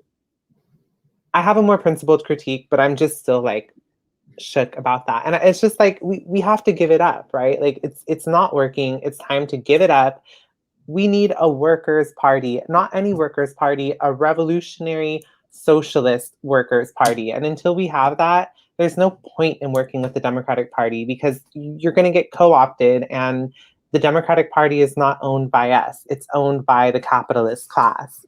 I have a more principled critique, but I'm just still like, shook about that. And it's just like we have to give it up, right? Like it's not working. It's time to give it up. We need a workers' party, not any workers' party, a revolutionary socialist workers' party. And until we have that, there's no point in working with the Democratic Party because you're going to get co-opted, and the Democratic Party is not owned by us. It's owned by the capitalist class.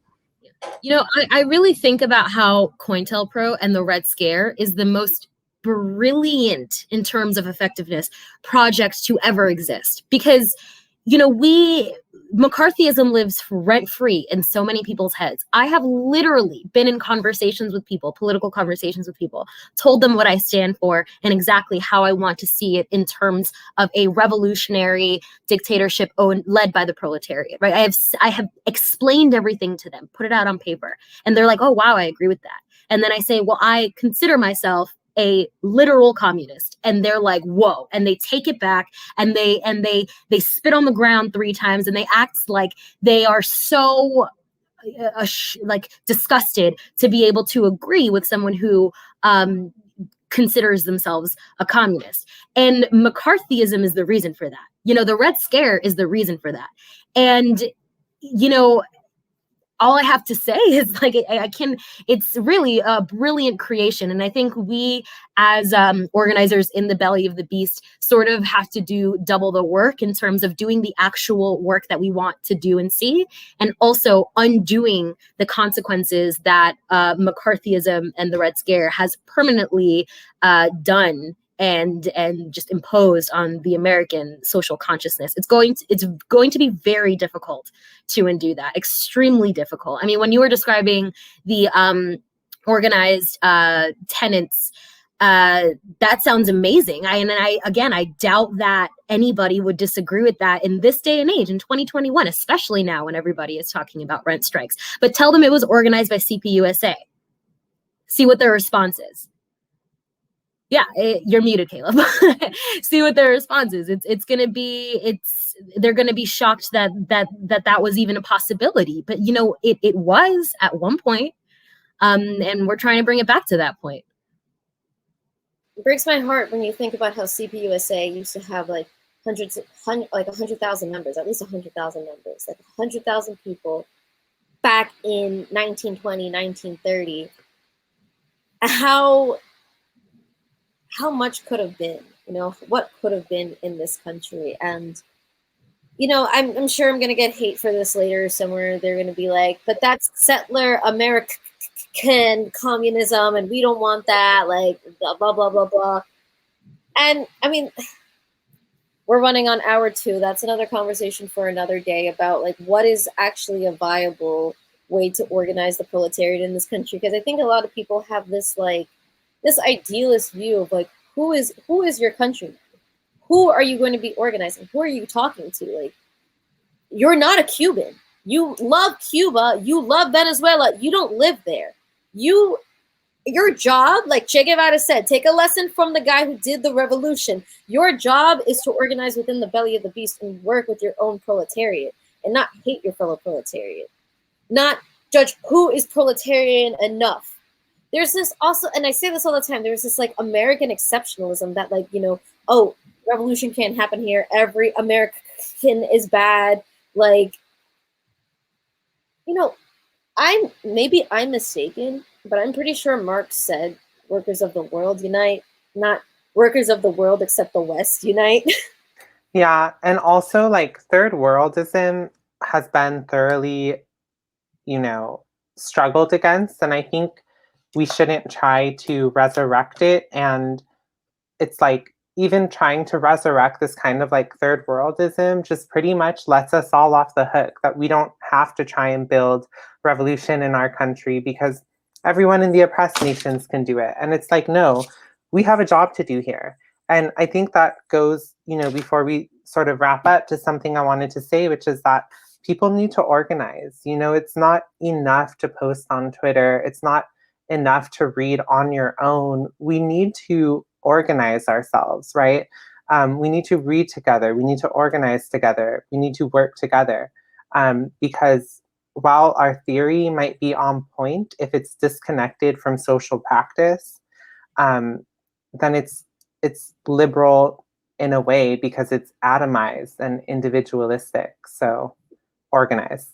I really think about how COINTELPRO and the Red Scare is the most brilliant in terms of effectiveness project to ever exist, because McCarthyism lives rent-free in so many people's heads. I have literally been in conversations with people, political conversations with people, told them what I stand for and exactly how I want to see it in terms of a revolutionary dictatorship led by the proletariat, right? I have explained everything to them, put it out on paper, and they're like, oh, wow, I agree with that. And then I say, well, I consider myself a literal communist, and they're like, whoa, and they take it back, and they spit on the ground 3 times, and they act like they are so disgusted to be able to agree with someone who considers themselves a communist. And McCarthyism is the reason for that. The Red Scare is the reason for that. And all I have to say is it's really a brilliant creation. And I think we as organizers in the belly of the beast sort of have to do double the work in terms of doing the actual work that we want to do and see, and also undoing the consequences that McCarthyism and the Red Scare has permanently done and just imposed on the American social consciousness. It's going to be very difficult to undo that. Extremely difficult. I mean, when you were describing the organized tenants, that sounds amazing. I doubt that anybody would disagree with that in this day and age, in 2021, especially now when everybody is talking about rent strikes. But tell them it was organized by CPUSA. See what their response is. Yeah, you're muted, Caleb. See what their response is. They're gonna be shocked that was even a possibility. But it was at one point, and we're trying to bring it back to that point. It breaks my heart when you think about how CPUSA used to have like 100,000 members, at least 100,000 members, like 100,000 people back in 1920, 1930. How much could have been, what could have been in this country. And you know, I'm sure I'm gonna get hate for this later somewhere. They're gonna be like, but that's settler American communism, and we don't want that. Like blah blah blah blah blah. And I mean, we're running on hour 2. That's another conversation for another day about like what is actually a viable way to organize the proletariat in this country. Because I think a lot of people have this like this idealist view of like who is your countryman? Who are you going to be organizing? Who are you talking to? Like, you're not a Cuban. You love Cuba. You love Venezuela. You don't live there. Your job, like Che Guevara said, take a lesson from the guy who did the revolution. Your job is to organize within the belly of the beast and work with your own proletariat and not hate your fellow proletariat. Not judge who is proletarian enough. There's this also, and I say this all the time, there's this like American exceptionalism that like, you know, oh, revolution can't happen here. Every American is bad. Like, you know, I'm mistaken, but I'm pretty sure Marx said workers of the world unite, not workers of the world except the West unite. Yeah, and also like third worldism has been thoroughly, you know, struggled against, and I think we shouldn't try to resurrect it. And it's like even trying to resurrect this kind of like third worldism just pretty much lets us all off the hook, that we don't have to try and build revolution in our country because everyone in the oppressed nations can do it. And it's like, no, we have a job to do here. And I think that goes, you know, before we sort of wrap up, to something I wanted to say, which is that people need to organize. You know, it's not enough to post on Twitter. It's not enough to read on your own. We need to organize ourselves, right? We need to read together. We need to organize together. We need to work together. Because while our theory might be on point, if it's disconnected from social practice, then it's liberal in a way because it's atomized and individualistic. So organize.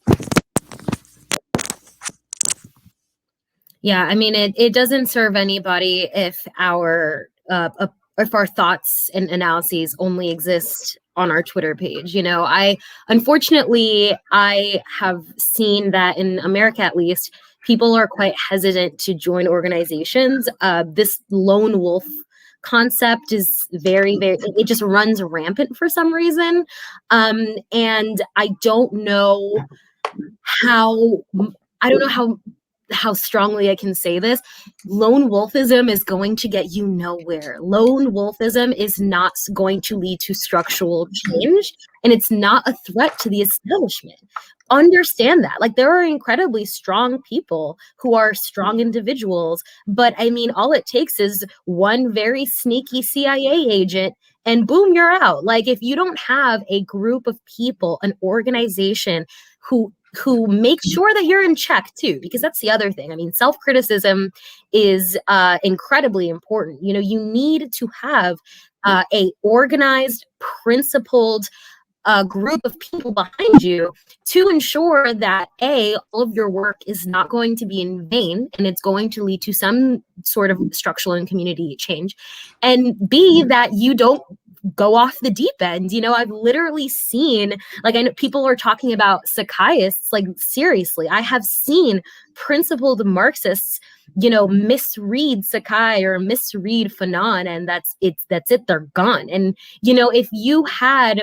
Yeah, I mean, it doesn't serve anybody if our thoughts and analyses only exist on our Twitter page. You know, unfortunately I have seen that in America, at least, people are quite hesitant to join organizations. This lone wolf concept is it just runs rampant for some reason, and I don't know how how strongly I can say this. Lone wolfism is going to get you nowhere. Lone wolfism is not going to lead to structural change, and it's not a threat to the establishment. Understand that. Like, there are incredibly strong people who are strong individuals, but I mean, all it takes is one very sneaky CIA agent and boom, you're out. Like, if you don't have a group of people, an organization who make sure that you're in check too, because that's the other thing. I mean, self-criticism is incredibly important. You know, you need to have a organized, principled group of people behind you to ensure that all of your work is not going to be in vain and it's going to lead to some sort of structural and community change, and B, that you don't go off the deep end. You know, I've literally seen, like, I know people are talking about Sakaiists. Like, seriously, I have seen principled Marxists, you know, misread Sakai or misread Fanon, and that's it, they're gone. And, you know, if you had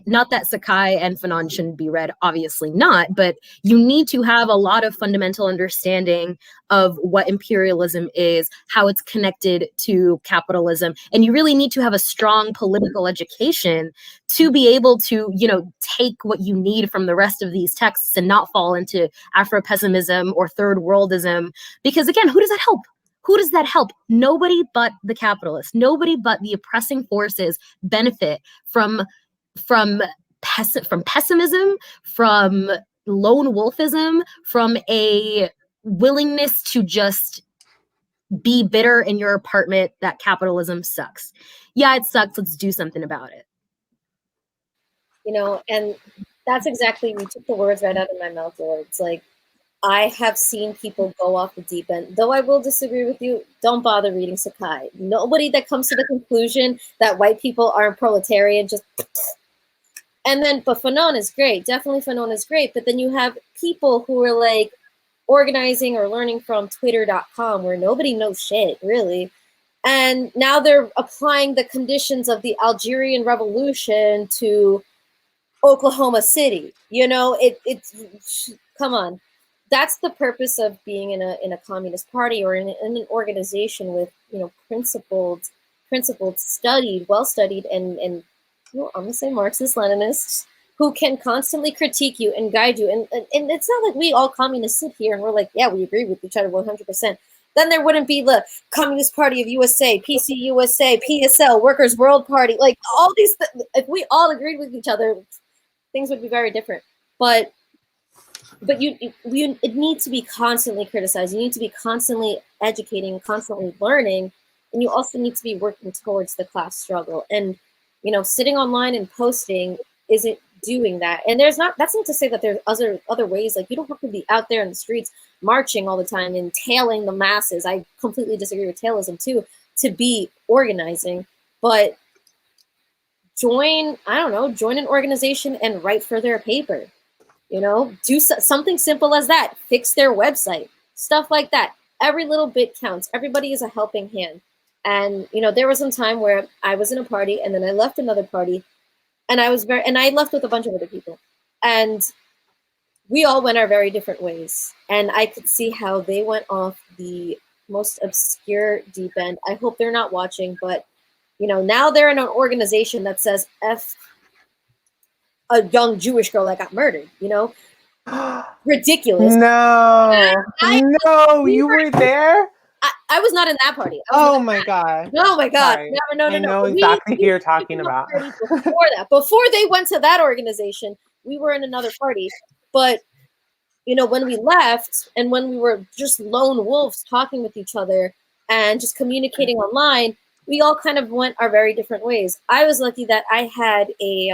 not that Sakai and Fanon shouldn't be read, obviously not, but you need to have a lot of fundamental understanding of what imperialism is, how it's connected to capitalism, and you really need to have a strong political education to be able to, you know, take what you need from the rest of these texts and not fall into Afro-pessimism or third worldism, because again, who does that help? Who does that help? Nobody but the capitalists. Nobody but the oppressing forces benefit from pessimism, from lone wolfism, from a willingness to just be bitter in your apartment that capitalism sucks. Yeah, it sucks. Let's do something about it. You know, and that's exactly, you took the words right out of my mouth, Laura. It's like, I have seen people go off the deep end. Though I will disagree with you, don't bother reading Sakai. Nobody that comes to the conclusion that white people aren't proletarian just And then, but Fanon is great. Definitely Fanon is great. But then you have people who are like organizing or learning from twitter.com where nobody knows shit, really. And now they're applying the conditions of the Algerian Revolution to Oklahoma City. You know, it's come on. That's the purpose of being in a communist party or in an organization with, you know, principled, studied, well studied, and well, I'm gonna say Marxist Leninists who can constantly critique you and guide you. And it's not like we all communists sit here and we're like, yeah, we agree with each other 100%. Then there wouldn't be the Communist Party of USA, PCUSA, PSL, Workers' World Party, like all these. If we all agreed with each other, things would be very different. But it needs to be constantly criticized. You need to be constantly educating, constantly learning, and you also need to be working towards the class struggle. And, you know, sitting online and posting isn't doing that. And that's not to say that there's other ways. Like, you don't have to be out there in the streets marching all the time and tailing the masses. I completely disagree with tailism too, to be organizing. But join an organization and write for their paper. You know, do something simple as that. Fix their website, stuff like that. Every little bit counts. Everybody is a helping hand. And, you know, there was some time where I was in a party and then I left another party, and I left with a bunch of other people, and we all went our very different ways. And I could see how they went off the most obscure deep end. I hope they're not watching, but, you know, now they're in an organization that says F a young Jewish girl that got murdered, you know? Ridiculous. No, you were there? I was not in that party. Oh my God. No, my God. Sorry. No. I know exactly who you're talking about. Before they went to that organization, we were in another party. But, you know, when we left and when we were just lone wolves talking with each other and just communicating online, we all kind of went our very different ways. I was lucky that I had a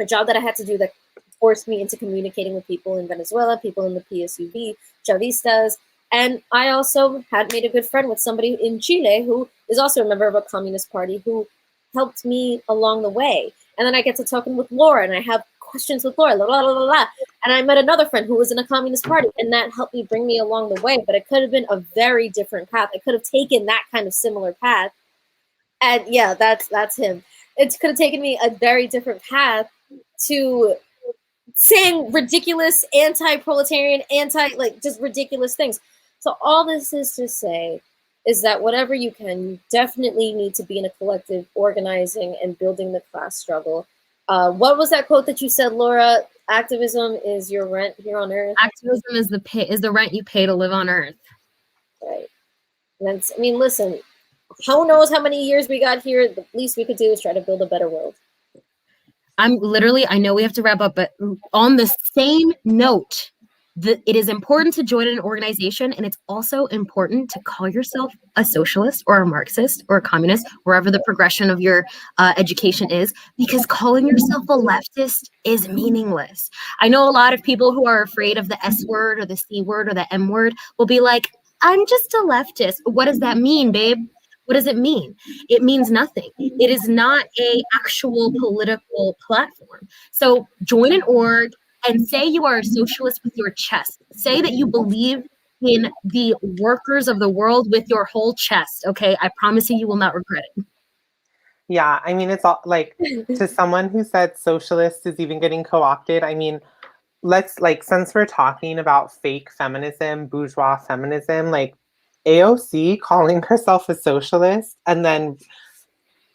job that I had to do that forced me into communicating with people in Venezuela, people in the PSUV, Chavistas. And I also had made a good friend with somebody in Chile who is also a member of a communist party who helped me along the way. And then I get to talking with Laura, and I have questions with Laura, blah, blah, blah, blah, blah. And I met another friend who was in a communist party, and that helped me bring me along the way. But it could have been a very different path. I could have taken that kind of similar path. And yeah, that's him. It could have taken me a very different path to saying ridiculous anti-proletarian, just ridiculous things. So all this is to say is that whatever you can, you definitely need to be in a collective organizing and building the class struggle. What was that quote that you said, Laura? Activism is your rent here on earth. Activism is the rent you pay to live on earth. Right. And I mean, listen, who knows how many years we got here? The least we could do is try to build a better world. I know we have to wrap up, but on the same note, it is important to join an organization, and it's also important to call yourself a socialist or a Marxist or a communist, wherever the progression of your education is, because calling yourself a leftist is meaningless. I know a lot of people who are afraid of the S word or the C word or the M word will be like, I'm just a leftist. What does that mean, babe? What does it mean? It means nothing. It is not an actual political platform. So join an org and say you are a socialist with your chest. Say that you believe in the workers of the world with your whole chest. Okay, I promise you, you will not regret it. Yeah, I mean, it's all like, to someone who said socialist is even getting co-opted. I mean, since we're talking about fake feminism, bourgeois feminism, like AOC calling herself a socialist and then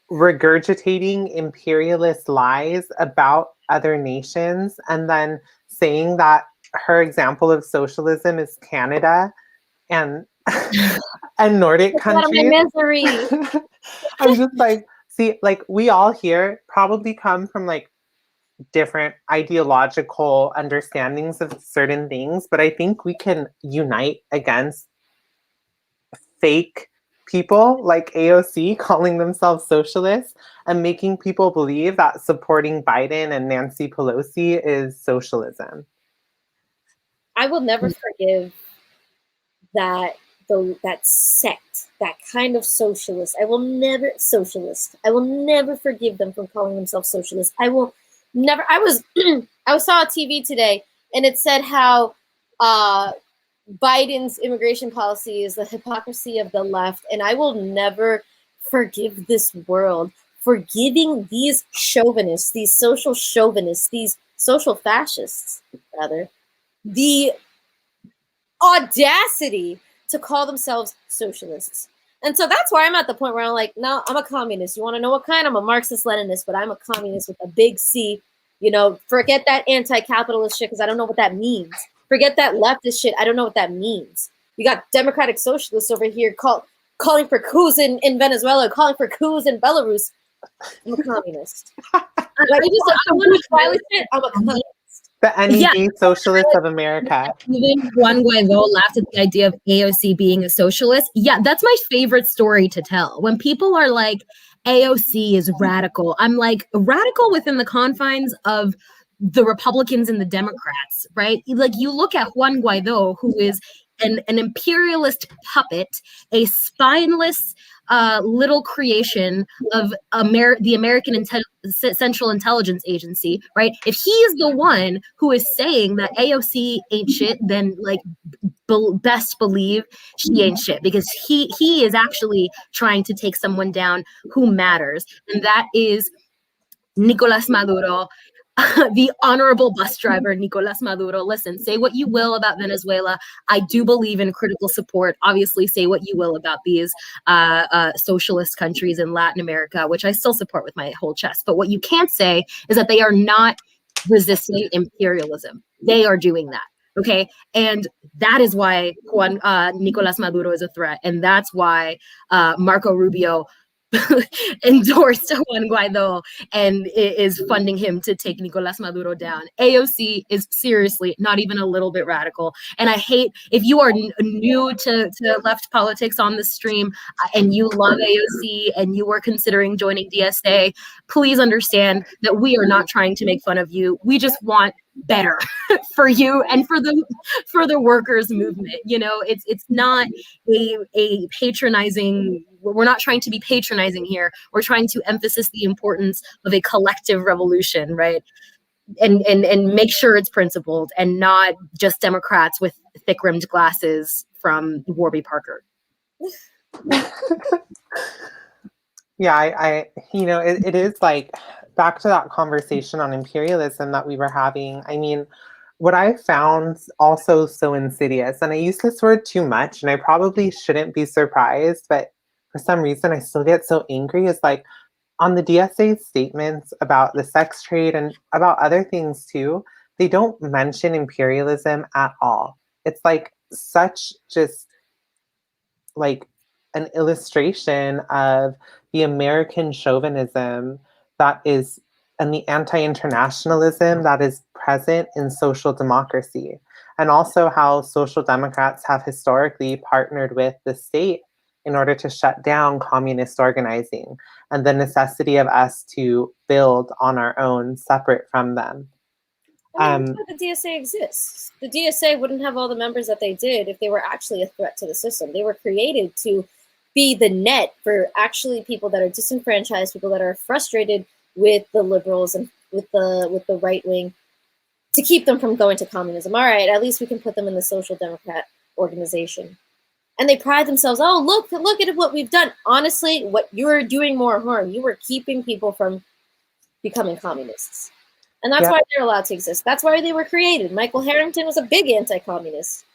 regurgitating imperialist lies about other nations, and then saying that her example of socialism is Canada and and Nordic countries. Misery. I'm just like, see, like, we all here probably come from like different ideological understandings of certain things, but I think we can unite against fake people like AOC calling themselves socialists and making people believe that supporting Biden and Nancy Pelosi is socialism. I will never forgive that sect, that kind of socialist. I will never forgive them from calling themselves socialists. I will never. I was I saw a TV today, and it said how Biden's immigration policy is the hypocrisy of the left, and I will never forgive this world for giving these chauvinists, these social fascists, rather, the audacity to call themselves socialists. And so that's why I'm at the point where I'm like, no, I'm a communist. You want to know what kind? I'm a Marxist-Leninist, but I'm a communist with a big C. You know, forget that anti-capitalist shit because I don't know what that means. Forget that leftist shit. I don't know what that means. You got democratic socialists over here calling for coups in Venezuela, calling for coups in Belarus. I'm a communist. I want to I'm a communist. The NED Socialists of America. Even Juan Guaido laughed at the idea of AOC being a socialist. Yeah, that's my favorite story to tell. When people are like, AOC is radical, I'm like, radical within the confines of the Republicans and the Democrats, right? Like, you look at Juan Guaido, who is an imperialist puppet, a spineless little creation of the American Central Intelligence Agency, right? If he is the one who is saying that AOC ain't shit, then like best believe she ain't shit, because he is actually trying to take someone down who matters, and that is Nicolas Maduro. The honorable bus driver, Nicolas Maduro. Listen, say what you will about Venezuela. I do believe in critical support. Obviously, say what you will about these socialist countries in Latin America, which I still support with my whole chest. But what you can't say is that they are not resisting imperialism. They are doing that. Okay. And that is why Nicolas Maduro is a threat. And that's why Marco Rubio endorsed Juan Guaido and is funding him to take Nicolas Maduro down. AOC is seriously not even a little bit radical. And I hate, if you are new to left politics on the stream and you love AOC and you are considering joining DSA, please understand that we are not trying to make fun of you. We just want better for you and for the workers movement. You know, it's not a patronizing, we're not trying to be patronizing here. We're trying to emphasize the importance of a collective revolution, right? And make sure it's principled and not just Democrats with thick-rimmed glasses from Warby Parker. Yeah, I you know, it is like back to that conversation on imperialism that we were having. I mean, what I found also so insidious, and I use this word too much, and I probably shouldn't be surprised, but for some reason I still get so angry, is like on the DSA statements about the sex trade and about other things too, they don't mention imperialism at all. It's like such just like an illustration of the American chauvinism that is, and the anti-internationalism that is present in social democracy. And also how social democrats have historically partnered with the state in order to shut down communist organizing, and the necessity of us to build on our own separate from them. I mean, that's why the DSA exists. The DSA wouldn't have all the members that they did if they were actually a threat to the system. They were created to be the net for actually people that are disenfranchised, people that are frustrated with the liberals and with the right wing, to keep them from going to communism. All right, at least we can put them in the social democrat organization. And they pride themselves, oh, look at what we've done. Honestly, what you're doing more harm. You were keeping people from becoming communists. And that's why they're allowed to exist. That's why they were created. Michael Harrington was a big anti-communist.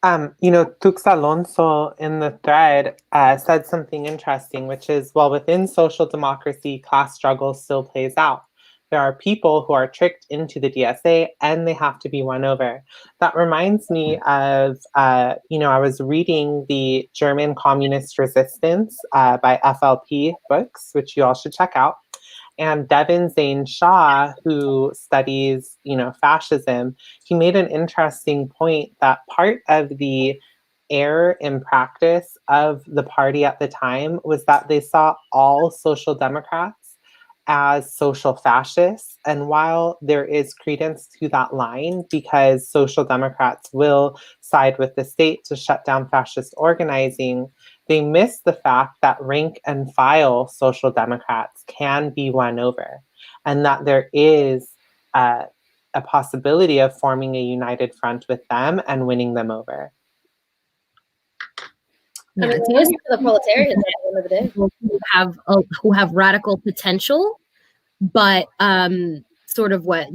You know, Tux Alonso in the thread said something interesting, which is, well, within social democracy, class struggle still plays out. There are people who are tricked into the DSA and they have to be won over. That reminds me of, you know, I was reading the German Communist Resistance by FLP books, which you all should check out. And Devin Zane Shaw, who studies, you know, fascism, he made an interesting point that part of the error in practice of the party at the time was that they saw all social democrats as social fascists. And while there is credence to that line, because social democrats will side with the state to shut down fascist organizing, they miss the fact that rank and file social democrats can be won over. and that there is a possibility of forming a united front with them and winning them over. I mean, it's mostly for the proletariat at the end of the day. Who have radical potential, but sort of went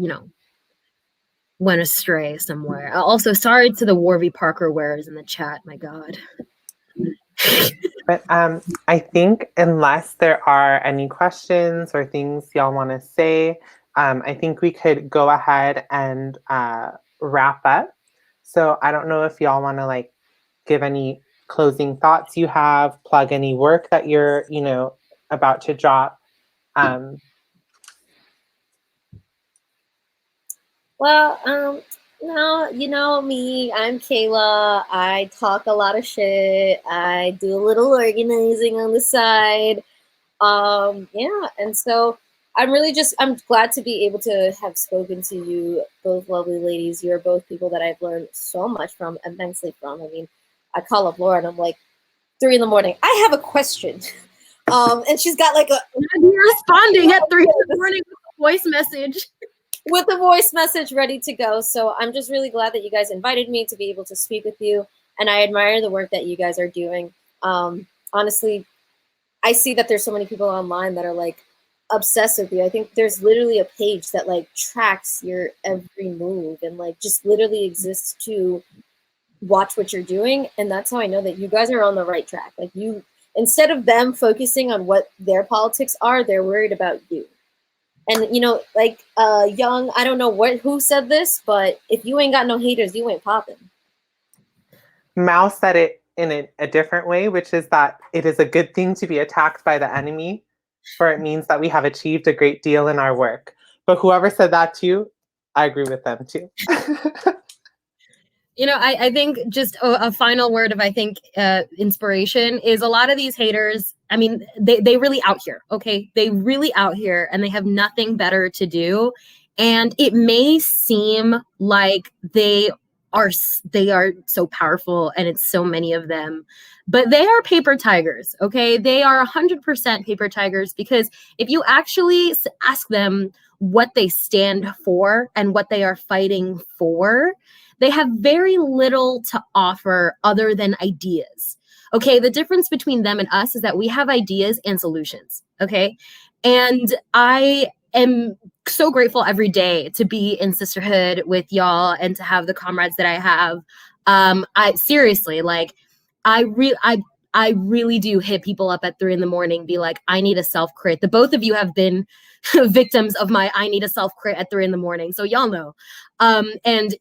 astray somewhere. Also, sorry to the Warby Parker wearers in the chat. My God. But I think unless there are any questions or things y'all want to say, I think we could go ahead and wrap up. So I don't know if y'all want to like give any closing thoughts you have, plug any work that you're, about to drop. Well, no, you know me, I'm Kayla. I talk a lot of shit. I do a little organizing on the side. Yeah, and so I'm glad to be able to have spoken to you, both lovely ladies. You're both people that I've learned so much from, immensely from. I mean, I call up Laura and I'm like, 3 a.m. I have a question. And she's got like responding at 3 a.m. with a voice message. With a voice message ready to go. So I'm just really glad that you guys invited me to be able to speak with you. And I admire the work that you guys are doing. Honestly, I see that there's so many people online that are like obsessed with you. I think there's literally a page that like tracks your every move and like just literally exists to watch what you're doing. And that's how I know that you guys are on the right track. Like instead of them focusing on what their politics are, they're worried about you. And like Young, I don't know who said this, but if you ain't got no haters, you ain't popping. Mao said it in a different way, which is that it is a good thing to be attacked by the enemy, for it means that we have achieved a great deal in our work. But whoever said that too, I agree with them too. I think just a final word of, inspiration is a lot of these haters. I mean, they really out here, okay? They really out here and they have nothing better to do. And it may seem like they are so powerful and it's so many of them, but they are paper tigers, okay? They are 100% paper tigers, because if you actually ask them what they stand for and what they are fighting for, they have very little to offer other than ideas. Okay, the difference between them and us is that we have ideas and solutions. Okay, and I am so grateful every day to be in sisterhood with y'all and to have the comrades that I have. I seriously, like, I really do hit people up at 3 a.m, be like, I need a self-crit. The both of you have been victims of my I need a self-crit at 3 a.m. So y'all know. And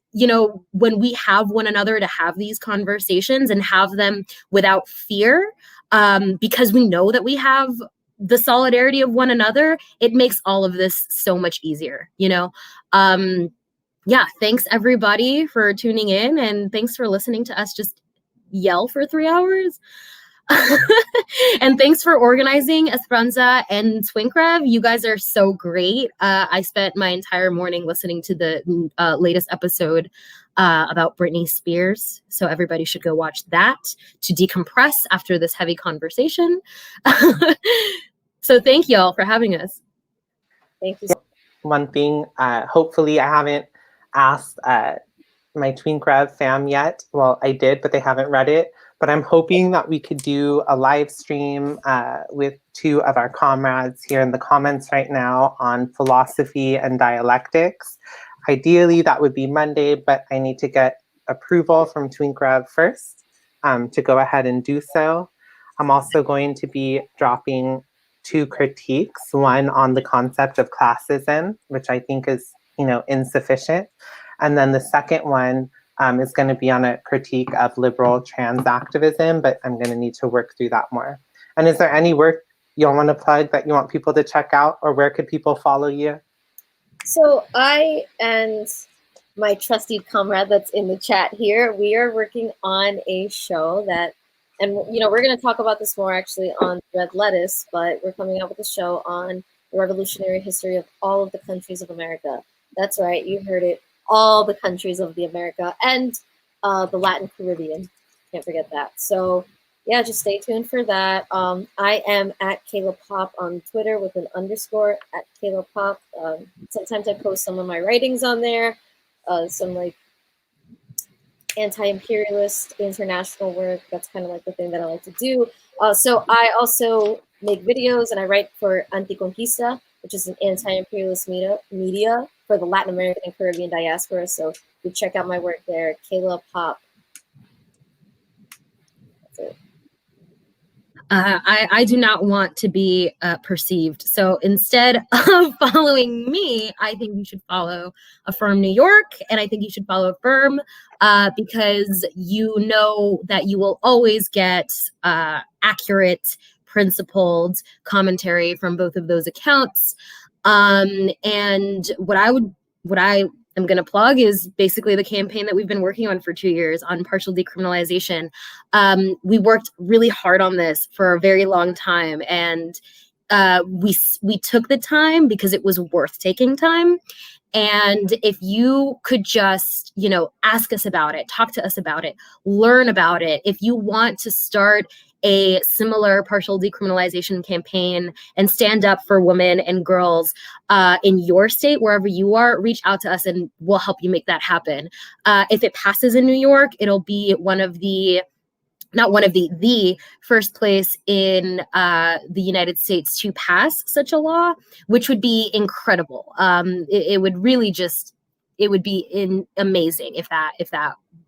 when we have one another to have these conversations and have them without fear, because we know that we have the solidarity of one another, it makes all of this so much easier, yeah, thanks everybody for tuning in, and thanks for listening to us just yell for 3 hours. And thanks for organizing Esperanza and Twinkrev. You guys are so great. I spent my entire morning listening to the latest episode about Britney Spears. So everybody should go watch that to decompress after this heavy conversation. So thank y'all for having us. Thank you. One thing, hopefully I haven't asked my Twinkrev fam yet. Well, I did, but they haven't read it. But I'm hoping that we could do a live stream with 2 of our comrades here in the comments right now on philosophy and dialectics. Ideally, that would be Monday, but I need to get approval from Twinkrev first to go ahead and do so. I'm also going to be dropping 2 critiques, one on the concept of classism, which I think is, insufficient. And then the second one is going to be on a critique of liberal trans activism, but I'm going to need to work through that more. And is there any work you want to plug that you want people to check out, or where could people follow you? So I and my trusty comrade that's in the chat here, we are working on a show that, and we're going to talk about this more actually on Red Lettuce, but we're coming up with a show on the revolutionary history of all of the countries of America. That's right, you heard it. All the countries of the America and the Latin Caribbean. Can't forget that. So yeah, just stay tuned for that. I am at Kayla Pop on Twitter with an underscore at Kayla Pop. Sometimes I post some of my writings on there, some like anti-imperialist international work. That's kind of like the thing that I like to do. So I also make videos and I write for Anticonquista, which is an anti-imperialist media for the Latin American and Caribbean diaspora. So you check out my work there, Kayla Pop. That's it. I do not want to be perceived. So instead of following me, I think you should follow Affirm New York, and I think you should follow Affirm because you know that you will always get accurate, principled commentary from both of those accounts. And what I am going to plug is basically the campaign that we've been working on for 2 years on partial decriminalization. We worked really hard on this for a very long time, and we took the time because it was worth taking time. And if you could just, ask us about it, talk to us about it, learn about it. If you want to start a similar partial decriminalization campaign and stand up for women and girls in your state, wherever you are, reach out to us and we'll help you make that happen. If it passes in New York, it'll be the first place in the United States to pass such a law, which would be incredible. It would really it would be amazing if that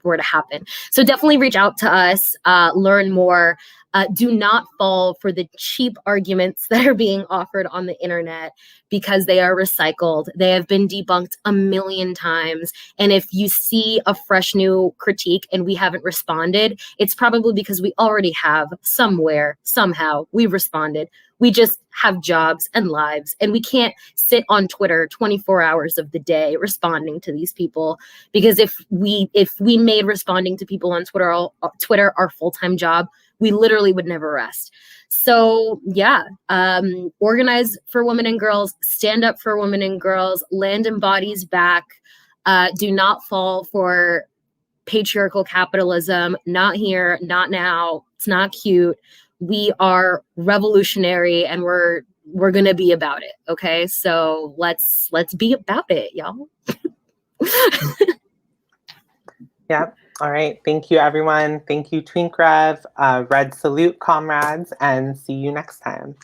were to happen. So definitely reach out to us, learn more. Do not fall for the cheap arguments that are being offered on the internet because they are recycled. They have been debunked a million times. And if you see a fresh new critique and we haven't responded, it's probably because we already have somewhere, somehow, we've responded. We just have jobs and lives, and we can't sit on Twitter 24 hours of the day responding to these people. Because if we made responding to people on Twitter our full-time job, we literally would never rest. So yeah, organize for women and girls, stand up for women and girls, land and bodies back. Do not fall for patriarchal capitalism. Not here, not now. It's not cute. We are revolutionary and we're gonna be about it. Okay, so let's be about it, y'all. Yep. All right. Thank you, everyone. Thank you, Twink Rev, Red Salute, comrades, and see you next time.